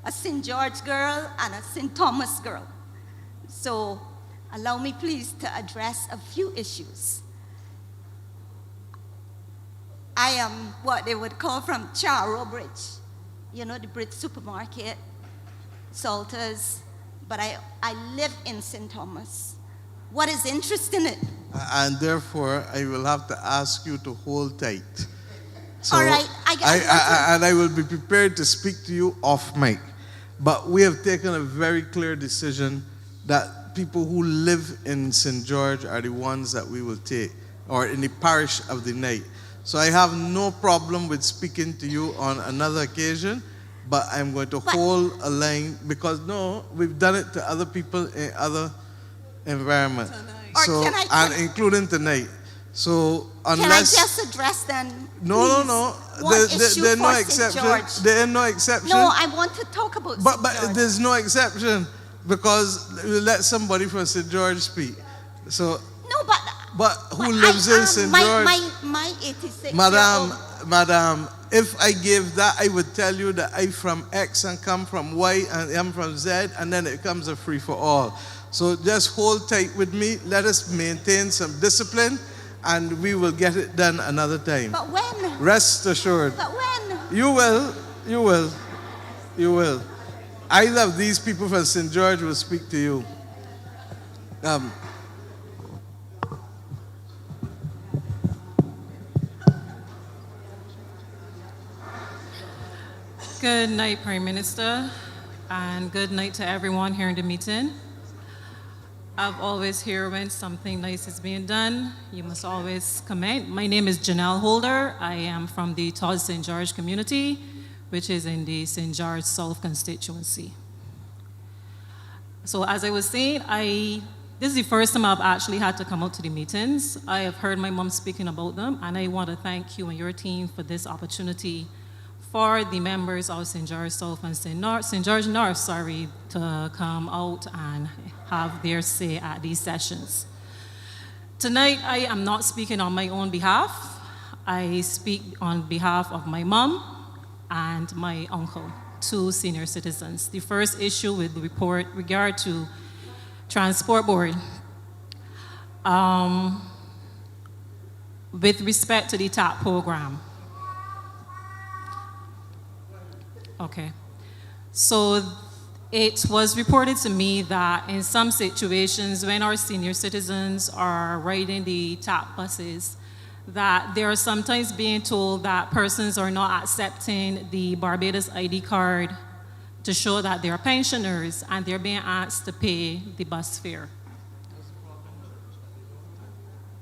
a St. George girl and a St. Thomas girl. So allow me, please, to address a few issues. I am what they would call from Charo Bridge. You know, the Bridge supermarket, Salters, but I live in St. Thomas. What is interesting in it? And therefore, I will have to ask you to hold tight. So all right, and I will be prepared to speak to you off mic. But we have taken a very clear decision that people who live in St. George are the ones that we will take, or in the parish of the night. So I have no problem with speaking to you on another occasion, but I'm going to hold a line, because no, we've done it to other people in other environments. So, and including tonight. So unless... Can I just address then, No. There's no exception. There are no exception. No, I want to talk about But there's no exception, because we let somebody from St. George speak. So... No, but who lives in St. George? My 86 Madam, if I gave that, I would tell you that I'm from X and come from Y and I'm from Z, and then it comes a free for all. So just hold tight with me. Let us maintain some discipline, and we will get it done another time. But when? Rest assured. But when? You will. You will. You will. I love these people from St. George will speak to you. Good night, Prime Minister, and good night to everyone here in the meeting. I've always heard when something nice is being done, you must always comment. My name is Janelle Holder. I am from the Todd St. George community, which is in the St. George South constituency. So as I was saying, this is the first time I've actually had to come out to the meetings. I have heard my mom speaking about them, and I want to thank you and your team for this opportunity for the members of St. George South and St. George North, to come out and have their say at these sessions. Tonight, I am not speaking on my own behalf. I speak on behalf of my mom and my uncle, two senior citizens. The first issue with the report regard to Transport Board. With respect to the TAP program. Okay. So it was reported to me that in some situations when our senior citizens are riding the TAP buses, that they are sometimes being told that persons are not accepting the Barbados ID card to show that they're pensioners, and they're being asked to pay the bus fare.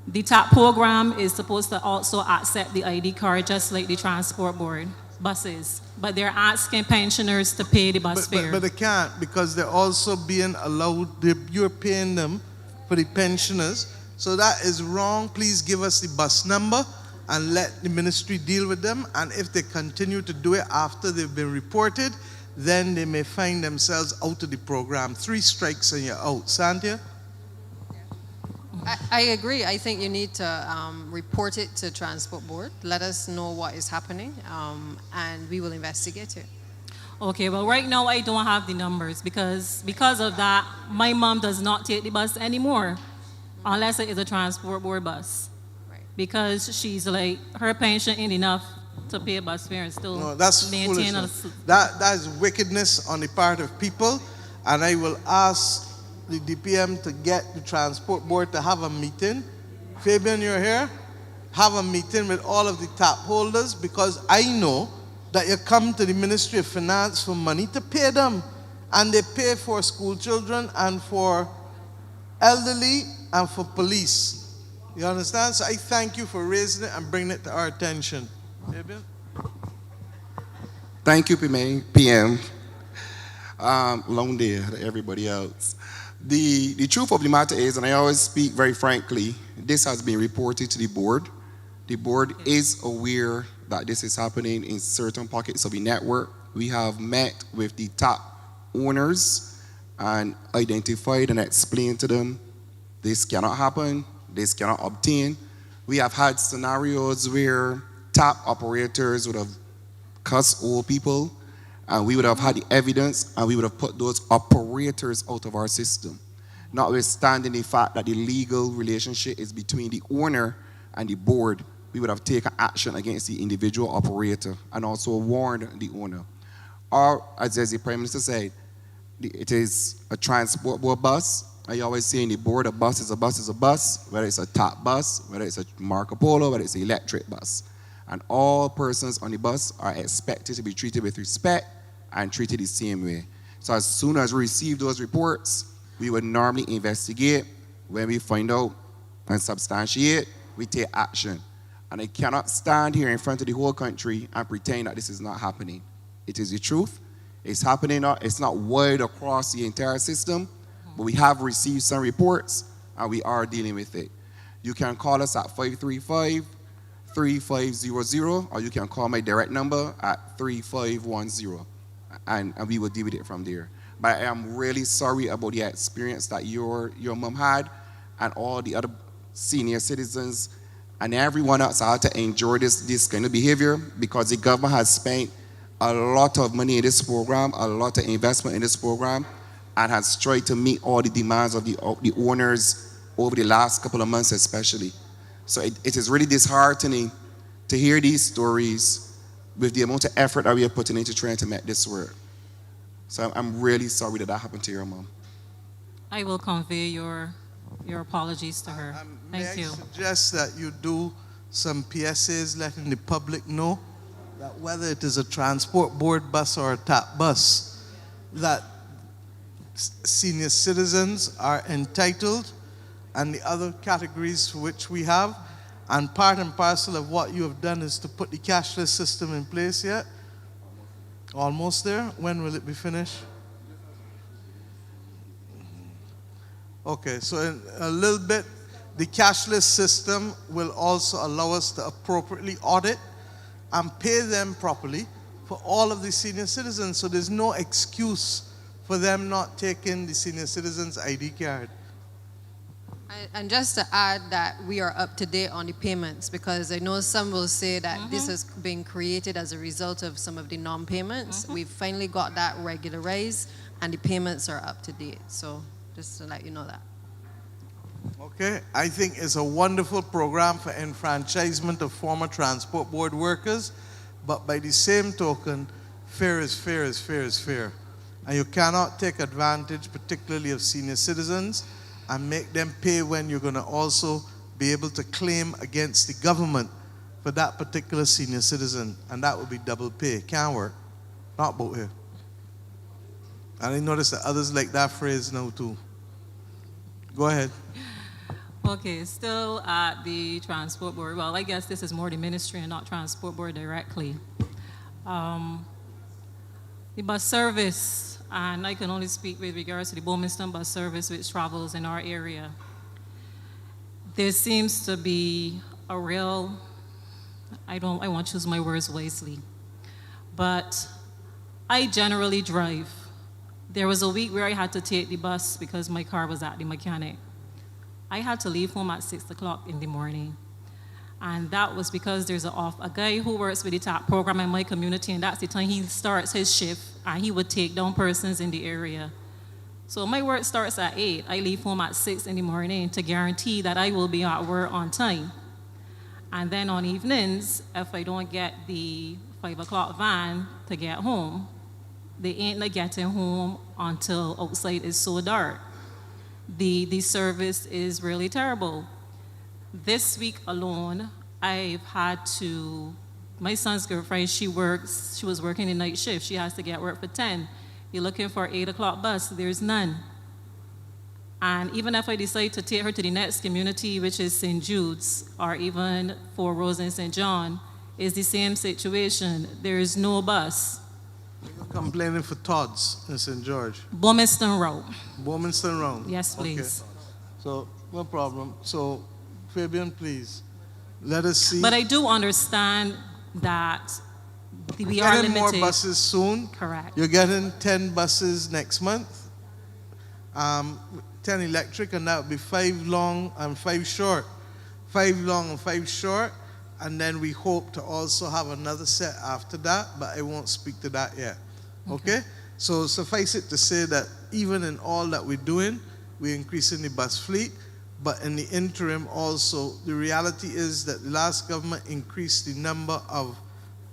The TAP program is supposed to also accept the ID card just like the Transport Board buses, but they're asking pensioners to pay the bus fare. But they can't, because they're also being allowed, you're paying them for the pensioners. So that is wrong. Please give us the bus number and let the ministry deal with them. And if they continue to do it after they've been reported, then they may find themselves out of the program. 3 strikes and you're out. Santia? I agree. I think you need to report it to Transport Board. Let us know what is happening, and we will investigate it. Okay, well, right now I don't have the numbers because of that, my mom does not take the bus anymore unless it is a Transport Board bus. Right. Because she's like, her pension ain't enough to pay a bus fare and still maintain a... That is wickedness on the part of people, and I will ask the DPM to get the Transport Board to have a meeting. Fabian, you're here? Have a meeting with all of the TAP holders, because I know that you come to the Ministry of Finance for money to pay them. And they pay for school children and for elderly and for police. You understand? So I thank you for raising it and bringing it to our attention. Fabian? Thank you, PM. Long day to everybody else. The truth of the matter is, and I always speak very frankly, this has been reported to the board. The board is aware that this is happening in certain pockets of the network. We have met with the TAP owners and identified and explained to them this cannot happen, this cannot obtain. We have had scenarios where TAP operators would have cussed old people, and we would have had the evidence, and we would have put those operators out of our system. Notwithstanding the fact that the legal relationship is between the owner and the board, we would have taken action against the individual operator and also warned the owner. Or, as the Prime Minister said, it is a Transport Board bus. I always say in the board, a bus is a bus is a bus, whether it's a TAP bus, whether it's a Marco Polo, whether it's an electric bus. And all persons on the bus are expected to be treated with respect and treated the same way. So as soon as we receive those reports, we would normally investigate. When we find out and substantiate, we take action. And I cannot stand here in front of the whole country and pretend that this is not happening. It is the truth. It's happening. It's not wide across the entire system, but we have received some reports and we are dealing with it. You can call us at 535-3500, or you can call my direct number at 3510. And we will deal with it from there. But I am really sorry about the experience that your mom had and all the other senior citizens and everyone else ought to enjoy this kind of behavior, because the government has spent a lot of money in this program, a lot of investment in this program, and has tried to meet all the demands of the owners over the last couple of months especially. So it is really disheartening to hear these stories with the amount of effort that we are putting into trying to make this work. So I'm really sorry that happened to your mom. I will convey your apologies to her. Thank you. I suggest that you do some PSAs letting the public know that whether it is a transport board bus or a TAP bus, that senior citizens are entitled, and the other categories for which we have. And part and parcel of what you have done is to put the cashless system in place yet. Almost there. When will it be finished? Okay, so in a little bit, the cashless system will also allow us to appropriately audit and pay them properly for all of the senior citizens. So there's no excuse for them not taking the senior citizens' ID card. And just to add that we are up to date on the payments, because I know some will say that this has been created as a result of some of the non-payments. We've finally got that regularized, and the payments are up to date. So just to let you know that. Okay, I think it's a wonderful program for enfranchisement of former transport board workers, but by the same token, fair is fair is fair is fair. And you cannot take advantage, particularly of senior citizens, and make them pay when you're going to also be able to claim against the government for that particular senior citizen. And that would be double pay. Can't work. Not both here. And I notice that others like that phrase now too. Go ahead. Okay, still at the transport board. Well, I guess this is more the ministry and not transport board directly. The bus service, and I can only speak with regards to the Bowmanston bus service which travels in our area. There seems to be a real, I won't choose my words wisely, but I generally drive. There was a week where I had to take the bus because my car was at the mechanic. I had to leave home at 6 o'clock in the morning. And that was because there's a guy who works with the TAP program in my community, and that's the time he starts his shift, and he would take down persons in the area. So my work starts at 8. I leave home at 6 in the morning to guarantee that I will be at work on time. And then on evenings, if I don't get the 5 o'clock van to get home, they ain't like getting home until outside is so dark. The service is really terrible. This week alone, I've had to, my son's girlfriend, she was working the night shift. She has to get work for 10. You're looking for 8 o'clock bus, there's none. And even if I decide to take her to the next community, which is St. Jude's, or even Four Roses and St. John, it's the same situation. There is no bus. You're complaining for Todd's in St. George. Bowmanston Road. Bowmanston Road. Yes, please. Okay. So, no problem. So, Fabian, please, let us see. But I do understand that we You're are getting limited. more buses soon. Correct. You're getting 10 buses next month. 10 electric, and that would be 5 long and 5 short. 5 long and 5 short. And then we hope to also have another set after that, but I won't speak to that yet. Okay? So suffice it to say that even in all that we're doing, we're increasing the bus fleet, but in the interim also, the reality is that the last government increased the number of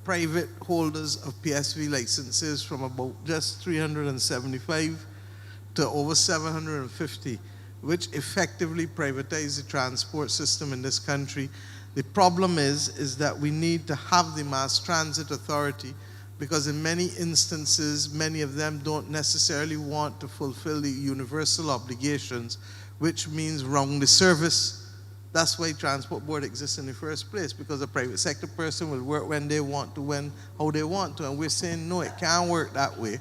private holders of PSV licenses from about just 375 to over 750, which effectively privatized the transport system in this country. The problem is that we need to have the mass transit authority, because in many instances, many of them don't necessarily want to fulfill the universal obligations, which means wrong the service. That's why transport board exists in the first place, because a private sector person will work when they want to, how they want to. And we're saying, no, it can't work that way.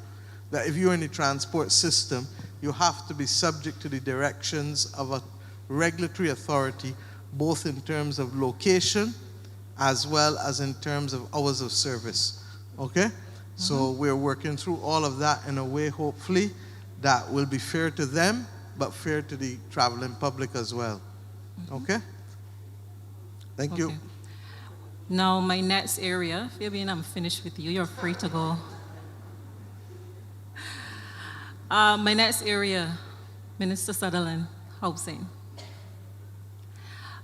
That if you're in the transport system, you have to be subject to the directions of a regulatory authority, both in terms of location as well as in terms of hours of service. Okay? So we're working through all of that in a way, hopefully, that will be fair to them, but fair to the traveling public as well. Okay? Thank you. Now, my next area, Fabian, I'm finished with you. You're free to go. My next area, Minister Sutherland, housing.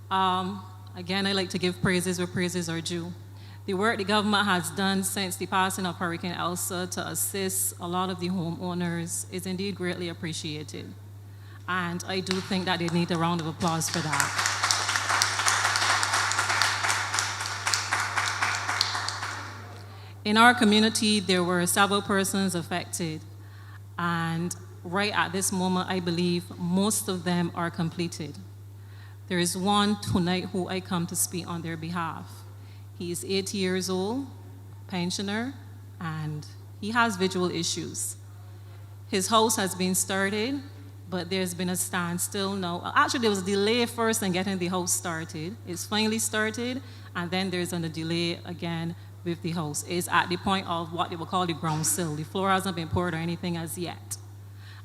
Again, I like to give praises where praises are due. The work the government has done since the passing of Hurricane Elsa to assist a lot of the homeowners is indeed greatly appreciated. And I do think that they need a round of applause for that. In our community, there were several persons affected. And right at this moment, I believe most of them are completed. There is one tonight who I come to speak on their behalf. He is 80 years old, pensioner, and he has visual issues. His house has been started, but there's been a standstill now. Actually, there was a delay first in getting the house started. It's finally started, and then there's a delay again with the house. It's at the point of what they will call the ground sill. The floor hasn't been poured or anything as yet.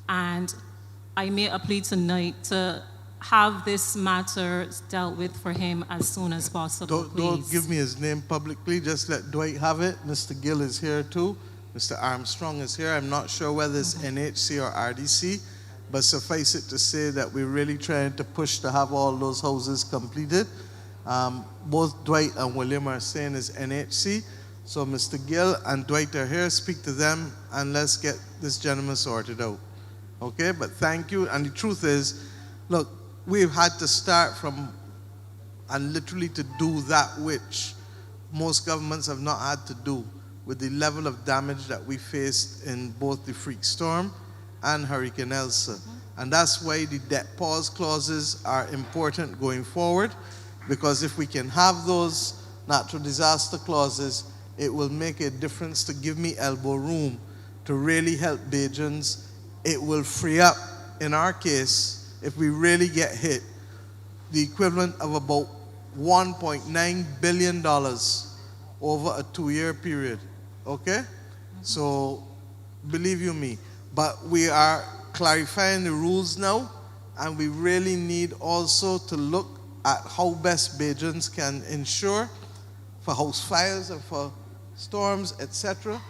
And I made a plea tonight to have this matter dealt with for him as soon as possible, Don't give me his name publicly. Just let Dwight have it. Mr. Gill is here too. Mr. Armstrong is here. I'm not sure whether it's NHC or RDC, but suffice it to say that we're really trying to push to have all those houses completed. Both Dwight and William are saying it's NHC. So Mr. Gill and Dwight are here. Speak to them and let's get this gentleman sorted out. Okay, but thank you. And the truth is, look, we've had to start from and literally to do that which most governments have not had to do with the level of damage that we faced in both the freak storm and Hurricane Elsa. And that's why the debt pause clauses are important going forward, because if we can have those natural disaster clauses, it will make a difference to give me elbow room to really help Bajans. It will free up, in our case, if we really get hit, the equivalent of about $1.9 billion over a 2-year period, okay? So, believe you me. But we are clarifying the rules now, and we really need also to look at how best Bajans can ensure for house fires and for storms, etc.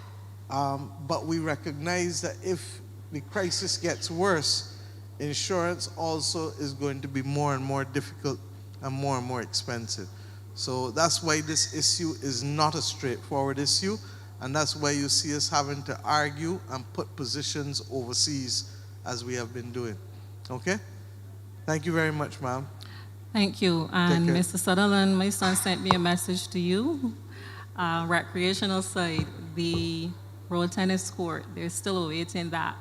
But we recognize that if the crisis gets worse, insurance also is going to be more and more difficult and more expensive. So that's why this issue is not a straightforward issue, and that's why you see us having to argue and put positions overseas as we have been doing. Okay? Thank you very much, ma'am. Thank you. And Mr. Sutherland, my son sent me a message to you. Recreational side, the road tennis court, they're still awaiting that.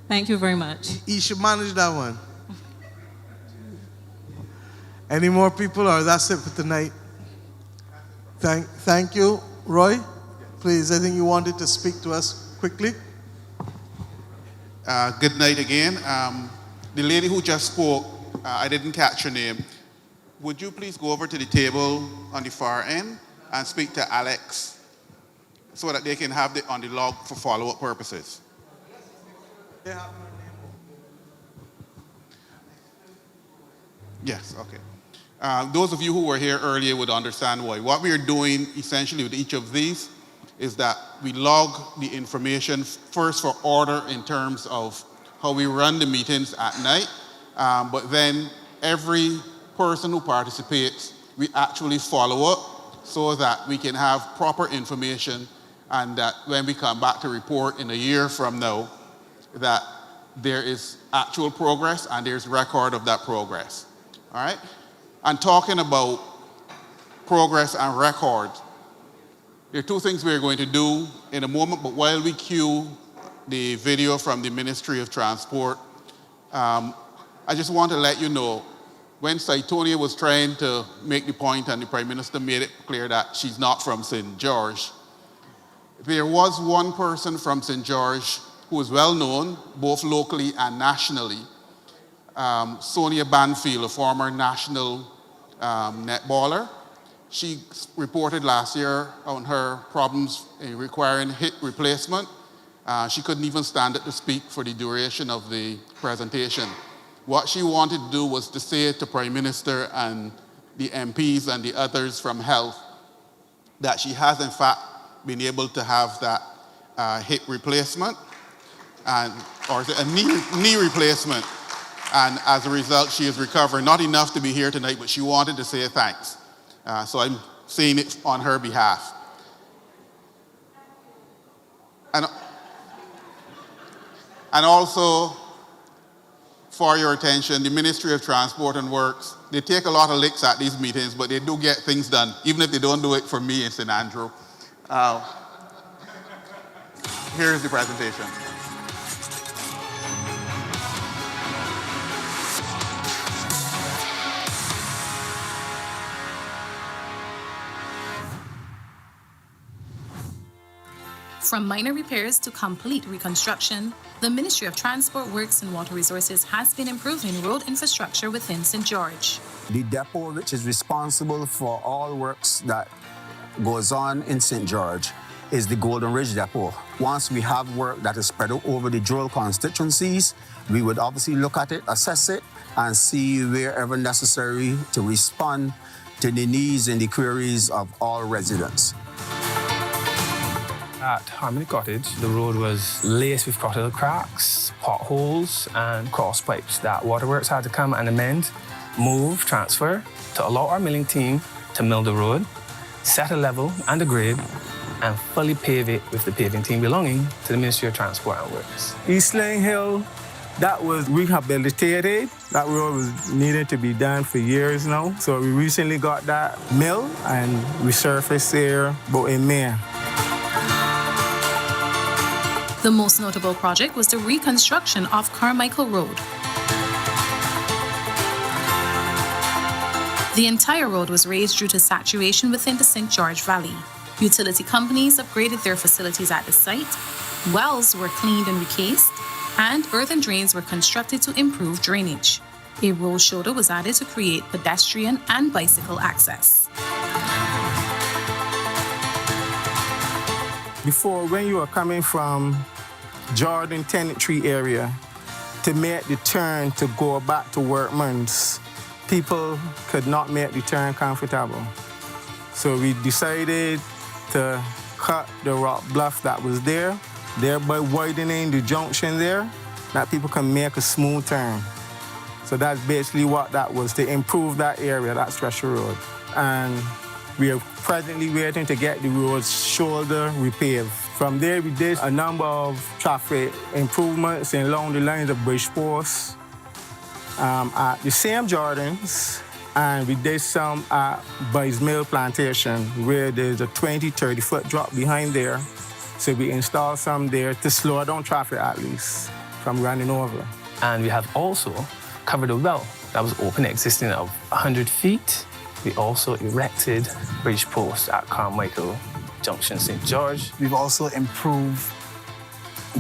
Thank you very much. He should manage that one. Any more people, or that's it for tonight? Thank you. Roy, please, I think you wanted to speak to us quickly. Good night again. The lady who just spoke, I didn't catch her name. Would you please go over to the table on the far end and speak to Alex so that they can have it on the log for follow-up purposes? Yes, okay. Those of you who were here earlier would understand why. What we are doing essentially with each of these is that we log the information first for order in terms of how we run the meetings at night, but then every person who participates, we actually follow up so that we can have proper information, and that when we come back to report in a year from now, that there is actual progress and there's record of that progress. All right? And talking about progress and record, there are two things we're going to do in a moment, but while we cue the video from the Ministry of Transport, I just want to let you know, when Saitonia was trying to make the point and the Prime Minister made it clear that she's not from St. George, there was one person from St. George who is well known, both locally and nationally, Sonia Banfield, a former national netballer. She reported last year on her problems in requiring hip replacement. She couldn't even stand up to speak for the duration of the presentation. What she wanted to do was to say to Prime Minister and the MPs and the others from health that she has in fact been able to have that hip replacement or a knee replacement. And as a result, she is recovering, not enough to be here tonight, but she wanted to say thanks. So I'm saying it on her behalf. And also, for your attention, the Ministry of Transport and Works, they take a lot of licks at these meetings, but they do get things done, even if they don't do it for me in St. Andrew. Here's the presentation. From minor repairs to complete reconstruction, the Ministry of Transport, Works and Water Resources has been improving road infrastructure within St. George. The depot, which is responsible for all works that goes on in St. George, is the Golden Ridge Depot. Once we have work that is spread over the dual constituencies, we would obviously look at it, assess it, and see wherever necessary to respond to the needs and the queries of all residents. At Harmony Cottage, the road was laced with crocodile cracks, potholes, and cross pipes that Waterworks had to come and amend, move, transfer, to allow our milling team to mill the road, set a level and a grade, and fully pave it with the paving team belonging to the Ministry of Transport and Works. Airy Hill, that was rehabilitated. That road was needed to be done for years now. So we recently got that mill and resurfaced there about in May. The most notable project was the reconstruction of Carmichael Road. The entire road was raised due to saturation within the St. George Valley. Utility companies upgraded their facilities at the site, wells were cleaned and recased, and earthen drains were constructed to improve drainage. A road shoulder was added to create pedestrian and bicycle access. Before, when you were coming from Jordan Tenantry area to make the turn to go back to Workman's, people could not make the turn comfortable. So we decided to cut the rock bluff that was there, thereby widening the junction there, that people can make a smooth turn. So that's basically what that was, to improve that area, that stretch of road. And we are presently waiting to get the road's shoulder repaved. From there, we did a number of traffic improvements along the lines of bridge posts at the same Jordans, and we did some at Boys Mill Plantation, where there's a 20-30 foot drop behind there. So we installed some there to slow down traffic at least from running over. And we have also covered a well that was open existing of 100 feet. We also erected bridge posts at Carmichael Junction, St. George. We've also improved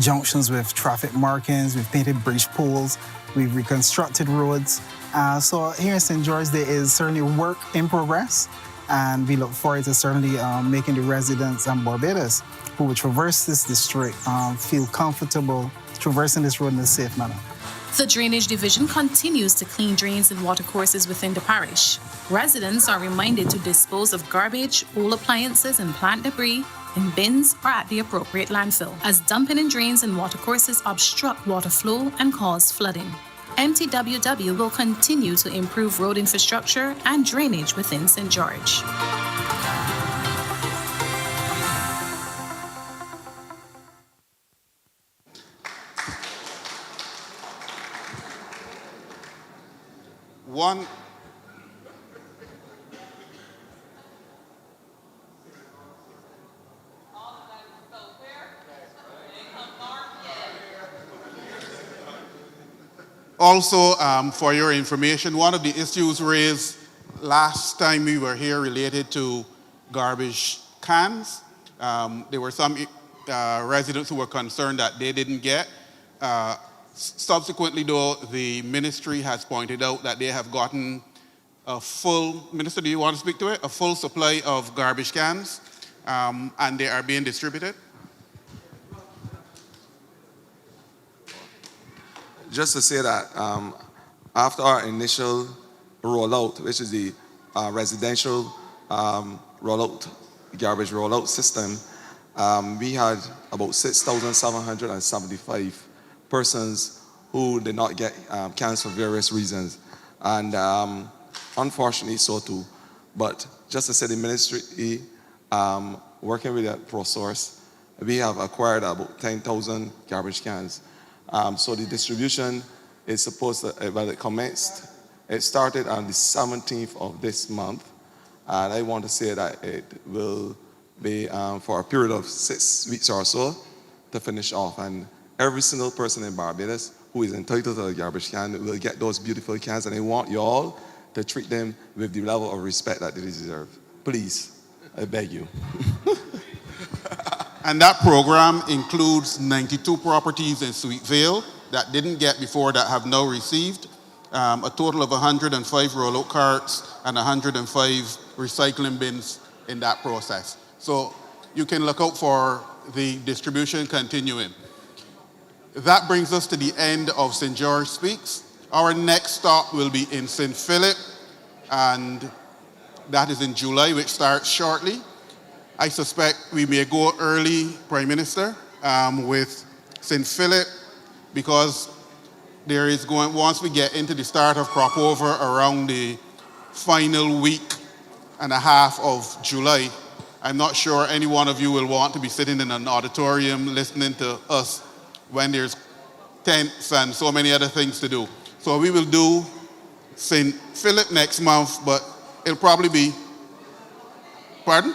junctions with traffic markings, we've painted bridge poles, we've reconstructed roads. So here in St. George, there is certainly work in progress, and we look forward to certainly making the residents and Barbados who will traverse this district feel comfortable traversing this road in a safe manner. The Drainage Division continues to clean drains and watercourses within the parish. Residents are reminded to dispose of garbage, old appliances, and plant debris in bins or at the appropriate landfill, as dumping in drains and watercourses obstruct water flow and cause flooding. MTWW will continue to improve road infrastructure and drainage within St. George. One also, for your information, one of the issues raised last time we were here related to garbage cans. There were some residents who were concerned that they didn't get. Subsequently, though, the ministry has pointed out that they have gotten a full, Minister, do you want to speak to it? A full supply of garbage cans, and they are being distributed. Just to say that after our initial rollout, which is the residential garbage rollout system, we had about 6,775 persons who did not get cans for various reasons. And unfortunately, so too. But just to say the ministry, working with that ProSource, we have acquired about 10,000 garbage cans. So the distribution is supposed to, well, it commenced. It started on the 17th of this month. And I want to say that it will be for a period of 6 weeks or so to finish off. And every single person in Barbados who is entitled to a garbage can will get those beautiful cans. And I want you all to treat them with the level of respect that they deserve. Please, I beg you. And that program includes 92 properties in Sweet Vale that didn't get before that have now received, a total of 105 rollout carts and 105 recycling bins in that process. So you can look out for the distribution continuing. That brings us to the end of St. George Speaks. Our next stop will be in St. Philip, and that is in July, which starts shortly. I suspect we may go early, Prime Minister, with St. Philip, because there is going, once we get into the start of crop over around the final week and a half of July, I'm not sure any one of you will want to be sitting in an auditorium listening to us when there's tents and so many other things to do. So we will do St. Philip next month, but it'll probably be, pardon?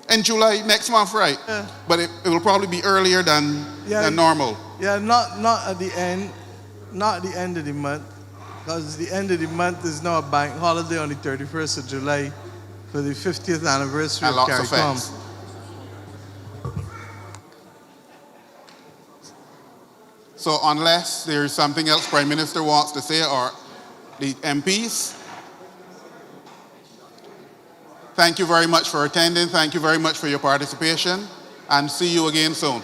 In July next month, right? Yeah. But it will probably be earlier than normal. Yeah, not at the end, not at the end of the month, because the end of the month is now a bank holiday on the 31st of July for the 50th anniversary And of lots of CARICOM. facts. So unless there is something else Prime Minister wants to say, or the MPs, thank you very much for attending. Thank you very much for your participation, and see you again soon.